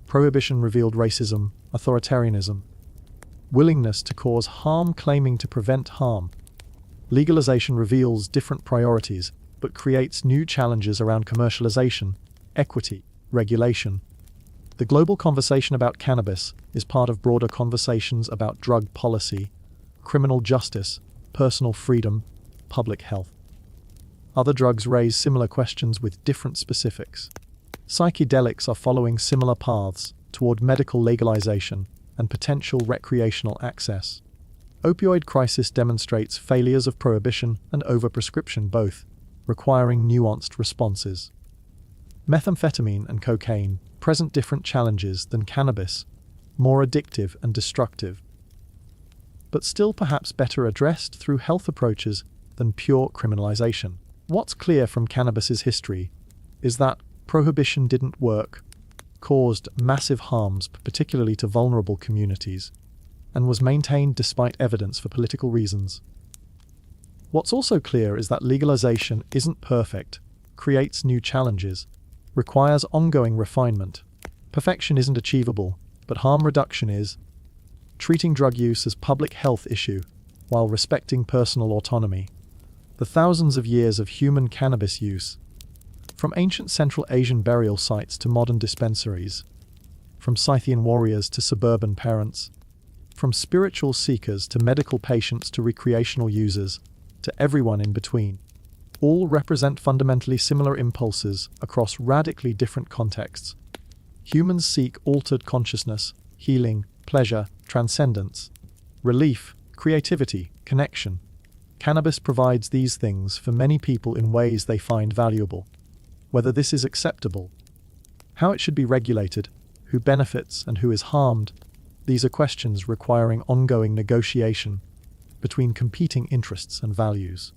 Prohibition revealed racism, authoritarianism, willingness to cause harm claiming to prevent harm. Legalization reveals different priorities, but creates new challenges around commercialization, equity, regulation. The global conversation about cannabis is part of broader conversations about drug policy, criminal justice, personal freedom, public health. Other drugs raise similar questions with different specifics. Psychedelics are following similar paths toward medical legalization and potential recreational access. Opioid crisis demonstrates failures of prohibition and overprescription both, requiring nuanced responses. Methamphetamine and cocaine present different challenges than cannabis, more addictive and destructive, but still perhaps better addressed through health approaches than pure criminalization. What's clear from cannabis's history is that prohibition didn't work, caused massive harms, particularly to vulnerable communities, and was maintained despite evidence for political reasons. What's also clear is that legalization isn't perfect, creates new challenges, requires ongoing refinement. Perfection isn't achievable, but harm reduction is. Treating drug use as a public health issue while respecting personal autonomy. The thousands of years of human cannabis use, from ancient Central Asian burial sites to modern dispensaries, from Scythian warriors to suburban parents, from spiritual seekers to medical patients to recreational users, to everyone in between, all represent fundamentally similar impulses across radically different contexts. Humans seek altered consciousness, healing, pleasure, transcendence, relief, creativity, connection. Cannabis provides these things for many people in ways they find valuable. Whether this is acceptable, how it should be regulated, who benefits and who is harmed, these are questions requiring ongoing negotiation between competing interests and values.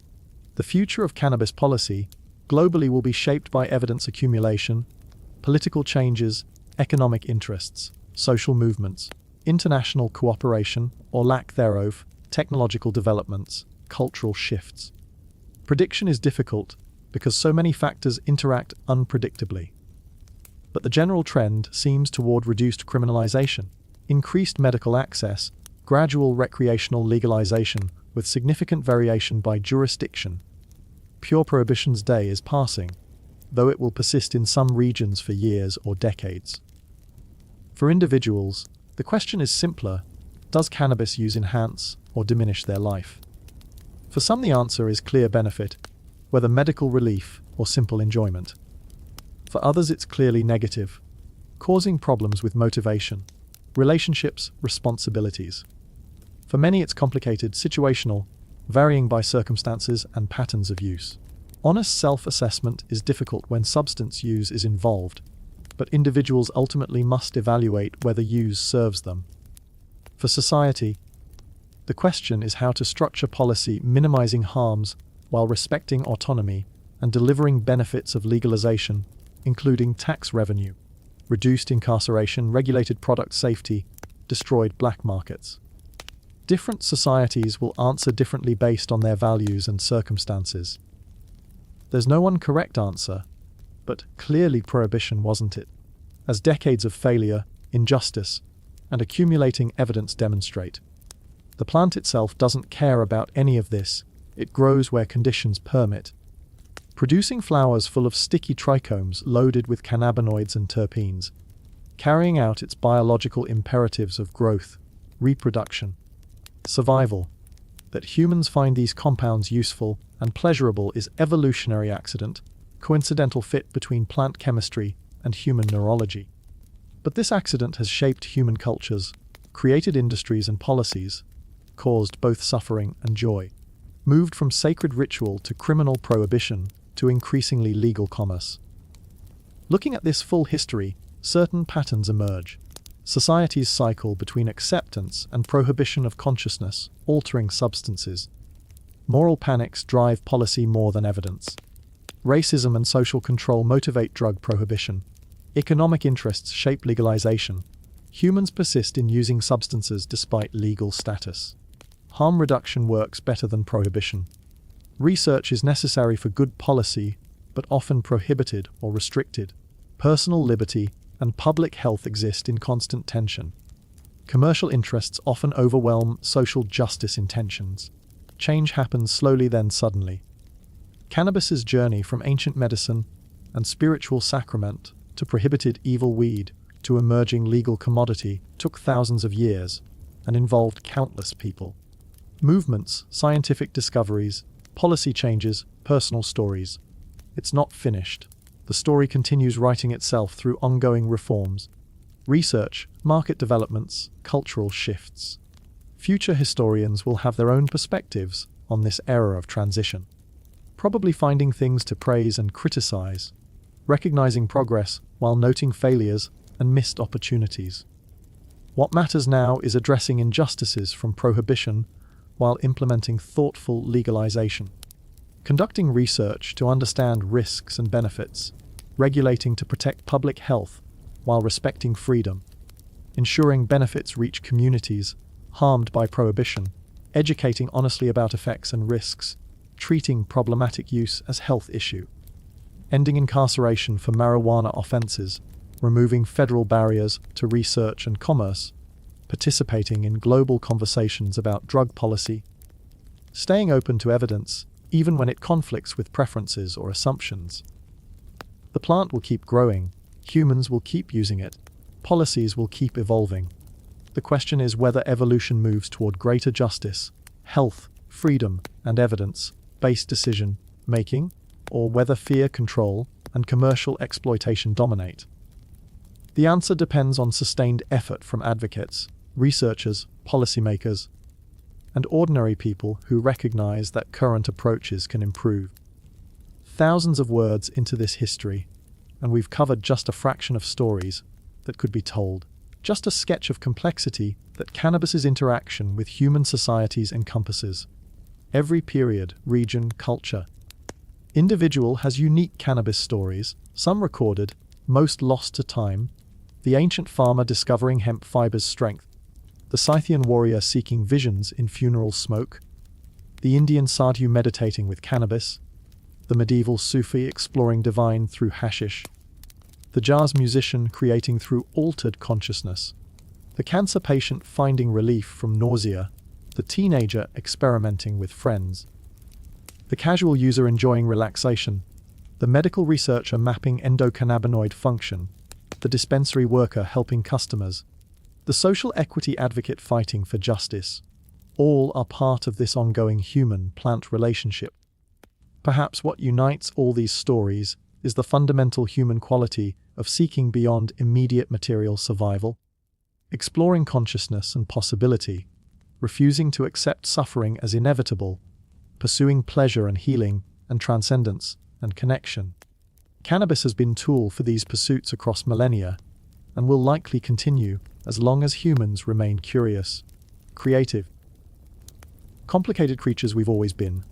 The future of cannabis policy globally will be shaped by evidence accumulation, political changes, economic interests, social movements, international cooperation or lack thereof, technological developments, cultural shifts. Prediction is difficult because so many factors interact unpredictably. But the general trend seems toward reduced criminalization, increased medical access, gradual recreational legalization with significant variation by jurisdiction. Pure prohibition's day is passing, though it will persist in some regions for years or decades. For individuals, the question is simpler: does cannabis use enhance or diminish their life? For some, the answer is clear benefit, whether medical relief or simple enjoyment. For others, it's clearly negative, causing problems with motivation, relationships, responsibilities. For many, it's complicated, situational, varying by circumstances and patterns of use. Honest self-assessment is difficult when substance use is involved, but individuals ultimately must evaluate whether use serves them. For society, the question is how to structure policy minimizing harms while respecting autonomy and delivering benefits of legalization including tax revenue, reduced incarceration, regulated product safety, destroyed black markets. Different societies will answer differently based on their values and circumstances. There's no one correct answer, but clearly prohibition wasn't it, as decades of failure, injustice, and accumulating evidence demonstrate. The plant itself doesn't care about any of this. It grows where conditions permit, producing flowers full of sticky trichomes loaded with cannabinoids and terpenes, carrying out its biological imperatives of growth, reproduction, survival. That humans find these compounds useful and pleasurable is evolutionary accident, coincidental fit between plant chemistry and human neurology. But this accident has shaped human cultures, created industries and policies, caused both suffering and joy, moved from sacred ritual to criminal prohibition to increasingly legal commerce. Looking at this full history, certain patterns emerge. Societies cycle between acceptance and prohibition of consciousness, altering substances. Moral panics drive policy more than evidence. Racism and social control motivate drug prohibition. Economic interests shape legalization. Humans persist in using substances despite legal status. Harm reduction works better than prohibition. Research is necessary for good policy, but often prohibited or restricted. Personal liberty and public health exist in constant tension. Commercial interests often overwhelm social justice intentions. Change happens slowly then suddenly. Cannabis's journey from ancient medicine and spiritual sacrament to prohibited evil weed to emerging legal commodity took thousands of years and involved countless people. Movements, scientific discoveries, policy changes, personal stories. It's not finished. The story continues writing itself through ongoing reforms, research, market developments, cultural shifts. Future historians will have their own perspectives on this era of transition, probably finding things to praise and criticize, recognizing progress while noting failures and missed opportunities. What matters now is addressing injustices from prohibition while implementing thoughtful legalization. Conducting research to understand risks and benefits, regulating to protect public health while respecting freedom, ensuring benefits reach communities harmed by prohibition, educating honestly about effects and risks, treating problematic use as health issue, ending incarceration for marijuana offenses, removing federal barriers to research and commerce, participating in global conversations about drug policy, staying open to evidence even when it conflicts with preferences or assumptions. The plant will keep growing, humans will keep using it, policies will keep evolving. The question is whether evolution moves toward greater justice, health, freedom, and evidence-based decision-making, or whether fear, control, and commercial exploitation dominate. The answer depends on sustained effort from advocates, researchers, policymakers, and ordinary people who recognize that current approaches can improve. Thousands of words into this history, and we've covered just a fraction of stories that could be told, just a sketch of complexity that cannabis's interaction with human societies encompasses. Every period, region, culture, individual has unique cannabis stories, some recorded, most lost to time. The ancient farmer discovering hemp fiber's strength, the Scythian warrior seeking visions in funeral smoke, the Indian sadhu meditating with cannabis, the medieval Sufi exploring divine through hashish, the jazz musician creating through altered consciousness, the cancer patient finding relief from nausea, the teenager experimenting with friends, the casual user enjoying relaxation, the medical researcher mapping endocannabinoid function, the dispensary worker helping customers, the social equity advocate fighting for justice. All are part of this ongoing human-plant relationship. Perhaps what unites all these stories is the fundamental human quality of seeking beyond immediate material survival, exploring consciousness and possibility, refusing to accept suffering as inevitable, pursuing pleasure and healing and transcendence and connection. Cannabis has been a tool for these pursuits across millennia and will likely continue as long as humans remain curious, creative, complicated creatures we've always been.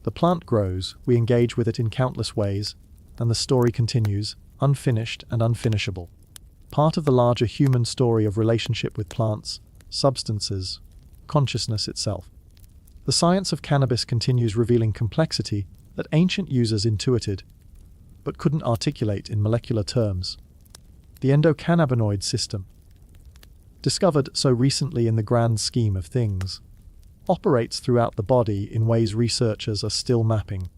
The plant grows, we engage with it in countless ways, and the story continues, unfinished and unfinishable. Part of the larger human story of relationship with plants, substances, consciousness itself. The science of cannabis continues revealing complexity that ancient users intuited, but couldn't articulate in molecular terms. The endocannabinoid system, discovered so recently in the grand scheme of things, operates throughout the body in ways researchers are still mapping.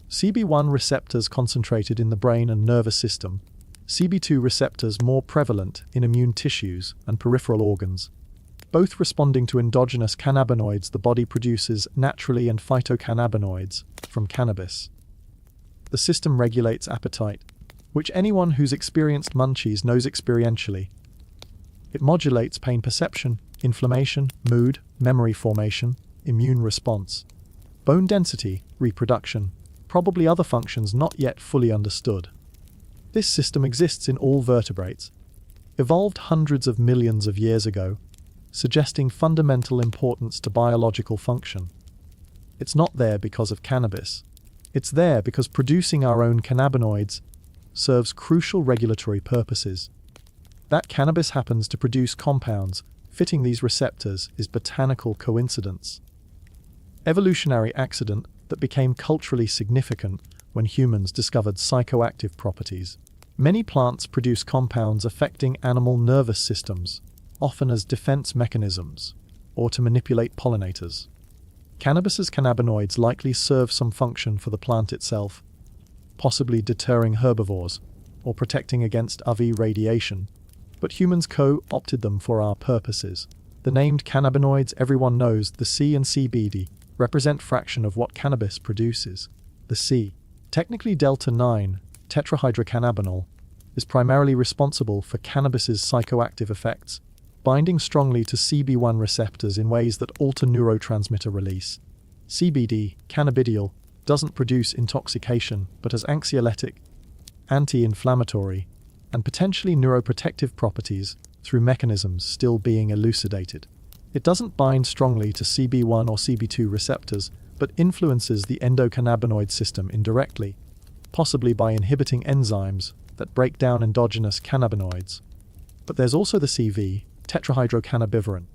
CB1 receptors concentrated in the brain and nervous system, CB2 receptors more prevalent in immune tissues and peripheral organs, both responding to endogenous cannabinoids the body produces naturally and phytocannabinoids from cannabis. The system regulates appetite, which anyone who's experienced munchies knows experientially. It modulates pain perception, inflammation, mood, memory formation, immune response, bone density, reproduction, probably other functions not yet fully understood. This system exists in all vertebrates, evolved hundreds of millions of years ago, suggesting fundamental importance to biological function. It's not there because of cannabis. It's there because producing our own cannabinoids serves crucial regulatory purposes. That cannabis happens to produce compounds fitting these receptors is botanical coincidence. Evolutionary accident that became culturally significant when humans discovered psychoactive properties. Many plants produce compounds affecting animal nervous systems, often as defense mechanisms, or to manipulate pollinators. Cannabis's cannabinoids likely serve some function for the plant itself, possibly deterring herbivores or protecting against UV radiation, but humans co-opted them for our purposes. The named cannabinoids everyone knows, the C and CBD, represent fraction of what cannabis produces. The C, technically delta-9 tetrahydrocannabinol, is primarily responsible for cannabis's psychoactive effects, binding strongly to CB1 receptors in ways that alter neurotransmitter release. CBD, cannabidiol, doesn't produce intoxication, but has anxiolytic, anti-inflammatory, and potentially neuroprotective properties through mechanisms still being elucidated. It doesn't bind strongly to CB1 or CB2 receptors, but influences the endocannabinoid system indirectly, possibly by inhibiting enzymes that break down endogenous cannabinoids. But there's also the CV, tetrahydrocannabivarin,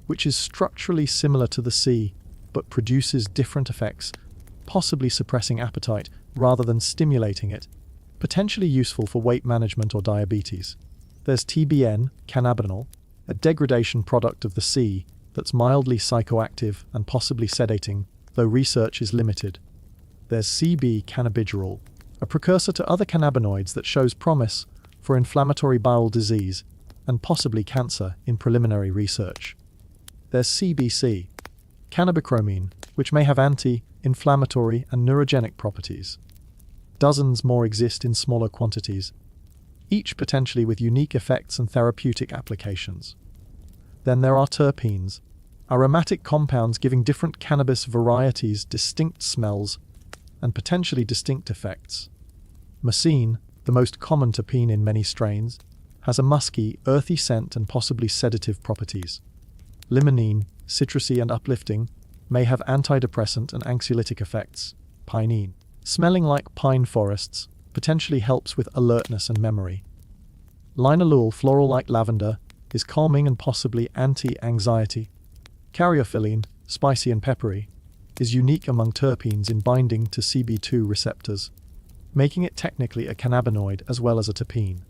which is structurally similar to the C, but produces different effects, possibly suppressing appetite rather than stimulating it, potentially useful for weight management or diabetes. There's TBN, cannabinol, a degradation product of the C that's mildly psychoactive and possibly sedating, though research is limited. There's CB cannabigerol, a precursor to other cannabinoids that shows promise for inflammatory bowel disease and possibly cancer in preliminary research. There's CBC, cannabichromene, which may have anti-inflammatory and neurogenic properties. Dozens more exist in smaller quantities, each potentially with unique effects and therapeutic applications. Then there are terpenes, aromatic compounds giving different cannabis varieties distinct smells and potentially distinct effects. Myrcene, the most common terpene in many strains, has a musky, earthy scent and possibly sedative properties. Limonene, citrusy and uplifting, may have antidepressant and anxiolytic effects. Pinene, smelling like pine forests, potentially helps with alertness and memory. Linalool, floral like lavender, is calming and possibly anti-anxiety. Caryophyllene, spicy and peppery, is unique among terpenes in binding to CB2 receptors, making it technically a cannabinoid as well as a terpene.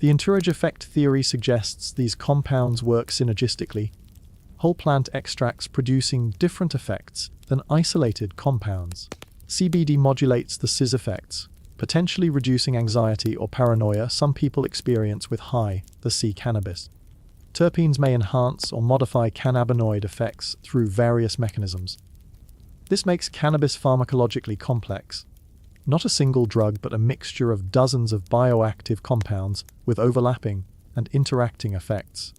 The entourage effect theory suggests these compounds work synergistically, whole plant extracts producing different effects than isolated compounds. CBD modulates the cis effects, potentially reducing anxiety or paranoia some people experience with the C cannabis. Terpenes may enhance or modify cannabinoid effects through various mechanisms. This makes cannabis pharmacologically complex. Not a single drug, but a mixture of dozens of bioactive compounds with overlapping and interacting effects.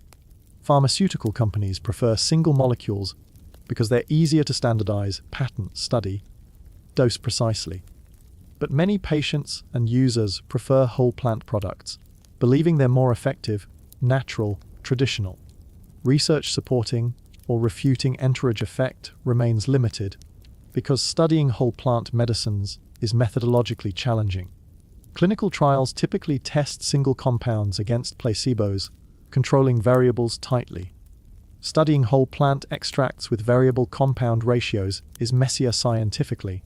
Pharmaceutical companies prefer single molecules because they're easier to standardize, patent, study, dose precisely. But many patients and users prefer whole plant products, believing they're more effective, natural, traditional. Research supporting or refuting entourage effect remains limited because studying whole plant medicines is methodologically challenging. Clinical trials typically test single compounds against placebos, controlling variables tightly. Studying whole plant extracts with variable compound ratios is messier scientifically.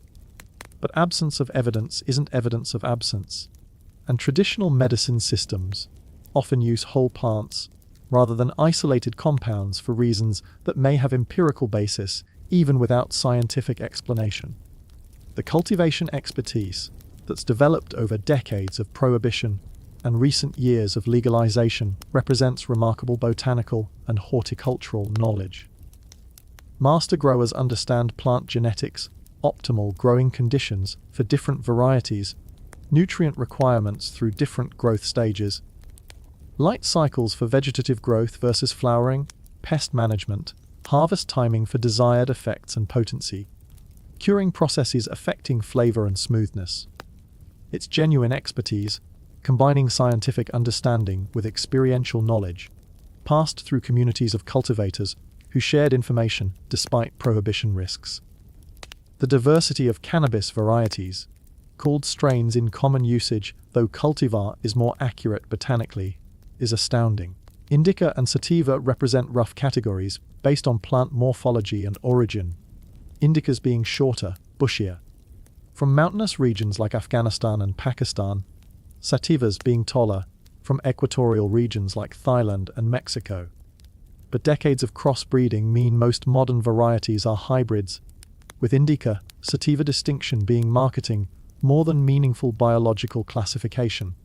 But absence of evidence isn't evidence of absence, and traditional medicine systems often use whole plants rather than isolated compounds for reasons that may have empirical basis even without scientific explanation. The cultivation expertise that's developed over decades of prohibition and recent years of legalization represents remarkable botanical and horticultural knowledge. Master growers understand plant genetics, optimal growing conditions for different varieties, nutrient requirements through different growth stages, light cycles for vegetative growth versus flowering, pest management, harvest timing for desired effects and potency, curing processes affecting flavor and smoothness. It's genuine expertise, combining scientific understanding with experiential knowledge, passed through communities of cultivators who shared information despite prohibition risks. The diversity of cannabis varieties, called strains in common usage, though cultivar is more accurate botanically, is astounding. Indica and sativa represent rough categories based on plant morphology and origin, indicas being shorter, bushier. From mountainous regions like Afghanistan and Pakistan, sativas being taller, from equatorial regions like Thailand and Mexico. But decades of crossbreeding mean most modern varieties are hybrids, with indica, sativa distinction being marketing more than meaningful biological classification.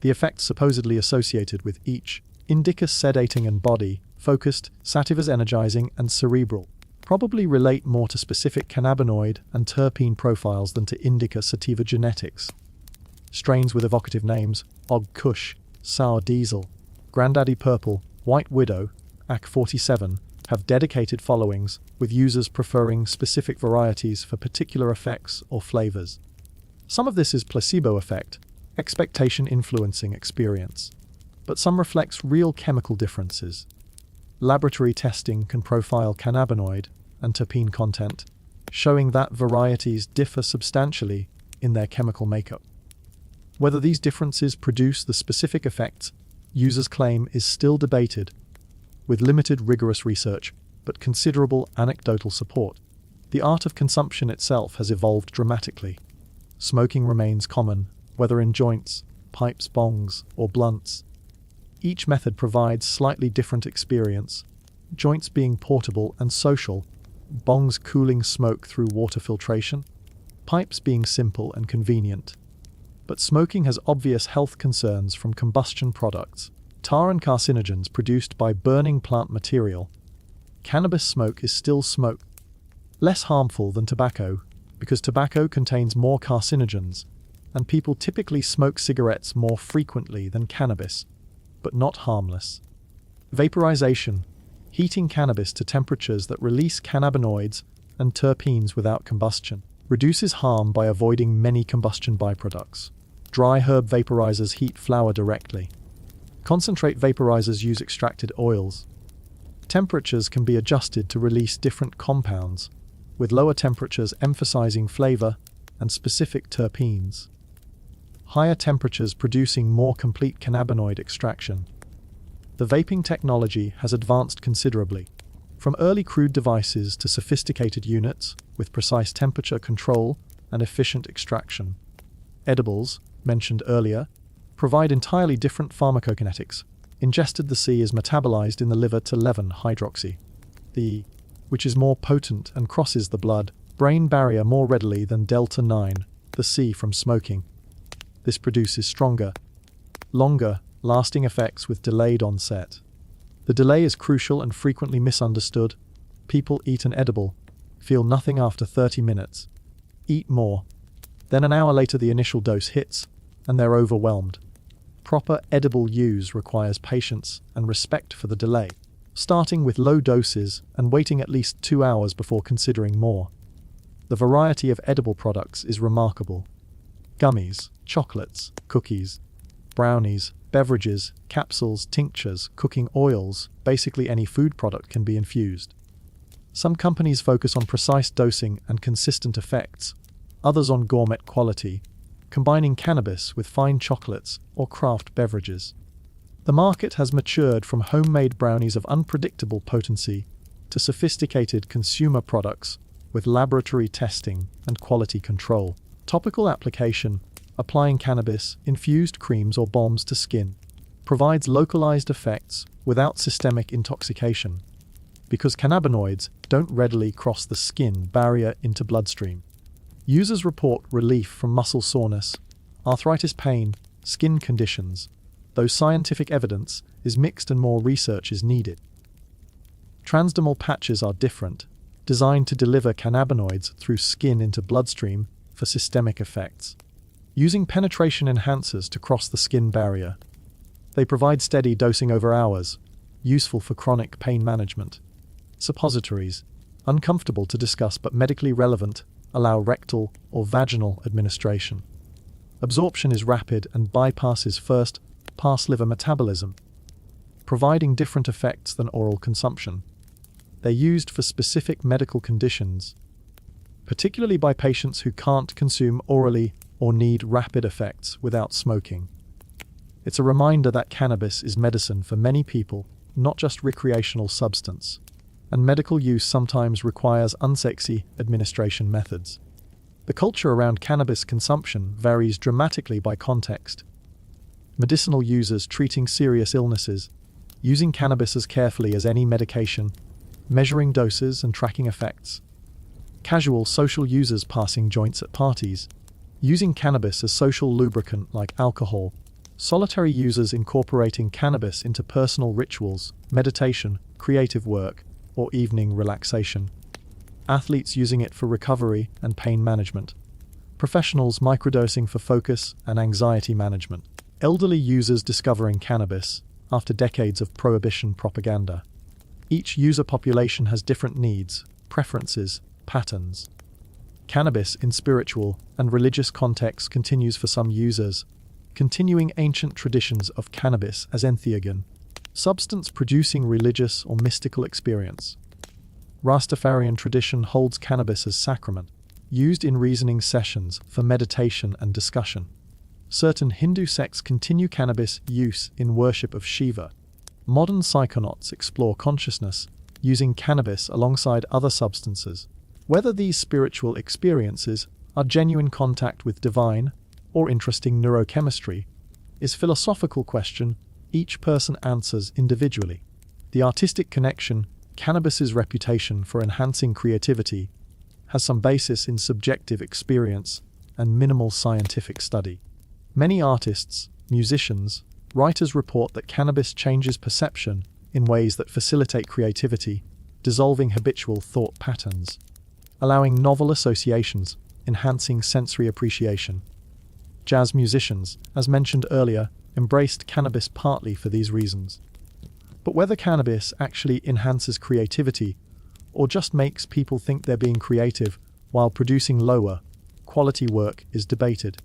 The effects supposedly associated with each, indica sedating and body-focused, sativas energizing and cerebral, probably relate more to specific cannabinoid and terpene profiles than to indica sativa genetics. Strains with evocative names, Og Kush, Sour Diesel, Grandaddy Purple, White Widow, AC-47, have dedicated followings, with users preferring specific varieties for particular effects or flavors. Some of this is placebo effect, expectation influencing experience, but some reflects real chemical differences. Laboratory testing can profile cannabinoid and terpene content, showing that varieties differ substantially in their chemical makeup. Whether these differences produce the specific effects users claim is still debated, with limited rigorous research but considerable anecdotal support. The art of consumption itself has evolved dramatically. Smoking remains common, whether in joints, pipes, bongs, or blunts. Each method provides slightly different experience, joints being portable and social, bongs cooling smoke through water filtration, pipes being simple and convenient. But smoking has obvious health concerns from combustion products, tar and carcinogens produced by burning plant material. Cannabis smoke is still smoke, less harmful than tobacco, because tobacco contains more carcinogens, and people typically smoke cigarettes more frequently than cannabis, but not harmless. Vaporization, heating cannabis to temperatures that release cannabinoids and terpenes without combustion, reduces harm by avoiding many combustion byproducts. Dry herb vaporizers heat flower directly. Concentrate vaporizers use extracted oils. Temperatures can be adjusted to release different compounds, with lower temperatures emphasizing flavor and specific terpenes. Higher temperatures producing more complete cannabinoid extraction. The vaping technology has advanced considerably, from early crude devices to sophisticated units with precise temperature control and efficient extraction. Edibles, mentioned earlier, provide entirely different pharmacokinetics. Ingested, the C is metabolized in the liver to 11-hydroxy. The E, which is more potent and crosses the blood-brain barrier more readily than delta-9, the C from smoking. This produces stronger, longer, lasting effects with delayed onset. The delay is crucial and frequently misunderstood. People eat an edible, feel nothing after 30 minutes, eat more. Then an hour later the initial dose hits, and they're overwhelmed. Proper edible use requires patience and respect for the delay, starting with low doses and waiting at least 2 hours before considering more. The variety of edible products is remarkable. Gummies, chocolates, cookies, brownies, beverages, capsules, tinctures, cooking oils, basically any food product can be infused. Some companies focus on precise dosing and consistent effects, others on gourmet quality, combining cannabis with fine chocolates or craft beverages. The market has matured from homemade brownies of unpredictable potency to sophisticated consumer products with laboratory testing and quality control. Topical application: applying cannabis-infused creams or balms to skin provides localized effects without systemic intoxication, because cannabinoids don't readily cross the skin barrier into bloodstream. Users report relief from muscle soreness, arthritis pain, skin conditions, though scientific evidence is mixed and more research is needed. Transdermal patches are different, designed to deliver cannabinoids through skin into bloodstream for systemic effects. Using penetration enhancers to cross the skin barrier, they provide steady dosing over hours, useful for chronic pain management. Suppositories, uncomfortable to discuss but medically relevant, allow rectal or vaginal administration. Absorption is rapid and bypasses first-pass liver metabolism, providing different effects than oral consumption. They're used for specific medical conditions, particularly by patients who can't consume orally or need rapid effects without smoking. It's a reminder that cannabis is medicine for many people, not just recreational substance, and medical use sometimes requires unsexy administration methods. The culture around cannabis consumption varies dramatically by context. Medicinal users treating serious illnesses, using cannabis as carefully as any medication, measuring doses and tracking effects. Casual social users passing joints at parties, using cannabis as social lubricant like alcohol. Solitary users incorporating cannabis into personal rituals, meditation, creative work, or evening relaxation. Athletes using it for recovery and pain management. Professionals microdosing for focus and anxiety management. Elderly users discovering cannabis after decades of prohibition propaganda. Each user population has different needs, preferences, patterns. Cannabis in spiritual and religious contexts continues for some users, continuing ancient traditions of cannabis as entheogen, substance producing religious or mystical experience. Rastafarian tradition holds cannabis as sacrament, used in reasoning sessions for meditation and discussion. Certain Hindu sects continue cannabis use in worship of Shiva. Modern psychonauts explore consciousness, using cannabis alongside other substances. Whether these spiritual experiences are genuine contact with divine or interesting neurochemistry is a philosophical question each person answers individually. The artistic connection, cannabis's reputation for enhancing creativity, has some basis in subjective experience and minimal scientific study. Many artists, musicians, writers report that cannabis changes perception in ways that facilitate creativity, dissolving habitual thought patterns, allowing novel associations, enhancing sensory appreciation. Jazz musicians, as mentioned earlier, embraced cannabis partly for these reasons. But whether cannabis actually enhances creativity or just makes people think they're being creative while producing lower quality work is debated.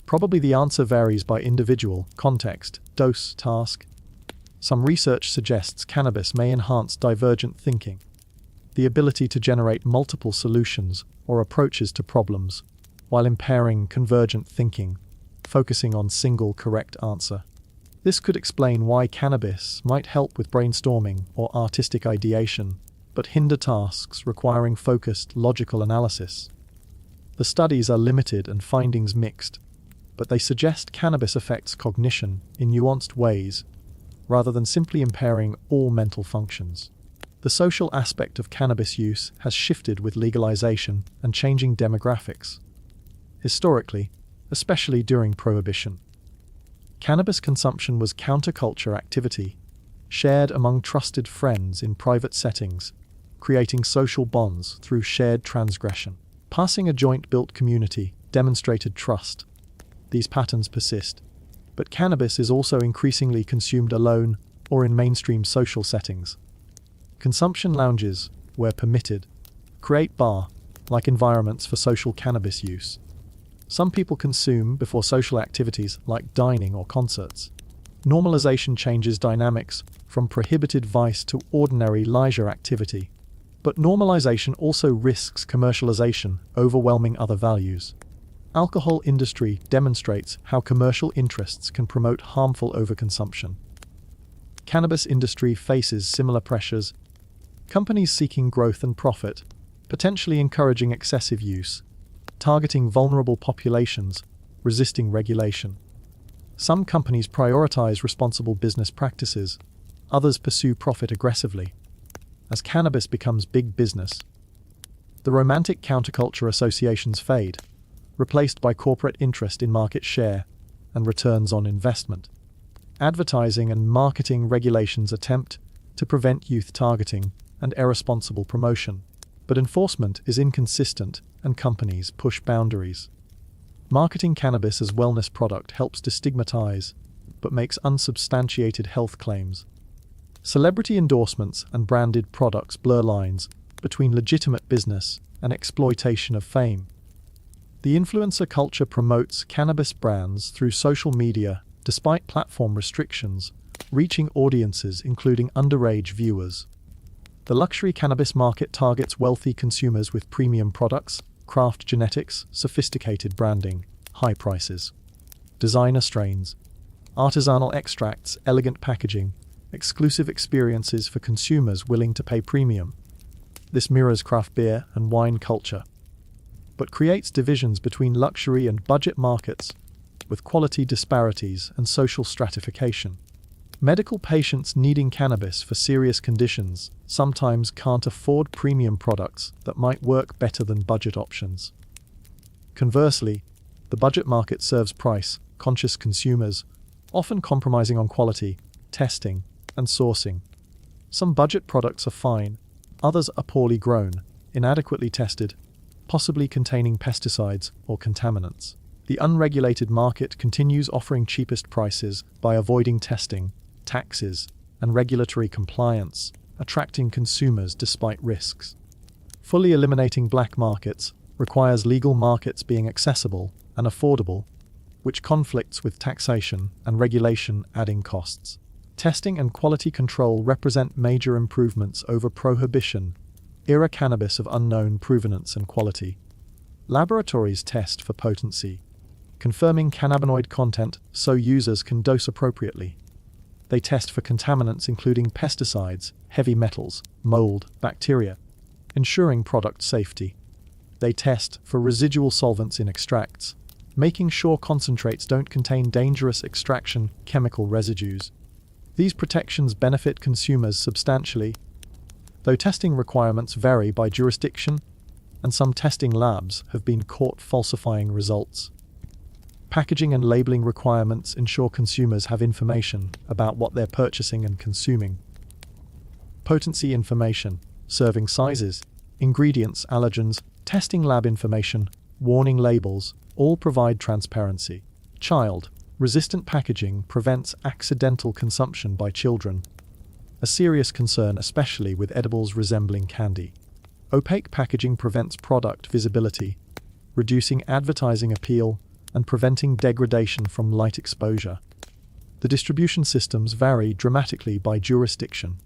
Probably the answer varies by individual, context, dose, task. Some research suggests cannabis may enhance divergent thinking, the ability to generate multiple solutions or approaches to problems, while impairing convergent thinking, focusing on single correct answer. This could explain why cannabis might help with brainstorming or artistic ideation, but hinder tasks requiring focused, logical analysis. The studies are limited and findings mixed, but they suggest cannabis affects cognition in nuanced ways, rather than simply impairing all mental functions. The social aspect of cannabis use has shifted with legalization and changing demographics. Historically, especially during Prohibition, cannabis consumption was counterculture activity, shared among trusted friends in private settings, creating social bonds through shared transgression. Passing a joint built community demonstrated trust. These patterns persist, but cannabis is also increasingly consumed alone or in mainstream social settings. Consumption lounges, where permitted, create bar-like environments for social cannabis use. Some people consume before social activities like dining or concerts. Normalization changes dynamics from prohibited vice to ordinary leisure activity. But normalization also risks commercialization, overwhelming other values. Alcohol industry demonstrates how commercial interests can promote harmful overconsumption. Cannabis industry faces similar pressures. Companies seeking growth and profit, potentially encouraging excessive use, targeting vulnerable populations, resisting regulation. Some companies prioritize responsible business practices, others pursue profit aggressively. As cannabis becomes big business, the romantic counterculture associations fade, replaced by corporate interest in market share and returns on investment. Advertising and marketing regulations attempt to prevent youth targeting and irresponsible promotion, but enforcement is inconsistent and companies push boundaries. Marketing cannabis as wellness product helps destigmatize, but makes unsubstantiated health claims. Celebrity endorsements and branded products blur lines between legitimate business and exploitation of fame. The influencer culture promotes cannabis brands through social media despite platform restrictions, reaching audiences including underage viewers. The luxury cannabis market targets wealthy consumers with premium products, craft genetics, sophisticated branding, high prices. Designer strains, artisanal extracts, elegant packaging, exclusive experiences for consumers willing to pay premium. This mirrors craft beer and wine culture, but creates divisions between luxury and budget markets, with quality disparities and social stratification. Medical patients needing cannabis for serious conditions sometimes can't afford premium products that might work better than budget options. Conversely, the budget market serves price-conscious consumers, often compromising on quality, testing, and sourcing. Some budget products are fine, others are poorly grown, inadequately tested, possibly containing pesticides or contaminants. The unregulated market continues offering cheapest prices by avoiding testing, taxes, and regulatory compliance, attracting consumers despite risks. Fully eliminating black markets requires legal markets being accessible and affordable, which conflicts with taxation and regulation adding costs. Testing and quality control represent major improvements over prohibition, era cannabis of unknown provenance and quality. Laboratories test for potency, confirming cannabinoid content so users can dose appropriately. They test for contaminants including pesticides, heavy metals, mold, bacteria, ensuring product safety. They test for residual solvents in extracts, making sure concentrates don't contain dangerous extraction chemical residues. These protections benefit consumers substantially, though testing requirements vary by jurisdiction, and some testing labs have been caught falsifying results. Packaging and labeling requirements ensure consumers have information about what they're purchasing and consuming. Potency information, serving sizes, ingredients, allergens, testing lab information, warning labels, all provide transparency. Child-resistant packaging prevents accidental consumption by children, a serious concern especially with edibles resembling candy. Opaque packaging prevents product visibility, reducing advertising appeal and preventing degradation from light exposure. The distribution systems vary dramatically by jurisdiction.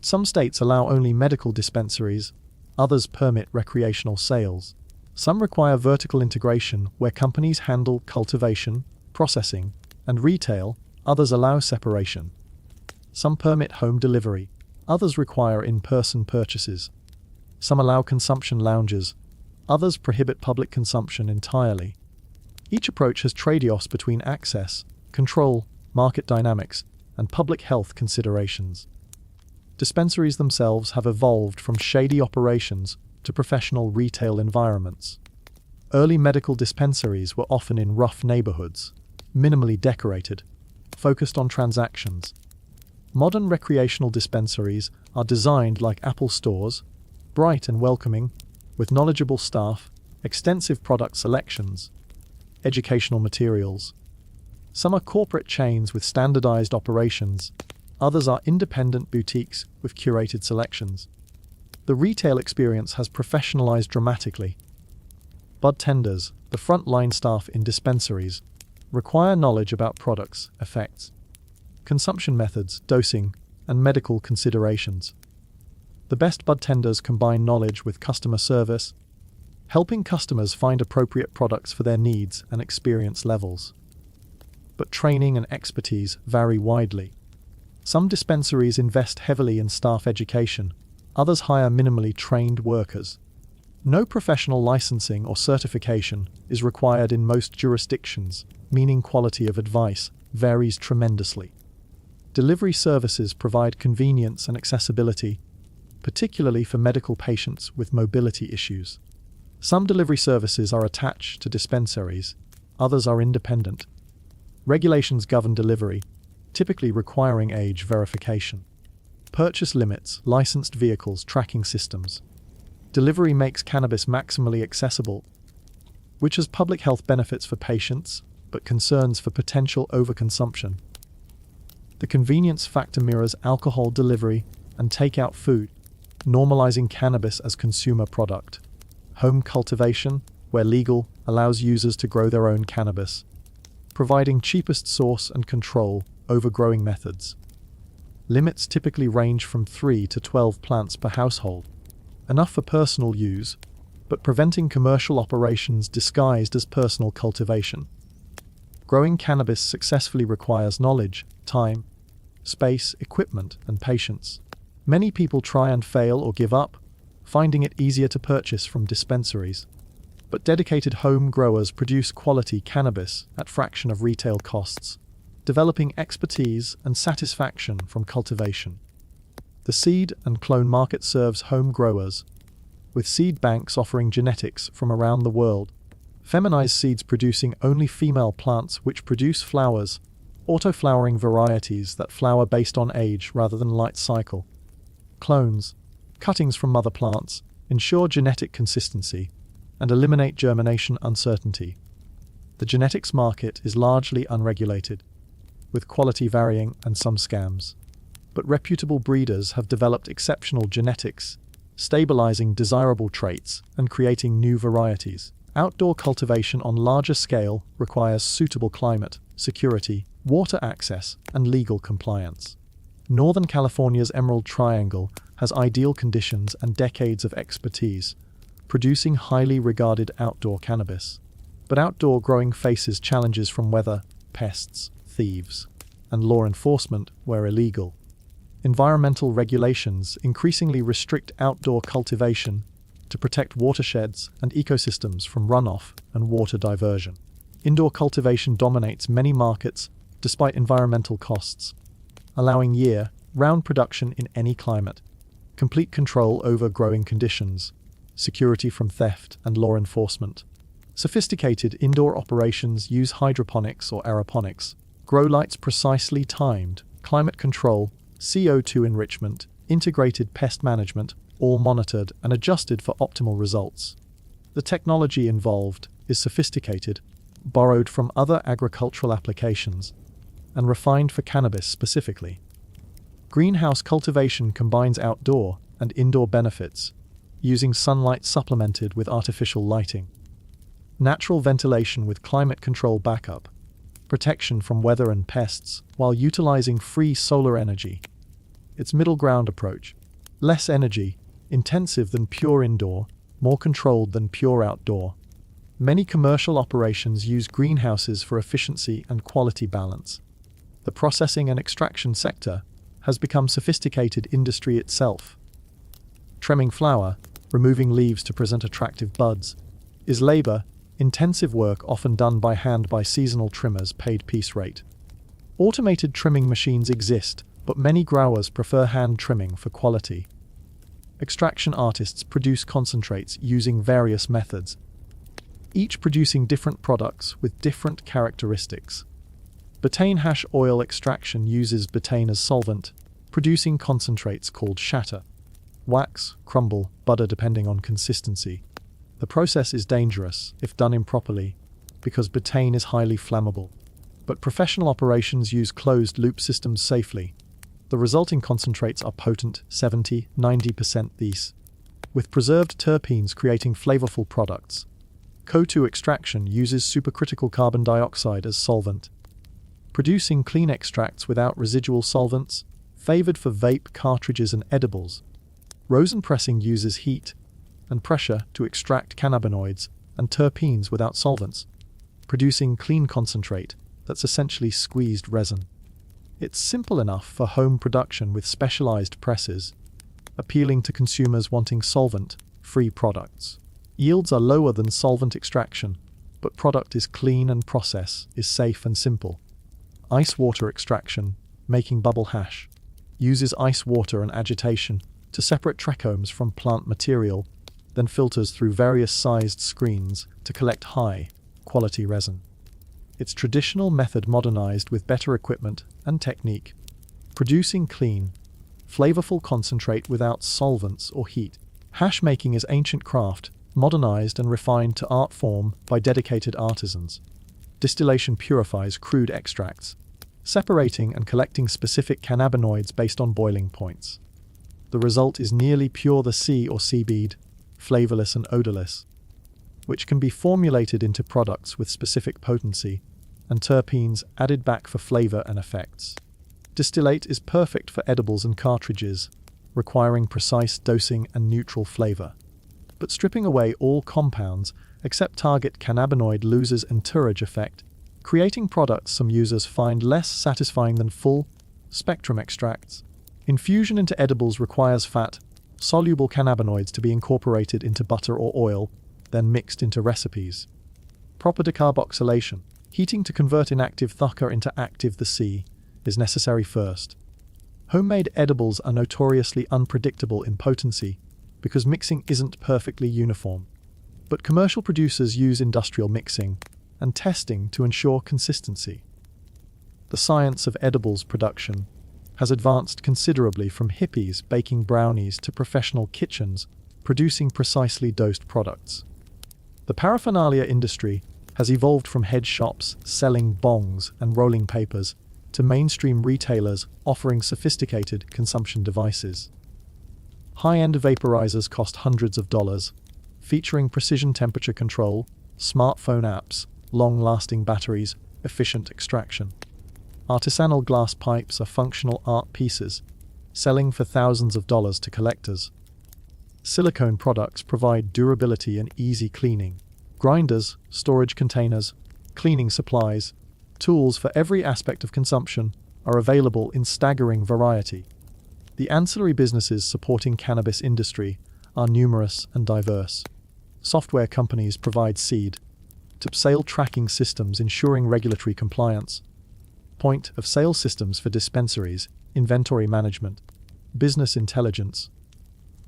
Some states allow only medical dispensaries, others permit recreational sales. Some require vertical integration where companies handle cultivation, processing, and retail, others allow separation. Some permit home delivery, others require in-person purchases. Some allow consumption lounges, others prohibit public consumption entirely. Each approach has trade-offs between access, control, market dynamics, and public health considerations. Dispensaries themselves have evolved from shady operations to professional retail environments. Early medical dispensaries were often in rough neighborhoods, minimally decorated, focused on transactions. Modern recreational dispensaries are designed like Apple stores, bright and welcoming, with knowledgeable staff, extensive product selections, educational materials. Some are corporate chains with standardized operations, others are independent boutiques with curated selections. The retail experience has professionalized dramatically. Bud tenders, the front-line staff in dispensaries, require knowledge about products, effects, consumption methods, dosing, and medical considerations. The best bud tenders combine knowledge with customer service, helping customers find appropriate products for their needs and experience levels. But training and expertise vary widely. Some dispensaries invest heavily in staff education, others hire minimally trained workers. No professional licensing or certification is required in most jurisdictions, meaning quality of advice varies tremendously. Delivery services provide convenience and accessibility, particularly for medical patients with mobility issues. Some delivery services are attached to dispensaries, others are independent. Regulations govern delivery, typically requiring age verification. Purchase limits, licensed vehicles, tracking systems. Delivery makes cannabis maximally accessible, which has public health benefits for patients, but concerns for potential overconsumption. The convenience factor mirrors alcohol delivery and takeout food, normalizing cannabis as consumer product. Home cultivation, where legal, allows users to grow their own cannabis, providing cheapest source and control over growing methods. Limits typically range from 3 to 12 plants per household, enough for personal use, but preventing commercial operations disguised as personal cultivation. Growing cannabis successfully requires knowledge, time, space, equipment, and patience. Many people try and fail or give up, finding it easier to purchase from dispensaries. But dedicated home growers produce quality cannabis at fraction of retail costs, developing expertise and satisfaction from cultivation. The seed and clone market serves home growers, with seed banks offering genetics from around the world. Feminized seeds producing only female plants which produce flowers, auto-flowering varieties that flower based on age rather than light cycle. Clones, cuttings from mother plants, ensure genetic consistency and eliminate germination uncertainty. The genetics market is largely unregulated, with quality varying and some scams. But reputable breeders have developed exceptional genetics, stabilizing desirable traits and creating new varieties. Outdoor cultivation on larger scale requires suitable climate, security, water access, and legal compliance. Northern California's Emerald Triangle has ideal conditions and decades of expertise, producing highly regarded outdoor cannabis. But outdoor growing faces challenges from weather, pests, thieves, and law enforcement where illegal. Environmental regulations increasingly restrict outdoor cultivation to protect watersheds and ecosystems from runoff and water diversion. Indoor cultivation dominates many markets despite environmental costs, allowing year-round production in any climate, complete control over growing conditions, security from theft and law enforcement. Sophisticated indoor operations use hydroponics or aeroponics, grow lights precisely timed, climate control, CO2 enrichment, integrated pest management, all monitored and adjusted for optimal results. The technology involved is sophisticated, borrowed from other agricultural applications, and refined for cannabis specifically. Greenhouse cultivation combines outdoor and indoor benefits, using sunlight supplemented with artificial lighting. Natural ventilation with climate control backup, protection from weather and pests while utilizing free solar energy. Its middle ground approach, less energy intensive than pure indoor, more controlled than pure outdoor. Many commercial operations use greenhouses for efficiency and quality balance. The processing and extraction sector has become sophisticated industry itself. Trimming flower, removing leaves to present attractive buds, is labor-intensive work often done by hand by seasonal trimmers paid piece rate. Automated trimming machines exist, but many growers prefer hand trimming for quality. Extraction artists produce concentrates using various methods, each producing different products with different characteristics. Betaine hash oil extraction uses betaine as solvent, producing concentrates called shatter, wax, crumble, butter depending on consistency. The process is dangerous if done improperly because betaine is highly flammable. But professional operations use closed-loop systems safely. The resulting concentrates are potent, 70–90% these, with preserved terpenes creating flavorful products. CO2 extraction uses supercritical carbon dioxide as solvent, producing clean extracts without residual solvents, favored for vape, cartridges, and edibles. Rosin pressing uses heat, and pressure to extract cannabinoids and terpenes without solvents, producing clean concentrate that's essentially squeezed resin. It's simple enough for home production with specialized presses, appealing to consumers wanting solvent-free products. Yields are lower than solvent extraction, but product is clean and process is safe and simple. Ice water extraction, making bubble hash, uses ice water and agitation to separate trichomes from plant material, then filters through various sized screens to collect high-quality resin. Its traditional method modernized with better equipment and technique, producing clean, flavorful concentrate without solvents or heat. Hash making is ancient craft, modernized and refined to art form by dedicated artisans. Distillation purifies crude extracts, separating and collecting specific cannabinoids based on boiling points. The result is nearly pure the C or seaweed, flavorless and odorless, which can be formulated into products with specific potency and terpenes added back for flavor and effects. Distillate is perfect for edibles and cartridges, requiring precise dosing and neutral flavor. But stripping away all compounds except target cannabinoid loses entourage effect, creating products some users find less satisfying than full-spectrum extracts. Infusion into edibles requires fat-soluble cannabinoids to be incorporated into butter or oil, then mixed into recipes. Proper decarboxylation, heating to convert inactive THC into active THC, is necessary first. Homemade edibles are notoriously unpredictable in potency because mixing isn't perfectly uniform. But commercial producers use industrial mixing and testing to ensure consistency. The science of edibles production has advanced considerably from hippies baking brownies to professional kitchens producing precisely dosed products. The paraphernalia industry has evolved from head shops selling bongs and rolling papers to mainstream retailers offering sophisticated consumption devices. High-end vaporizers cost hundreds of dollars, featuring precision temperature control, smartphone apps, long-lasting batteries, efficient extraction. Artisanal glass pipes are functional art pieces, selling for thousands of dollars to collectors. Silicone products provide durability and easy cleaning. Grinders, storage containers, cleaning supplies, tools for every aspect of consumption are available in staggering variety. The ancillary businesses supporting cannabis industry are numerous and diverse. Software companies provide seed-to-sale tracking systems ensuring regulatory compliance, point-of-sale systems for dispensaries, inventory management, business intelligence.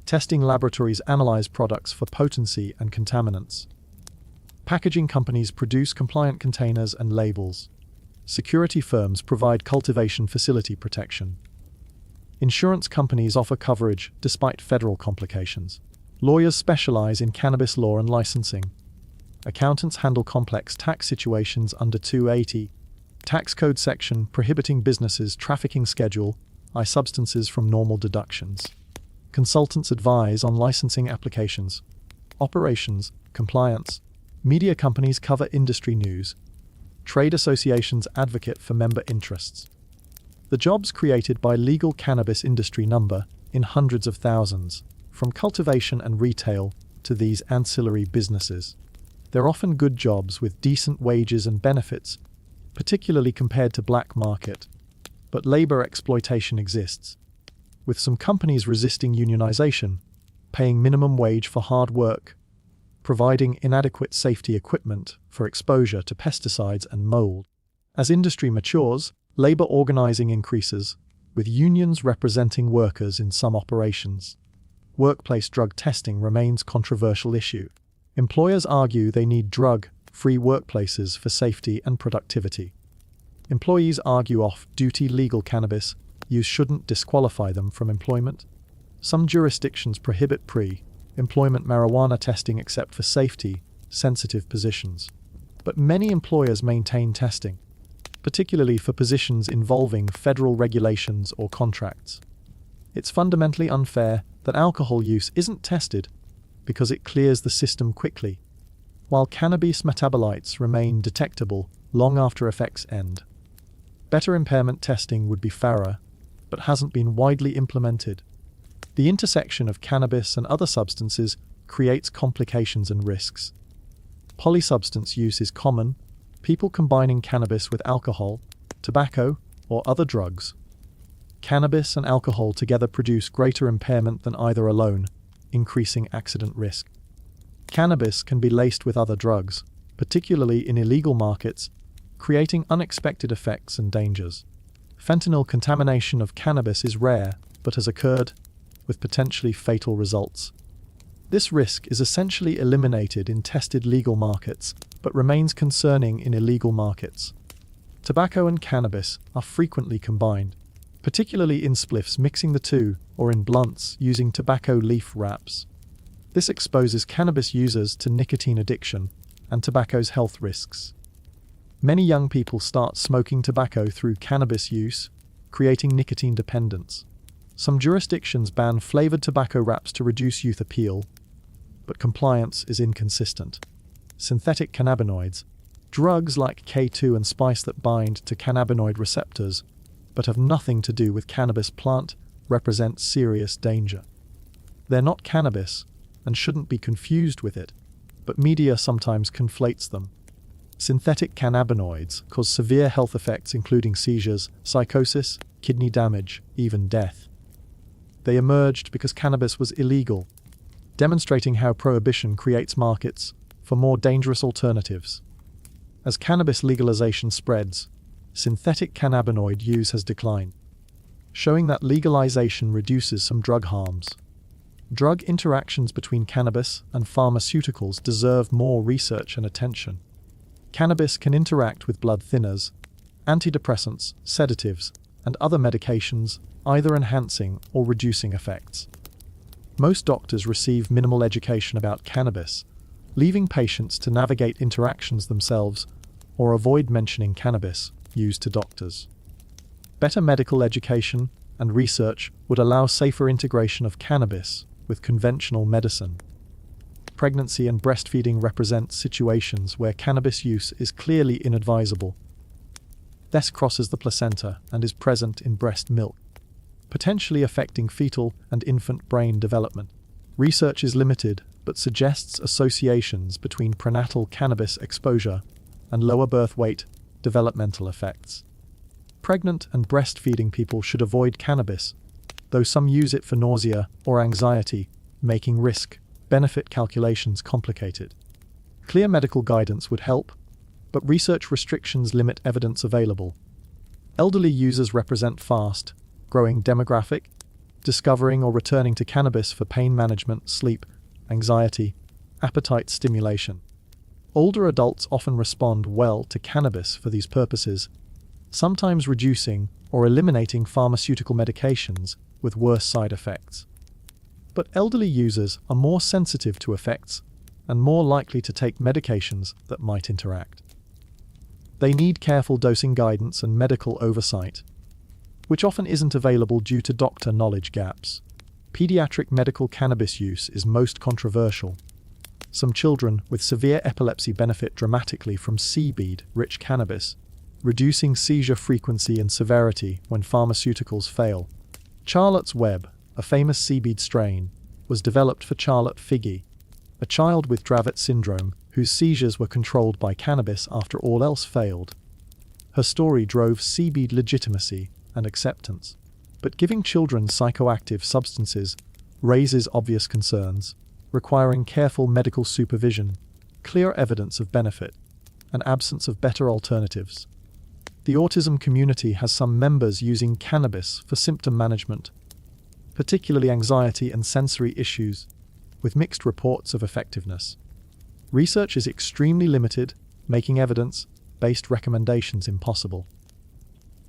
Testing laboratories analyze products for potency and contaminants. Packaging companies produce compliant containers and labels. Security firms provide cultivation facility protection. Insurance companies offer coverage despite federal complications. Lawyers specialize in cannabis law and licensing. Accountants handle complex tax situations under 280. Tax code section prohibiting businesses trafficking Schedule I substances from normal deductions. Consultants advise on licensing applications, operations, compliance. Media companies cover industry news. Trade associations advocate for member interests. The jobs created by legal cannabis industry number in hundreds of thousands, from cultivation and retail to these ancillary businesses. They're often good jobs with decent wages and benefits, particularly compared to black market. But labor exploitation exists, with some companies resisting unionization, paying minimum wage for hard work, providing inadequate safety equipment for exposure to pesticides and mold. As industry matures, labor organizing increases, with unions representing workers in some operations. Workplace drug testing remains a controversial issue. Employers argue they need drug-free workplaces for safety and productivity. Employees argue off-duty legal cannabis use shouldn't disqualify them from employment. Some jurisdictions prohibit pre-employment marijuana testing except for safety-sensitive positions. But many employers maintain testing, particularly for positions involving federal regulations or contracts. It's fundamentally unfair that alcohol use isn't tested because it clears the system quickly, while cannabis metabolites remain detectable long after effects end. Better impairment testing would be fairer, but hasn't been widely implemented. The intersection of cannabis and other substances creates complications and risks. Polysubstance use is common, people combining cannabis with alcohol, tobacco, or other drugs. Cannabis and alcohol together produce greater impairment than either alone, increasing accident risk. Cannabis can be laced with other drugs, particularly in illegal markets, creating unexpected effects and dangers. Fentanyl contamination of cannabis is rare, but has occurred, with potentially fatal results. This risk is essentially eliminated in tested legal markets, but remains concerning in illegal markets. Tobacco and cannabis are frequently combined, particularly in spliffs mixing the two, or in blunts using tobacco leaf wraps. This exposes cannabis users to nicotine addiction and tobacco's health risks. Many young people start smoking tobacco through cannabis use, creating nicotine dependence. Some jurisdictions ban flavored tobacco wraps to reduce youth appeal, but compliance is inconsistent. Synthetic cannabinoids, drugs like K2 and spice that bind to cannabinoid receptors, but have nothing to do with cannabis plant, represent serious danger. They're not cannabis, and shouldn't be confused with it, but media sometimes conflates them. Synthetic cannabinoids cause severe health effects including seizures, psychosis, kidney damage, even death. They emerged because cannabis was illegal, demonstrating how prohibition creates markets for more dangerous alternatives. As cannabis legalization spreads, synthetic cannabinoid use has declined, showing that legalization reduces some drug harms. Drug interactions between cannabis and pharmaceuticals deserve more research and attention. Cannabis can interact with blood thinners, antidepressants, sedatives, and other medications, either enhancing or reducing effects. Most doctors receive minimal education about cannabis, leaving patients to navigate interactions themselves or avoid mentioning cannabis used to doctors. Better medical education and research would allow safer integration of cannabis with conventional medicine. Pregnancy and breastfeeding represent situations where cannabis use is clearly inadvisable. This crosses the placenta and is present in breast milk, potentially affecting fetal and infant brain development. Research is limited, but suggests associations between prenatal cannabis exposure and lower birth weight developmental effects. Pregnant and breastfeeding people should avoid cannabis, though some use it for nausea or anxiety, making risk-benefit calculations complicated. Clear medical guidance would help, but research restrictions limit evidence available. Elderly users represent fast-growing demographic, discovering or returning to cannabis for pain management, sleep, anxiety, appetite stimulation. Older adults often respond well to cannabis for these purposes, sometimes reducing or eliminating pharmaceutical medications with worse side effects. But elderly users are more sensitive to effects and more likely to take medications that might interact. They need careful dosing guidance and medical oversight, which often isn't available due to doctor knowledge gaps. Pediatric medical cannabis use is most controversial. Some children with severe epilepsy benefit dramatically from CBD-rich cannabis, reducing seizure frequency and severity when pharmaceuticals fail. Charlotte's Web, a famous CBD strain, was developed for Charlotte Figge, a child with Dravet syndrome whose seizures were controlled by cannabis after all else failed. Her story drove CBD legitimacy and acceptance, but giving children psychoactive substances raises obvious concerns, requiring careful medical supervision, clear evidence of benefit, and absence of better alternatives. The autism community has some members using cannabis for symptom management, particularly anxiety and sensory issues, with mixed reports of effectiveness. Research is extremely limited, making evidence-based recommendations impossible.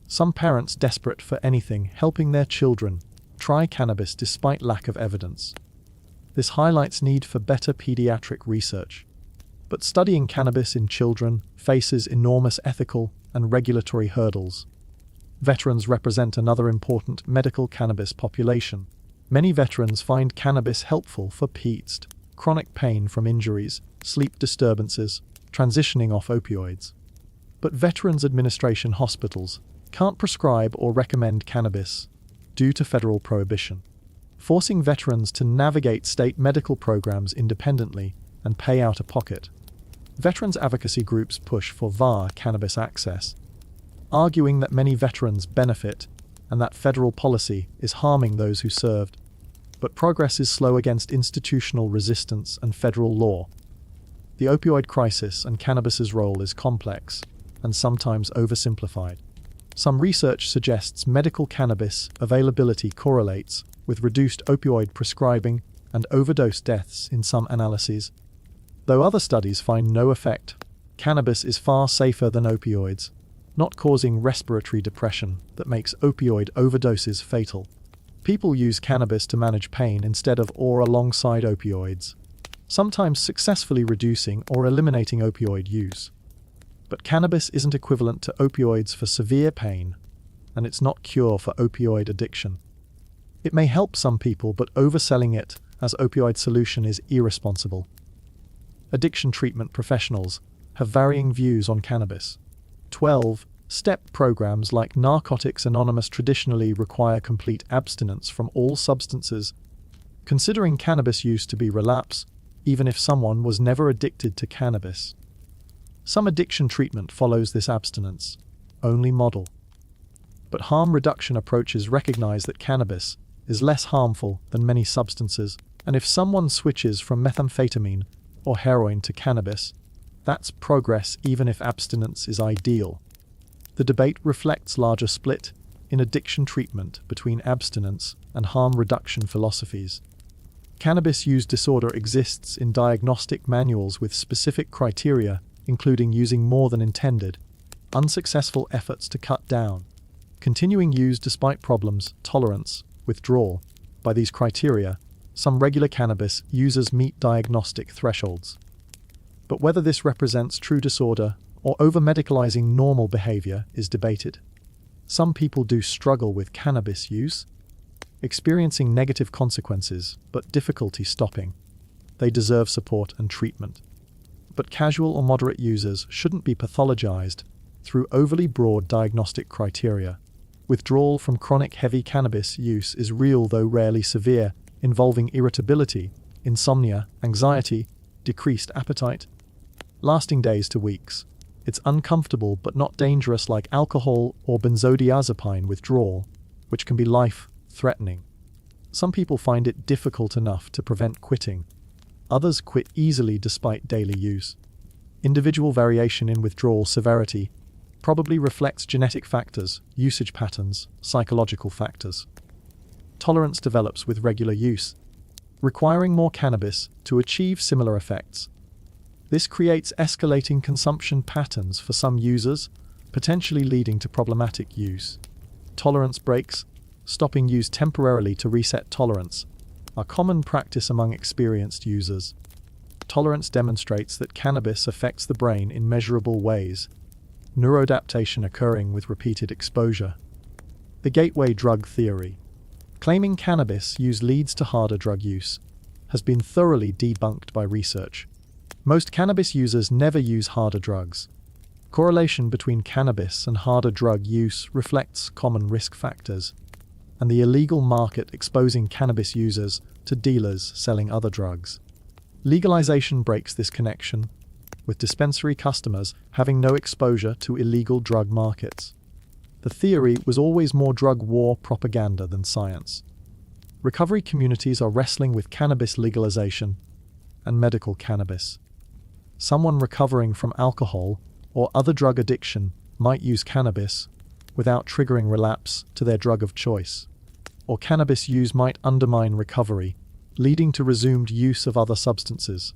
Some parents desperate for anything helping their children try cannabis despite lack of evidence. This highlights need for better pediatric research. But studying cannabis in children faces enormous ethical and regulatory hurdles. Veterans represent another important medical cannabis population. Many veterans find cannabis helpful for PTSD, chronic pain from injuries, sleep disturbances, transitioning off opioids. But Veterans Administration hospitals can't prescribe or recommend cannabis due to federal prohibition. forcing veterans to navigate state medical programs independently and pay out of pocket. Veterans advocacy groups push for VAR cannabis access, arguing that many veterans benefit and that federal policy is harming those who served. But progress is slow against institutional resistance and federal law. The opioid crisis and cannabis's role is complex and sometimes oversimplified. Some research suggests medical cannabis availability correlates with reduced opioid prescribing and overdose deaths in some analyses. Though other studies find no effect, cannabis is far safer than opioids, not causing respiratory depression that makes opioid overdoses fatal. People use cannabis to manage pain instead of or alongside opioids, sometimes successfully reducing or eliminating opioid use. But cannabis isn't equivalent to opioids for severe pain, and it's not cure for opioid addiction. It may help some people, but overselling it as opioid solution is irresponsible. Addiction treatment professionals have varying views on cannabis. 12-step programs like Narcotics Anonymous traditionally require complete abstinence from all substances, considering cannabis use to be relapse, even if someone was never addicted to cannabis. Some addiction treatment follows this abstinence-only model. But harm reduction approaches recognize that cannabis is less harmful than many substances, and if someone switches from methamphetamine or heroin to cannabis, that's progress even if abstinence is ideal. The debate reflects larger split in addiction treatment between abstinence and harm reduction philosophies. Cannabis use disorder exists in diagnostic manuals with specific criteria, including using more than intended, unsuccessful efforts to cut down, continuing use despite problems, tolerance, withdrawal. By these criteria, some regular cannabis users meet diagnostic thresholds. But whether this represents true disorder or over-medicalizing normal behavior is debated. Some people do struggle with cannabis use, experiencing negative consequences but difficulty stopping. They deserve support and treatment. But casual or moderate users shouldn't be pathologized through overly broad diagnostic criteria. Withdrawal from chronic heavy cannabis use is real though rarely severe, involving irritability, insomnia, anxiety, decreased appetite, lasting days to weeks. It's uncomfortable but not dangerous like alcohol or benzodiazepine withdrawal, which can be life-threatening. Some people find it difficult enough to prevent quitting. Others quit easily despite daily use. Individual variation in withdrawal severity probably reflects genetic factors, usage patterns, psychological factors. Tolerance develops with regular use, requiring more cannabis to achieve similar effects. This creates escalating consumption patterns for some users, potentially leading to problematic use. Tolerance breaks, stopping use temporarily to reset tolerance, are common practice among experienced users. Tolerance demonstrates that cannabis affects the brain in measurable ways, neuroadaptation occurring with repeated exposure. The gateway drug theory, claiming cannabis use leads to harder drug use, has been thoroughly debunked by research. Most cannabis users never use harder drugs. Correlation between cannabis and harder drug use reflects common risk factors, and the illegal market exposing cannabis users to dealers selling other drugs. Legalization breaks this connection, with dispensary customers having no exposure to illegal drug markets. The theory was always more drug war propaganda than science. Recovery communities are wrestling with cannabis legalization and medical cannabis. Someone recovering from alcohol or other drug addiction might use cannabis without triggering relapse to their drug of choice. Or cannabis use might undermine recovery, leading to resumed use of other substances.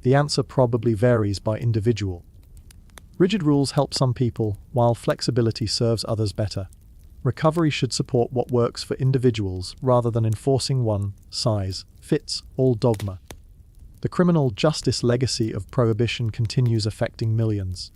The answer probably varies by individual. Rigid rules help some people, while flexibility serves others better. Recovery should support what works for individuals rather than enforcing one-size-fits-all dogma. The criminal justice legacy of prohibition continues affecting millions.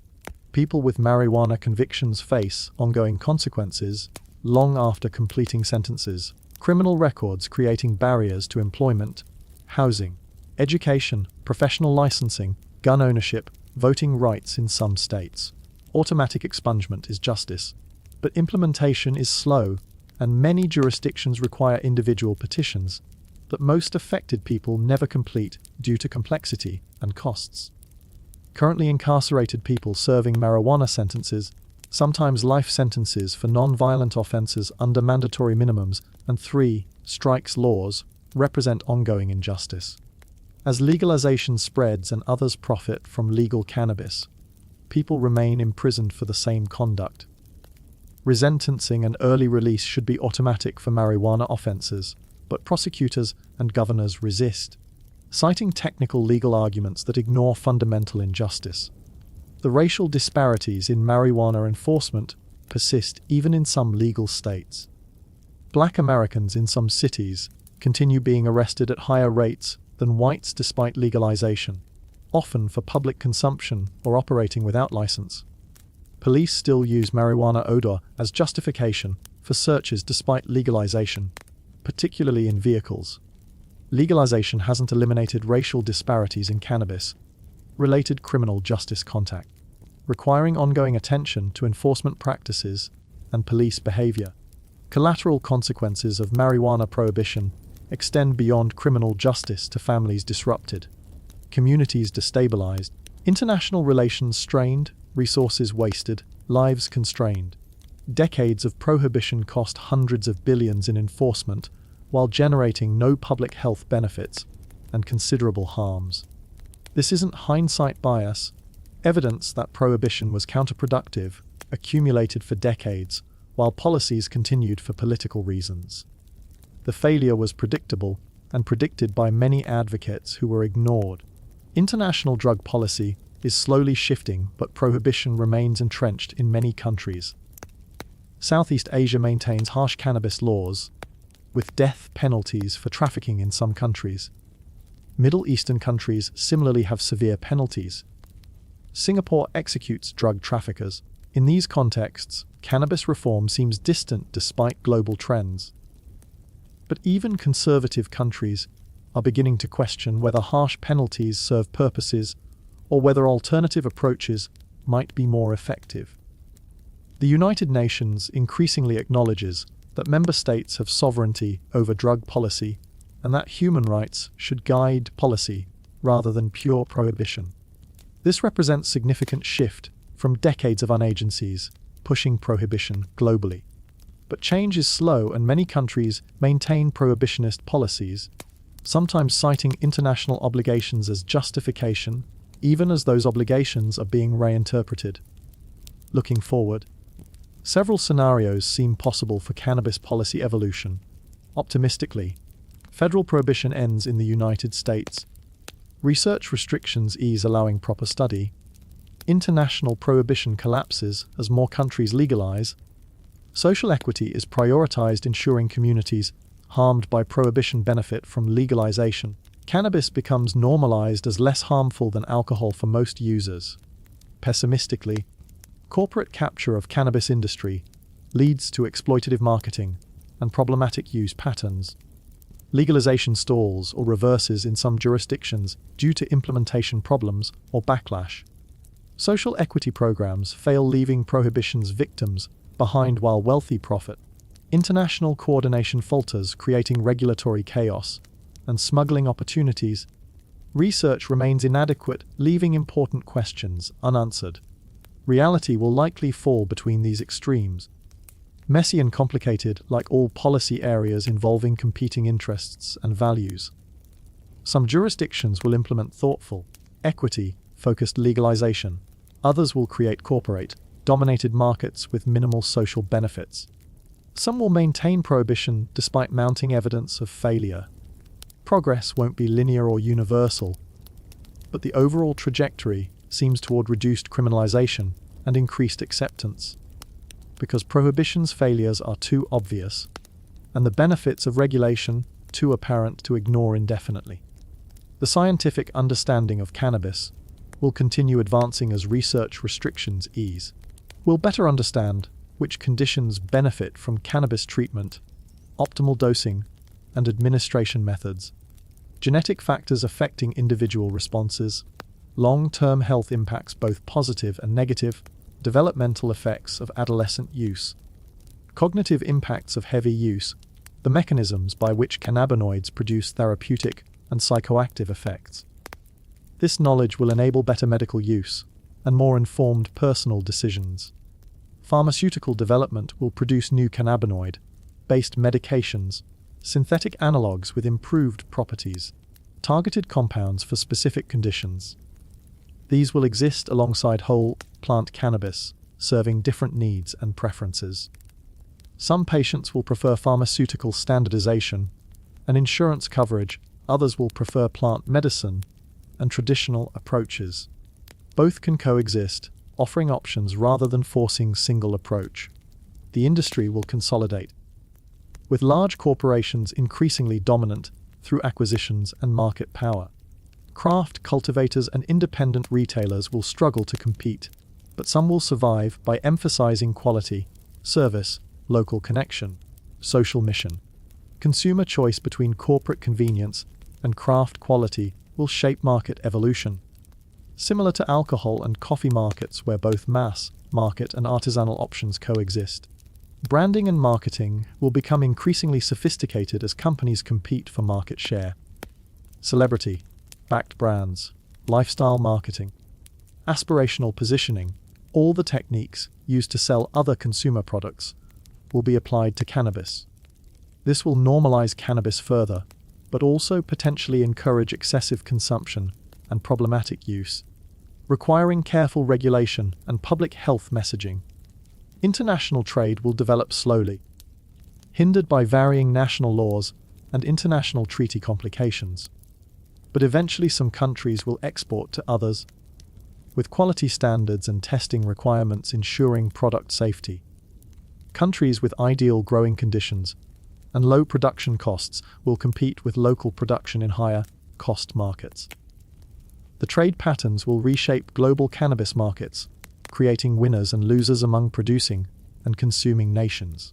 People with marijuana convictions face ongoing consequences long after completing sentences. Criminal records creating barriers to employment, housing, education, professional licensing, gun ownership, voting rights in some states. Automatic expungement is justice, but implementation is slow, and many jurisdictions require individual petitions that most affected people never complete due to complexity and costs. Currently incarcerated people serving marijuana sentences, sometimes life sentences for non-violent offences under mandatory minimums and 3 strikes laws, represent ongoing injustice. As legalization spreads and others profit from legal cannabis, people remain imprisoned for the same conduct. Resentencing and early release should be automatic for marijuana offences, but prosecutors and governors resist, citing technical legal arguments that ignore fundamental injustice. The racial disparities in marijuana enforcement persist even in some legal states. Black Americans in some cities continue being arrested at higher rates than whites despite legalization, often for public consumption or operating without license. Police still use marijuana odor as justification for searches despite legalization, particularly in vehicles. Legalization hasn't eliminated racial disparities in cannabis-related criminal justice contact, requiring ongoing attention to enforcement practices and police behavior. Collateral consequences of marijuana prohibition extend beyond criminal justice to families disrupted, communities destabilized, international relations strained, resources wasted, lives constrained. Decades of prohibition cost hundreds of billions in enforcement while generating no public health benefits and considerable harms. This isn't hindsight bias. Evidence that prohibition was counterproductive accumulated for decades while policies continued for political reasons. The failure was predictable and predicted by many advocates who were ignored. International drug policy is slowly shifting, but prohibition remains entrenched in many countries. Southeast Asia maintains harsh cannabis laws, with death penalties for trafficking in some countries. Middle Eastern countries similarly have severe penalties. Singapore executes drug traffickers. In these contexts, cannabis reform seems distant despite global trends. But even conservative countries are beginning to question whether harsh penalties serve purposes or whether alternative approaches might be more effective. The United Nations increasingly acknowledges that member states have sovereignty over drug policy and that human rights should guide policy rather than pure prohibition. This represents a significant shift from decades of unagencies pushing prohibition globally. But change is slow, and many countries maintain prohibitionist policies, sometimes citing international obligations as justification, even as those obligations are being reinterpreted. Looking forward, several scenarios seem possible for cannabis policy evolution. Optimistically, federal prohibition ends in the United States. Research restrictions ease, allowing proper study. International prohibition collapses as more countries legalize. Social equity is prioritized, ensuring communities harmed by prohibition benefit from legalization. Cannabis becomes normalized as less harmful than alcohol for most users. Pessimistically, corporate capture of cannabis industry leads to exploitative marketing and problematic use patterns. Legalization stalls or reverses in some jurisdictions due to implementation problems or backlash. Social equity programs fail, leaving prohibition's victims behind while wealthy profit. International coordination falters, creating regulatory chaos and smuggling opportunities. Research remains inadequate, leaving important questions unanswered. Reality will likely fall between these extremes. Messy and complicated, like all policy areas involving competing interests and values. Some jurisdictions will implement thoughtful, equity-focused legalization. Others will create corporate-dominated markets with minimal social benefits. Some will maintain prohibition despite mounting evidence of failure. Progress won't be linear or universal, but the overall trajectory seems toward reduced criminalization and increased acceptance. Because prohibition's failures are too obvious, and the benefits of regulation too apparent to ignore indefinitely. The scientific understanding of cannabis will continue advancing as research restrictions ease. We'll better understand which conditions benefit from cannabis treatment, optimal dosing, and administration methods, genetic factors affecting individual responses, long-term health impacts both positive and negative, developmental effects of adolescent use, Cognitive impacts of heavy use, the mechanisms by which cannabinoids produce therapeutic and psychoactive effects. This knowledge will enable better medical use and more informed personal decisions. Pharmaceutical development will produce new cannabinoid-based medications, synthetic analogues with improved properties, targeted compounds for specific conditions. These will exist alongside whole plant cannabis, serving different needs and preferences. Some patients will prefer pharmaceutical standardization and insurance coverage, others will prefer plant medicine and traditional approaches. Both can coexist, offering options rather than forcing single approach. The industry will consolidate, with large corporations increasingly dominant through acquisitions and market power. Craft cultivators and independent retailers will struggle to compete, but some will survive by emphasizing quality, service, local connection, social mission. Consumer choice between corporate convenience and craft quality will shape market evolution. Similar to alcohol and coffee markets where both mass market and artisanal options coexist. Branding and marketing will become increasingly sophisticated as companies compete for market share. Celebrity-backed brands, lifestyle marketing, aspirational positioning, all the techniques used to sell other consumer products will be applied to cannabis. This will normalize cannabis further, but also potentially encourage excessive consumption and problematic use, requiring careful regulation and public health messaging. International trade will develop slowly, hindered by varying national laws and international treaty complications. But eventually some countries will export to others, with quality standards and testing requirements ensuring product safety. Countries with ideal growing conditions and low production costs will compete with local production in higher cost markets. The trade patterns will reshape global cannabis markets, creating winners and losers among producing and consuming nations.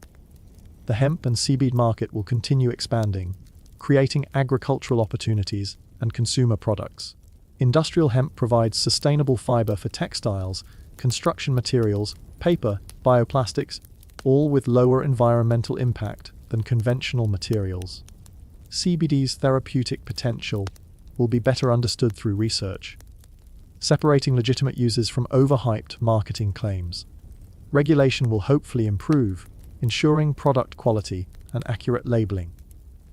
The hemp and seaweed market will continue expanding, creating agricultural opportunities and consumer products. Industrial hemp provides sustainable fiber for textiles, construction materials, paper, bioplastics, all with lower environmental impact than conventional materials. CBD's therapeutic potential will be better understood through research, separating legitimate uses from overhyped marketing claims. Regulation will hopefully improve, ensuring product quality and accurate labeling.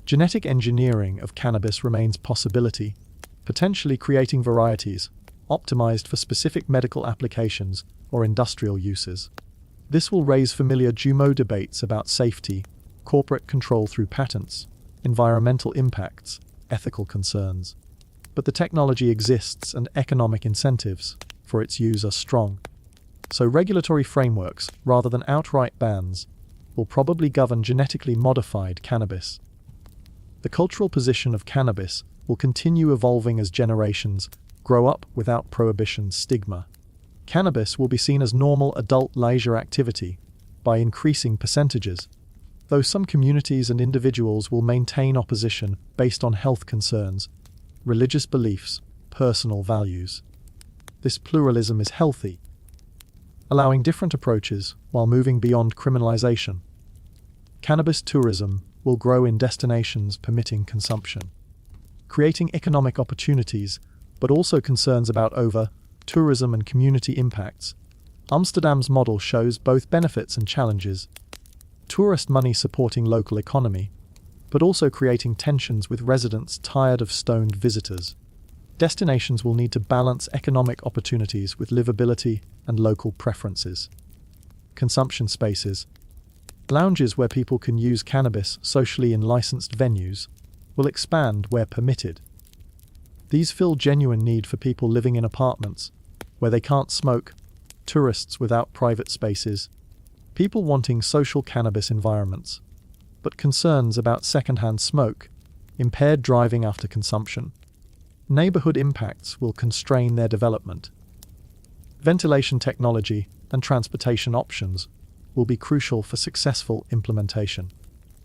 Genetic engineering of cannabis remains possibility, potentially creating varieties optimized for specific medical applications or industrial uses. This will raise familiar GMO debates about safety, corporate control through patents, environmental impacts, ethical concerns. But the technology exists and economic incentives for its use are strong. So regulatory frameworks, rather than outright bans, will probably govern genetically modified cannabis. The cultural position of cannabis will continue evolving as generations grow up without prohibition stigma. Cannabis will be seen as normal adult leisure activity by increasing percentages, though some communities and individuals will maintain opposition based on health concerns, religious beliefs, personal values. This pluralism is healthy, allowing different approaches while moving beyond criminalization. Cannabis tourism will grow in destinations permitting consumption, creating economic opportunities, but also concerns about over-tourism and community impacts. Amsterdam's model shows both benefits and challenges. Tourist money supporting local economy, but also creating tensions with residents tired of stoned visitors. Destinations will need to balance economic opportunities with livability and local preferences. Consumption spaces, lounges where people can use cannabis socially in licensed venues, will expand where permitted. These fill genuine need for people living in apartments where they can't smoke, tourists without private spaces, people wanting social cannabis environments, but concerns about secondhand smoke, impaired driving after consumption. Neighborhood impacts will constrain their development. Ventilation technology and transportation options will be crucial for successful implementation.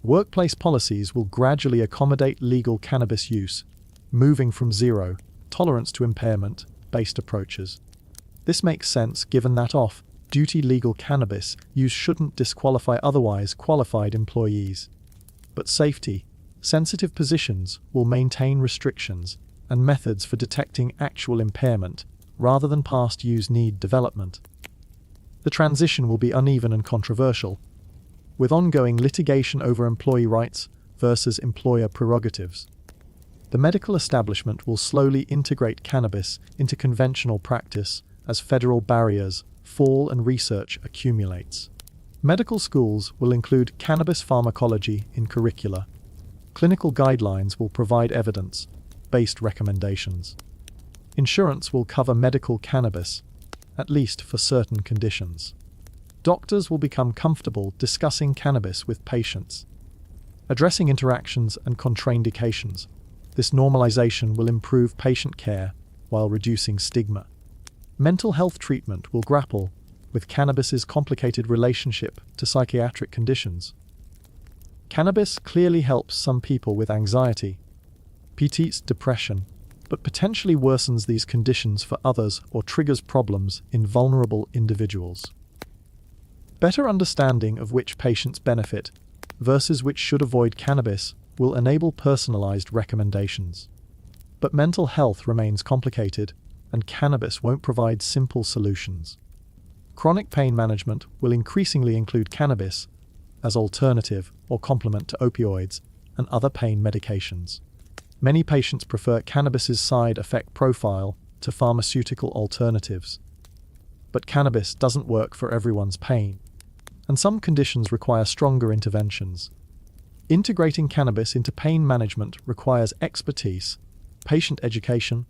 Workplace policies will gradually accommodate legal cannabis use, moving from zero tolerance to impairment-based approaches. This makes sense given that duty legal cannabis use shouldn't disqualify otherwise qualified employees. But safety, sensitive positions will maintain restrictions and methods for detecting actual impairment rather than past use need development. The transition will be uneven and controversial, with ongoing litigation over employee rights versus employer prerogatives. The medical establishment will slowly integrate cannabis into conventional practice as federal barriers fall and research accumulates. Medical schools will include cannabis pharmacology in curricula. Clinical guidelines will provide evidence-based recommendations. Insurance will cover medical cannabis, at least for certain conditions. Doctors will become comfortable discussing cannabis with patients, addressing interactions and contraindications. This normalization will improve patient care while reducing stigma. Mental health treatment will grapple with cannabis's complicated relationship to psychiatric conditions. Cannabis clearly helps some people with anxiety, PTSD, depression, but potentially worsens these conditions for others or triggers problems in vulnerable individuals. Better understanding of which patients benefit versus which should avoid cannabis will enable personalized recommendations. But mental health remains complicated, and cannabis won't provide simple solutions. Chronic pain management will increasingly include cannabis as alternative or complement to opioids and other pain medications. Many patients prefer cannabis's side effect profile to pharmaceutical alternatives. But cannabis doesn't work for everyone's pain, and some conditions require stronger interventions. Integrating cannabis into pain management requires expertise, patient education,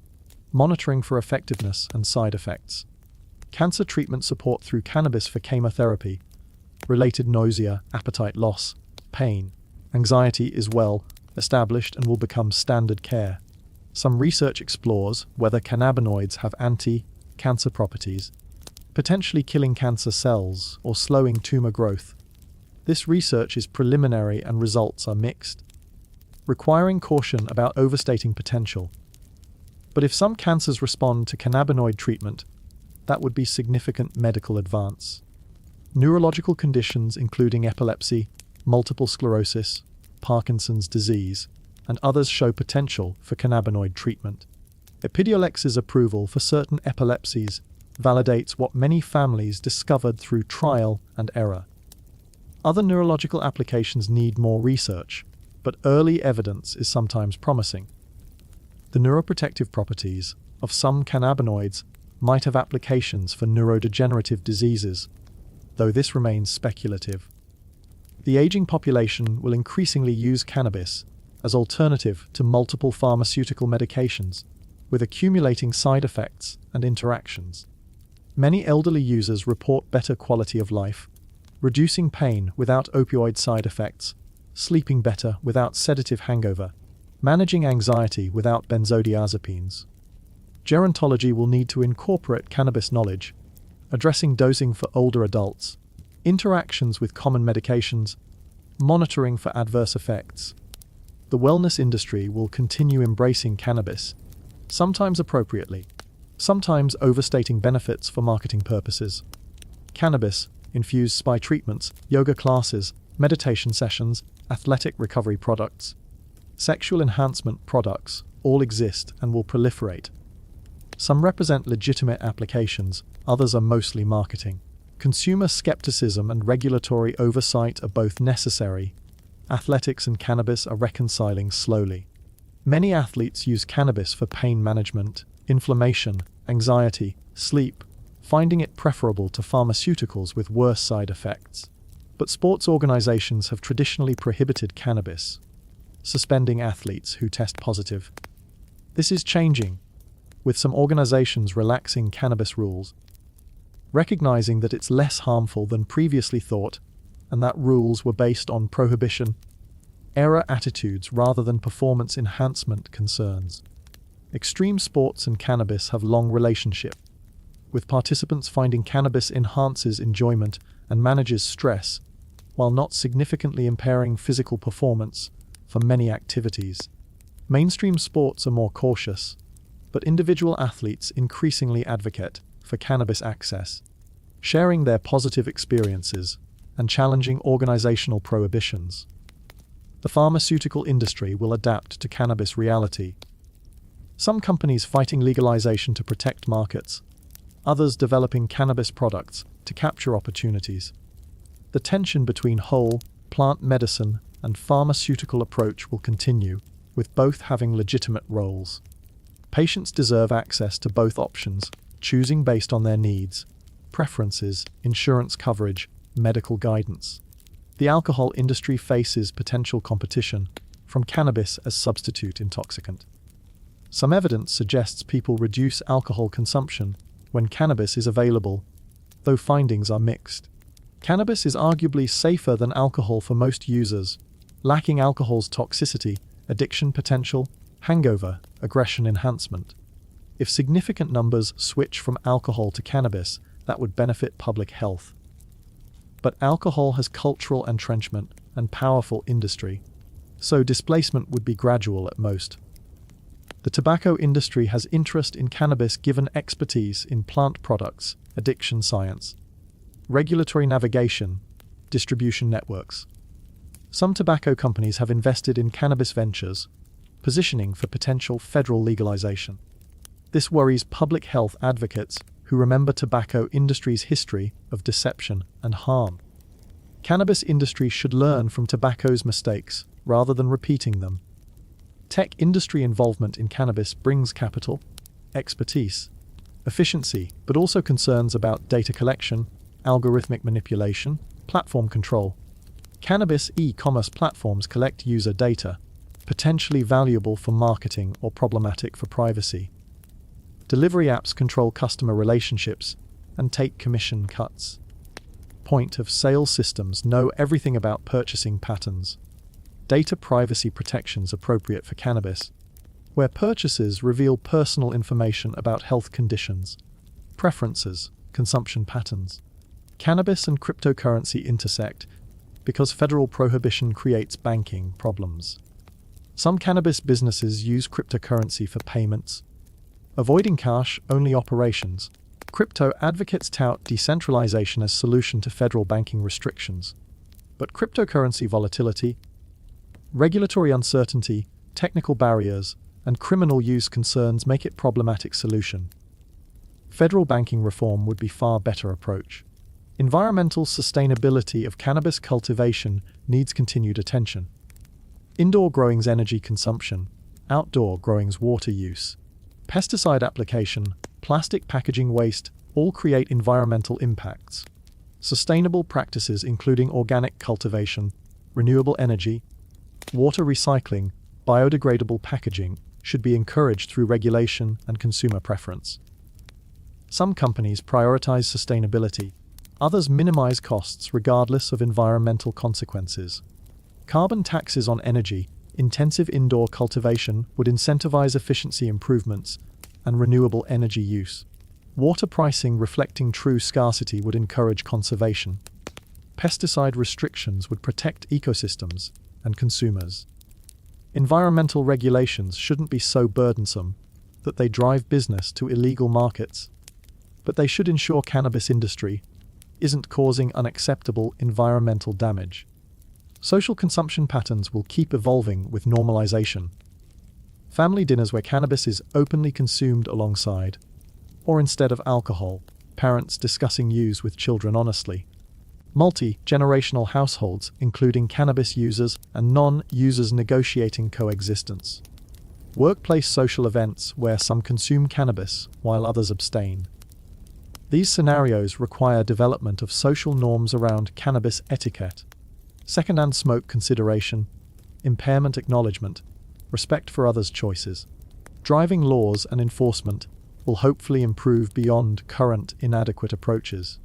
monitoring for effectiveness and side effects. Cancer treatment support through cannabis for chemotherapy, related nausea, appetite loss, pain, anxiety is well established and will become standard care. Some research explores whether cannabinoids have anti-cancer properties, potentially killing cancer cells or slowing tumor growth. This research is preliminary and results are mixed, requiring caution about overstating potential. But if some cancers respond to cannabinoid treatment, that would be significant medical advance. Neurological conditions including epilepsy, multiple sclerosis, Parkinson's disease, and others show potential for cannabinoid treatment. Epidiolex's approval for certain epilepsies validates what many families discovered through trial and error. Other neurological applications need more research, but early evidence is sometimes promising. The neuroprotective properties of some cannabinoids might have applications for neurodegenerative diseases, though this remains speculative. The aging population will increasingly use cannabis as alternative to multiple pharmaceutical medications, with accumulating side effects and interactions. Many elderly users report better quality of life, reducing pain without opioid side effects, sleeping better without sedative hangover, managing anxiety without benzodiazepines. Gerontology will need to incorporate cannabis knowledge, addressing dosing for older adults, interactions with common medications, monitoring for adverse effects. The wellness industry will continue embracing cannabis, sometimes appropriately, sometimes overstating benefits for marketing purposes. Cannabis infused spa treatments, yoga classes, meditation sessions, athletic recovery products, sexual enhancement products all exist and will proliferate. Some represent legitimate applications, others are mostly marketing. Consumer skepticism and regulatory oversight are both necessary. Athletics and cannabis are reconciling slowly. Many athletes use cannabis for pain management, inflammation, anxiety, sleep, finding it preferable to pharmaceuticals with worse side effects. But sports organizations have traditionally prohibited cannabis, suspending athletes who test positive. This is changing, with some organizations relaxing cannabis rules, recognizing that it's less harmful than previously thought and that rules were based on prohibition, error attitudes rather than performance enhancement concerns. Extreme sports and cannabis have long relationship, with participants finding cannabis enhances enjoyment and manages stress, while not significantly impairing physical performance for many activities. Mainstream sports are more cautious, but individual athletes increasingly advocate for cannabis access, sharing their positive experiences and challenging organizational prohibitions. The pharmaceutical industry will adapt to cannabis reality. Some companies fighting legalization to protect markets, others developing cannabis products to capture opportunities. The tension between whole, plant medicine and pharmaceutical approach will continue, with both having legitimate roles. Patients deserve access to both options, choosing based on their needs, preferences, insurance coverage, medical guidance. The alcohol industry faces potential competition from cannabis as substitute intoxicant. Some evidence suggests people reduce alcohol consumption when cannabis is available, though findings are mixed. Cannabis is arguably safer than alcohol for most users, lacking alcohol's toxicity, addiction potential, hangover, aggression enhancement. If significant numbers switch from alcohol to cannabis, that would benefit public health. But alcohol has cultural entrenchment and powerful industry, so displacement would be gradual at most. The tobacco industry has interest in cannabis given expertise in plant products, addiction science, regulatory navigation, distribution networks. Some tobacco companies have invested in cannabis ventures, positioning for potential federal legalization. This worries public health advocates who remember tobacco industry's history of deception and harm. Cannabis industry should learn from tobacco's mistakes rather than repeating them. Tech industry involvement in cannabis brings capital, expertise, efficiency, but also concerns about data collection, algorithmic manipulation, platform control. Cannabis e-commerce platforms collect user data, potentially valuable for marketing or problematic for privacy. Delivery apps control customer relationships and take commission cuts. Point-of-sale systems know everything about purchasing patterns. Data privacy protections appropriate for cannabis, where purchases reveal personal information about health conditions, preferences, consumption patterns. Cannabis and cryptocurrency intersect because federal prohibition creates banking problems. Some cannabis businesses use cryptocurrency for payments, avoiding cash-only operations. Crypto advocates tout decentralization as solution to federal banking restrictions. But cryptocurrency volatility, regulatory uncertainty, technical barriers, and criminal use concerns make it a problematic solution. Federal banking reform would be far better approach. Environmental sustainability of cannabis cultivation needs continued attention. Indoor growing's energy consumption, outdoor growing's water use, pesticide application, plastic packaging waste all create environmental impacts. Sustainable practices including organic cultivation, renewable energy, water recycling, biodegradable packaging should be encouraged through regulation and consumer preference. Some companies prioritize sustainability, others minimize costs regardless of environmental consequences. Carbon taxes on energy-intensive indoor cultivation would incentivize efficiency improvements and renewable energy use. Water pricing reflecting true scarcity would encourage conservation. Pesticide restrictions would protect ecosystems and consumers. Environmental regulations shouldn't be so burdensome that they drive business to illegal markets, but they should ensure cannabis industry isn't causing unacceptable environmental damage. Social consumption patterns will keep evolving with normalization. Family dinners where cannabis is openly consumed alongside, or instead of alcohol, parents discussing use with children honestly. Multi-generational households, including cannabis users and non-users negotiating coexistence. Workplace social events where some consume cannabis while others abstain. These scenarios require development of social norms around cannabis etiquette, second-hand smoke consideration, impairment acknowledgement, respect for others' choices. Driving laws and enforcement will hopefully improve beyond current inadequate approaches.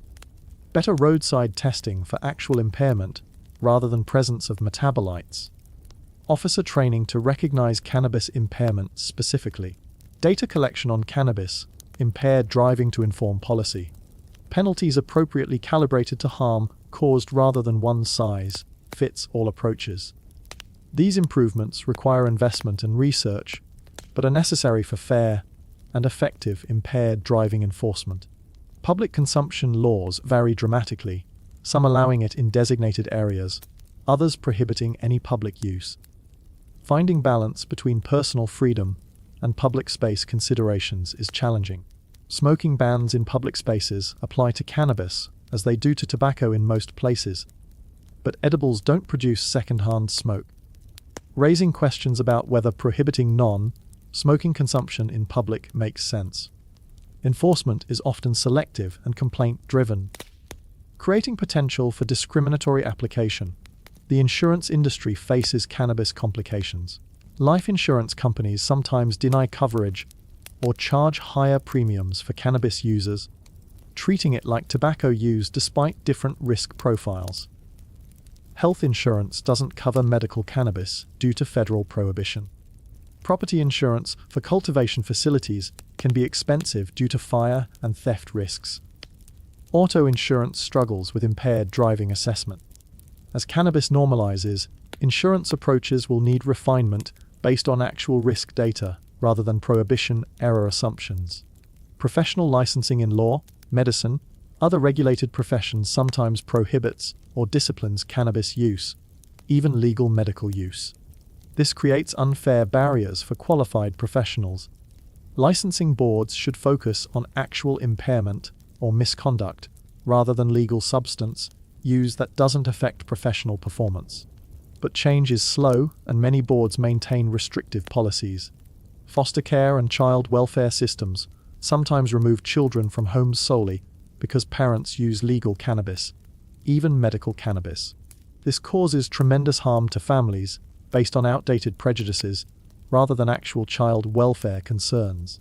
Better roadside testing for actual impairment rather than presence of metabolites. Officer training to recognize cannabis impairment specifically. Data collection on cannabis, impaired driving to inform policy. Penalties appropriately calibrated to harm caused rather than one size fits all approaches. These improvements require investment and research, but are necessary for fair and effective impaired driving enforcement. Public consumption laws vary dramatically, some allowing it in designated areas, others prohibiting any public use. Finding balance between personal freedom and public space considerations is challenging. Smoking bans in public spaces apply to cannabis, as they do to tobacco in most places, but edibles don't produce second-hand smoke, raising questions about whether prohibiting non-smoking consumption in public makes sense. Enforcement is often selective and complaint-driven, creating potential for discriminatory application. The insurance industry faces cannabis complications. Life insurance companies sometimes deny coverage or charge higher premiums for cannabis users, treating it like tobacco use despite different risk profiles. Health insurance doesn't cover medical cannabis due to federal prohibition. Property insurance for cultivation facilities can be expensive due to fire and theft risks. Auto insurance struggles with impaired driving assessment. As cannabis normalizes, insurance approaches will need refinement based on actual risk data rather than prohibition-era assumptions. Professional licensing in law, medicine, other regulated professions sometimes prohibits or disciplines cannabis use, even legal medical use. This creates unfair barriers for qualified professionals. Licensing boards should focus on actual impairment or misconduct rather than legal substance use that doesn't affect professional performance. But change is slow, and many boards maintain restrictive policies. Foster care and child welfare systems sometimes remove children from homes solely because parents use legal cannabis, even medical cannabis. This causes tremendous harm to families based on outdated prejudices rather than actual child welfare concerns.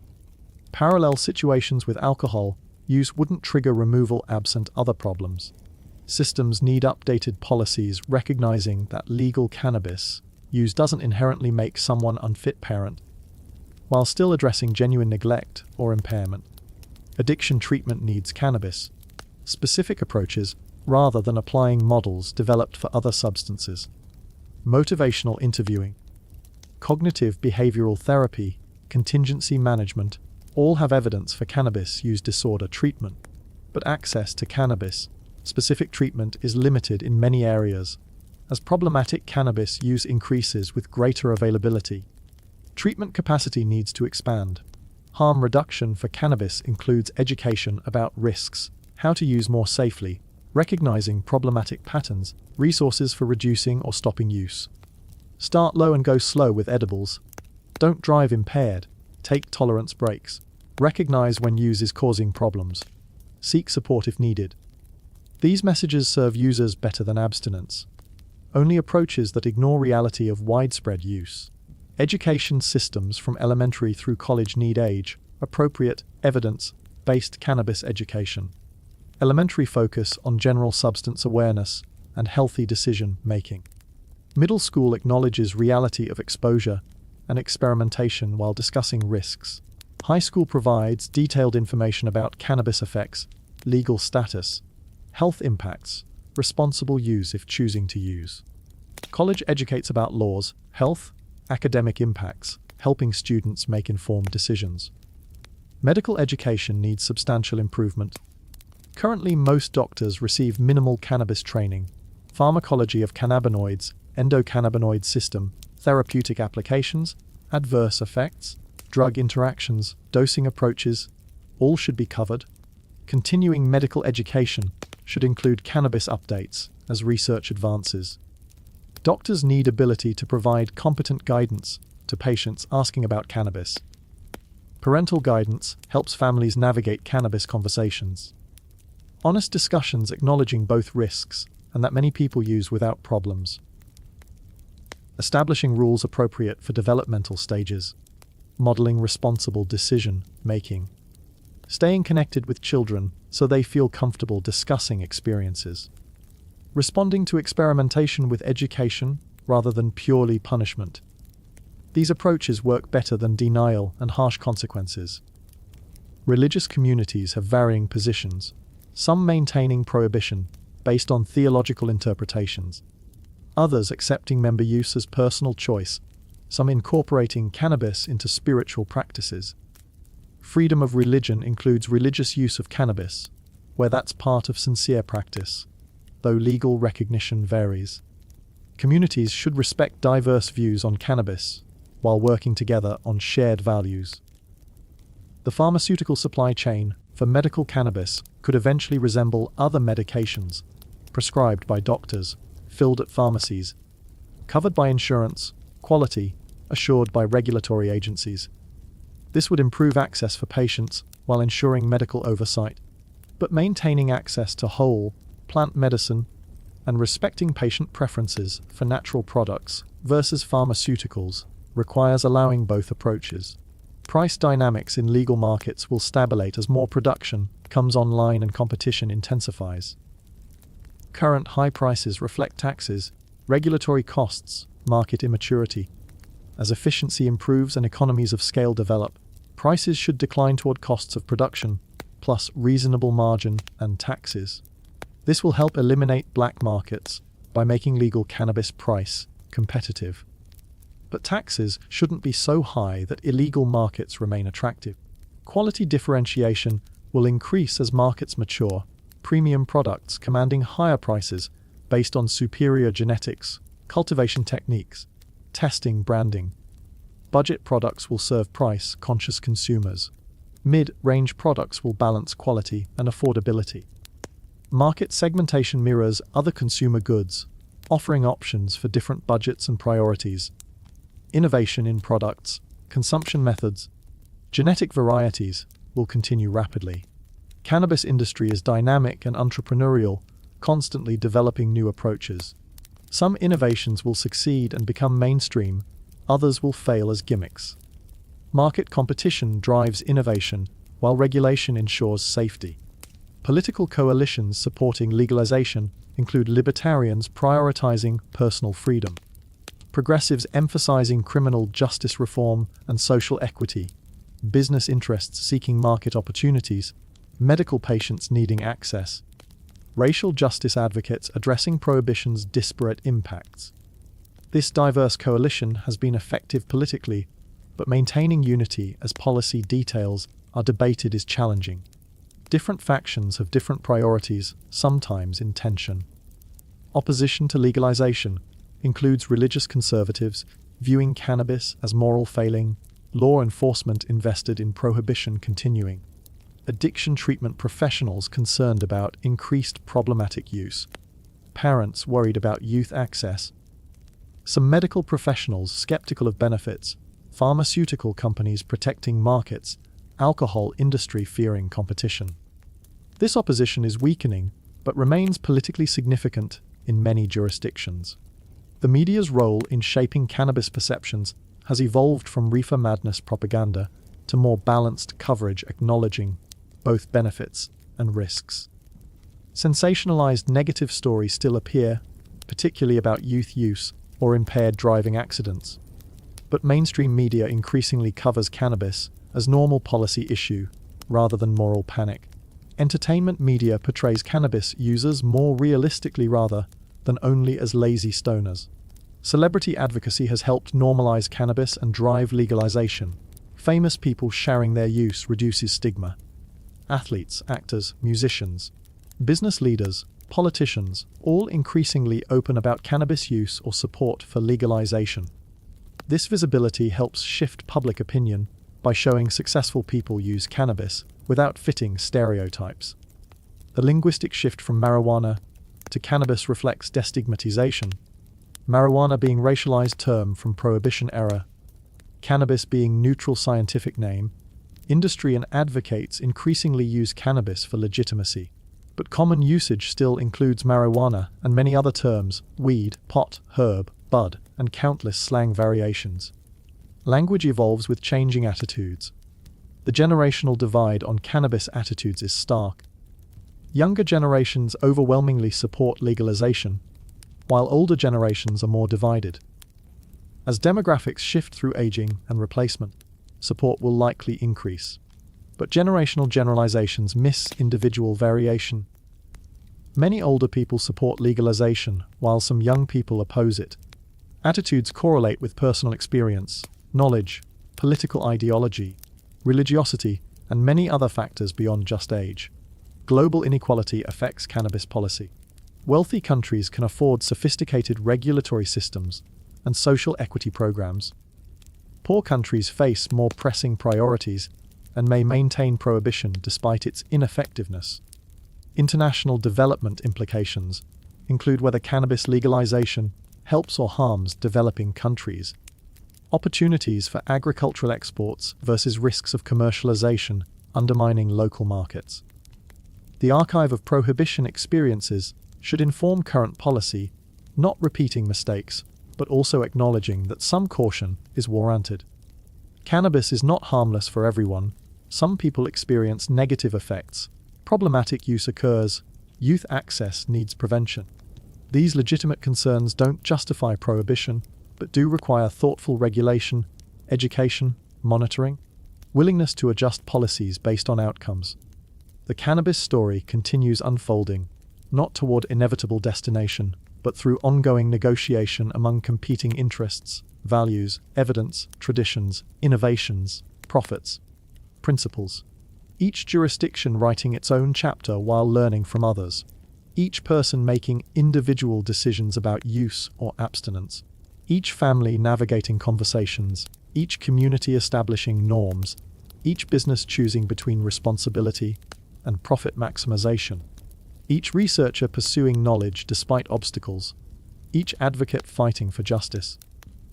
Parallel situations with alcohol use wouldn't trigger removal absent other problems. Systems need updated policies recognizing that legal cannabis use doesn't inherently make someone unfit parent, while still addressing genuine neglect or impairment. Addiction treatment needs cannabis-specific approaches rather than applying models developed for other substances. Motivational interviewing, cognitive behavioral therapy, contingency management all have evidence for cannabis use disorder treatment, but access to cannabis-specific treatment is limited in many areas. As problematic cannabis use increases with greater availability, treatment capacity needs to expand. Harm reduction for cannabis includes education about risks, how to use more safely, recognizing problematic patterns, resources for reducing or stopping use. Start low and go slow with edibles. Don't drive impaired. Take tolerance breaks. Recognize when use is causing problems. Seek support if needed. These messages serve users better than abstinence. Only approaches that ignore reality of widespread use. Education systems from elementary through college need age-appropriate, evidence-based cannabis education. Elementary focus on general substance awareness and healthy decision-making. Middle school acknowledges reality of exposure and experimentation while discussing risks. High school provides detailed information about cannabis effects, legal status, health impacts, responsible use if choosing to use. College educates about laws, health, academic impacts, helping students make informed decisions. Medical education needs substantial improvement. Currently, most doctors receive minimal cannabis training. Pharmacology of cannabinoids, endocannabinoid system, therapeutic applications, adverse effects, drug interactions, dosing approaches, all should be covered. Continuing medical education should include cannabis updates as research advances. Doctors need ability to provide competent guidance to patients asking about cannabis. Parental guidance helps families navigate cannabis conversations. Honest discussions acknowledging both risks and that many people use without problems. Establishing rules appropriate for developmental stages. Modeling responsible decision-making. Staying connected with children so they feel comfortable discussing experiences. Responding to experimentation with education rather than purely punishment. These approaches work better than denial and harsh consequences. Religious communities have varying positions, some maintaining prohibition based on theological interpretations, others accepting member use as personal choice, some incorporating cannabis into spiritual practices. Freedom of religion includes religious use of cannabis, where that's part of sincere practice, though legal recognition varies. Communities should respect diverse views on cannabis, while working together on shared values. The pharmaceutical supply chain for medical cannabis could eventually resemble other medications prescribed by doctors, filled at pharmacies, covered by insurance, quality assured by regulatory agencies. This would improve access for patients while ensuring medical oversight, but maintaining access to whole, plant medicine and respecting patient preferences for natural products versus pharmaceuticals requires allowing both approaches. Price dynamics in legal markets will stabilize as more production comes online and competition intensifies. Current high prices reflect taxes, regulatory costs, market immaturity. As efficiency improves and economies of scale develop, prices should decline toward costs of production, plus reasonable margin and taxes. This will help eliminate black markets by making legal cannabis price competitive. But taxes shouldn't be so high that illegal markets remain attractive. Quality differentiation will increase as markets mature, premium products commanding higher prices based on superior genetics, cultivation techniques, testing, branding. Budget products will serve price-conscious consumers. Mid-range products will balance quality and affordability. Market segmentation mirrors other consumer goods, offering options for different budgets and priorities. Innovation in products, consumption methods, genetic varieties will continue rapidly. Cannabis industry is dynamic and entrepreneurial, constantly developing new approaches. Some innovations will succeed and become mainstream, others will fail as gimmicks. Market competition drives innovation, while regulation ensures safety. Political coalitions supporting legalization include libertarians prioritizing personal freedom, progressives emphasizing criminal justice reform and social equity, business interests seeking market opportunities, medical patients needing access, racial justice advocates addressing prohibition's disparate impacts. This diverse coalition has been effective politically, but maintaining unity as policy details are debated is challenging. Different factions have different priorities, sometimes in tension. Opposition to legalization includes religious conservatives viewing cannabis as moral failing, law enforcement invested in prohibition continuing, addiction treatment professionals concerned about increased problematic use, parents worried about youth access, some medical professionals skeptical of benefits, pharmaceutical companies protecting markets, alcohol industry fearing competition. This opposition is weakening, but remains politically significant in many jurisdictions. The media's role in shaping cannabis perceptions has evolved from reefer madness propaganda to more balanced coverage acknowledging both benefits and risks. Sensationalized negative stories still appear, particularly about youth use or impaired driving accidents. But mainstream media increasingly covers cannabis as normal policy issue rather than moral panic. Entertainment media portrays cannabis users more realistically rather than only as lazy stoners. Celebrity advocacy has helped normalize cannabis and drive legalization. Famous people sharing their use reduces stigma. Athletes, actors, musicians, business leaders, politicians, all increasingly open about cannabis use or support for legalization. This visibility helps shift public opinion by showing successful people use cannabis without fitting stereotypes. The linguistic shift from marijuana to cannabis reflects destigmatization, marijuana being racialized term from prohibition era, cannabis being neutral scientific name. Industry and advocates increasingly use cannabis for legitimacy, but common usage still includes marijuana and many other terms, weed, pot, herb, bud, and countless slang variations. Language evolves with changing attitudes. The generational divide on cannabis attitudes is stark. Younger generations overwhelmingly support legalization, while older generations are more divided. As demographics shift through aging and replacement, support will likely increase. But generational generalizations miss individual variation. Many older people support legalization, while some young people oppose it. Attitudes correlate with personal experience, knowledge, political ideology, religiosity, and many other factors beyond just age. Global inequality affects cannabis policy. Wealthy countries can afford sophisticated regulatory systems and social equity programs. Poor countries face more pressing priorities and may maintain prohibition despite its ineffectiveness. International development implications include whether cannabis legalization helps or harms developing countries. Opportunities for agricultural exports versus risks of commercialization undermining local markets. The archive of prohibition experiences should inform current policy, not repeating mistakes, but also acknowledging that some caution is warranted. Cannabis is not harmless for everyone. Some people experience negative effects. Problematic use occurs. Youth access needs prevention. These legitimate concerns don't justify prohibition, but do require thoughtful regulation, education, monitoring, willingness to adjust policies based on outcomes. The cannabis story continues unfolding, not toward inevitable destination, but through ongoing negotiation among competing interests, values, evidence, traditions, innovations, profits, principles. Each jurisdiction writing its own chapter while learning from others. Each person making individual decisions about use or abstinence. Each family navigating conversations. Each community establishing norms. Each business choosing between responsibility and profit maximization. Each researcher pursuing knowledge despite obstacles. Each advocate fighting for justice.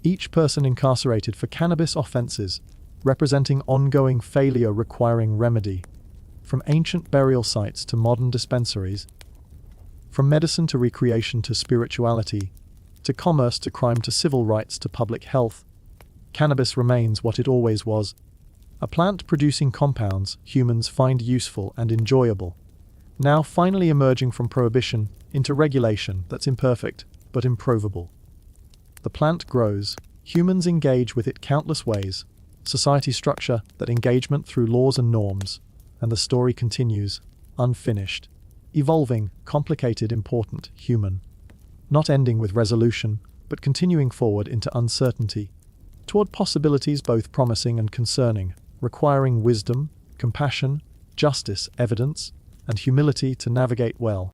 Each person incarcerated for cannabis offenses, representing ongoing failure requiring remedy. From ancient burial sites to modern dispensaries, from medicine to recreation to spirituality, to commerce to crime to civil rights to public health, cannabis remains what it always was. A plant producing compounds humans find useful and enjoyable. Now finally emerging from prohibition into regulation that's imperfect but improvable. The plant grows, humans engage with it countless ways, society structure that engagement through laws and norms, and the story continues, unfinished, evolving, complicated, important, human. Not ending with resolution, but continuing forward into uncertainty, toward possibilities both promising and concerning, requiring wisdom, compassion, justice, evidence, and humility to navigate well.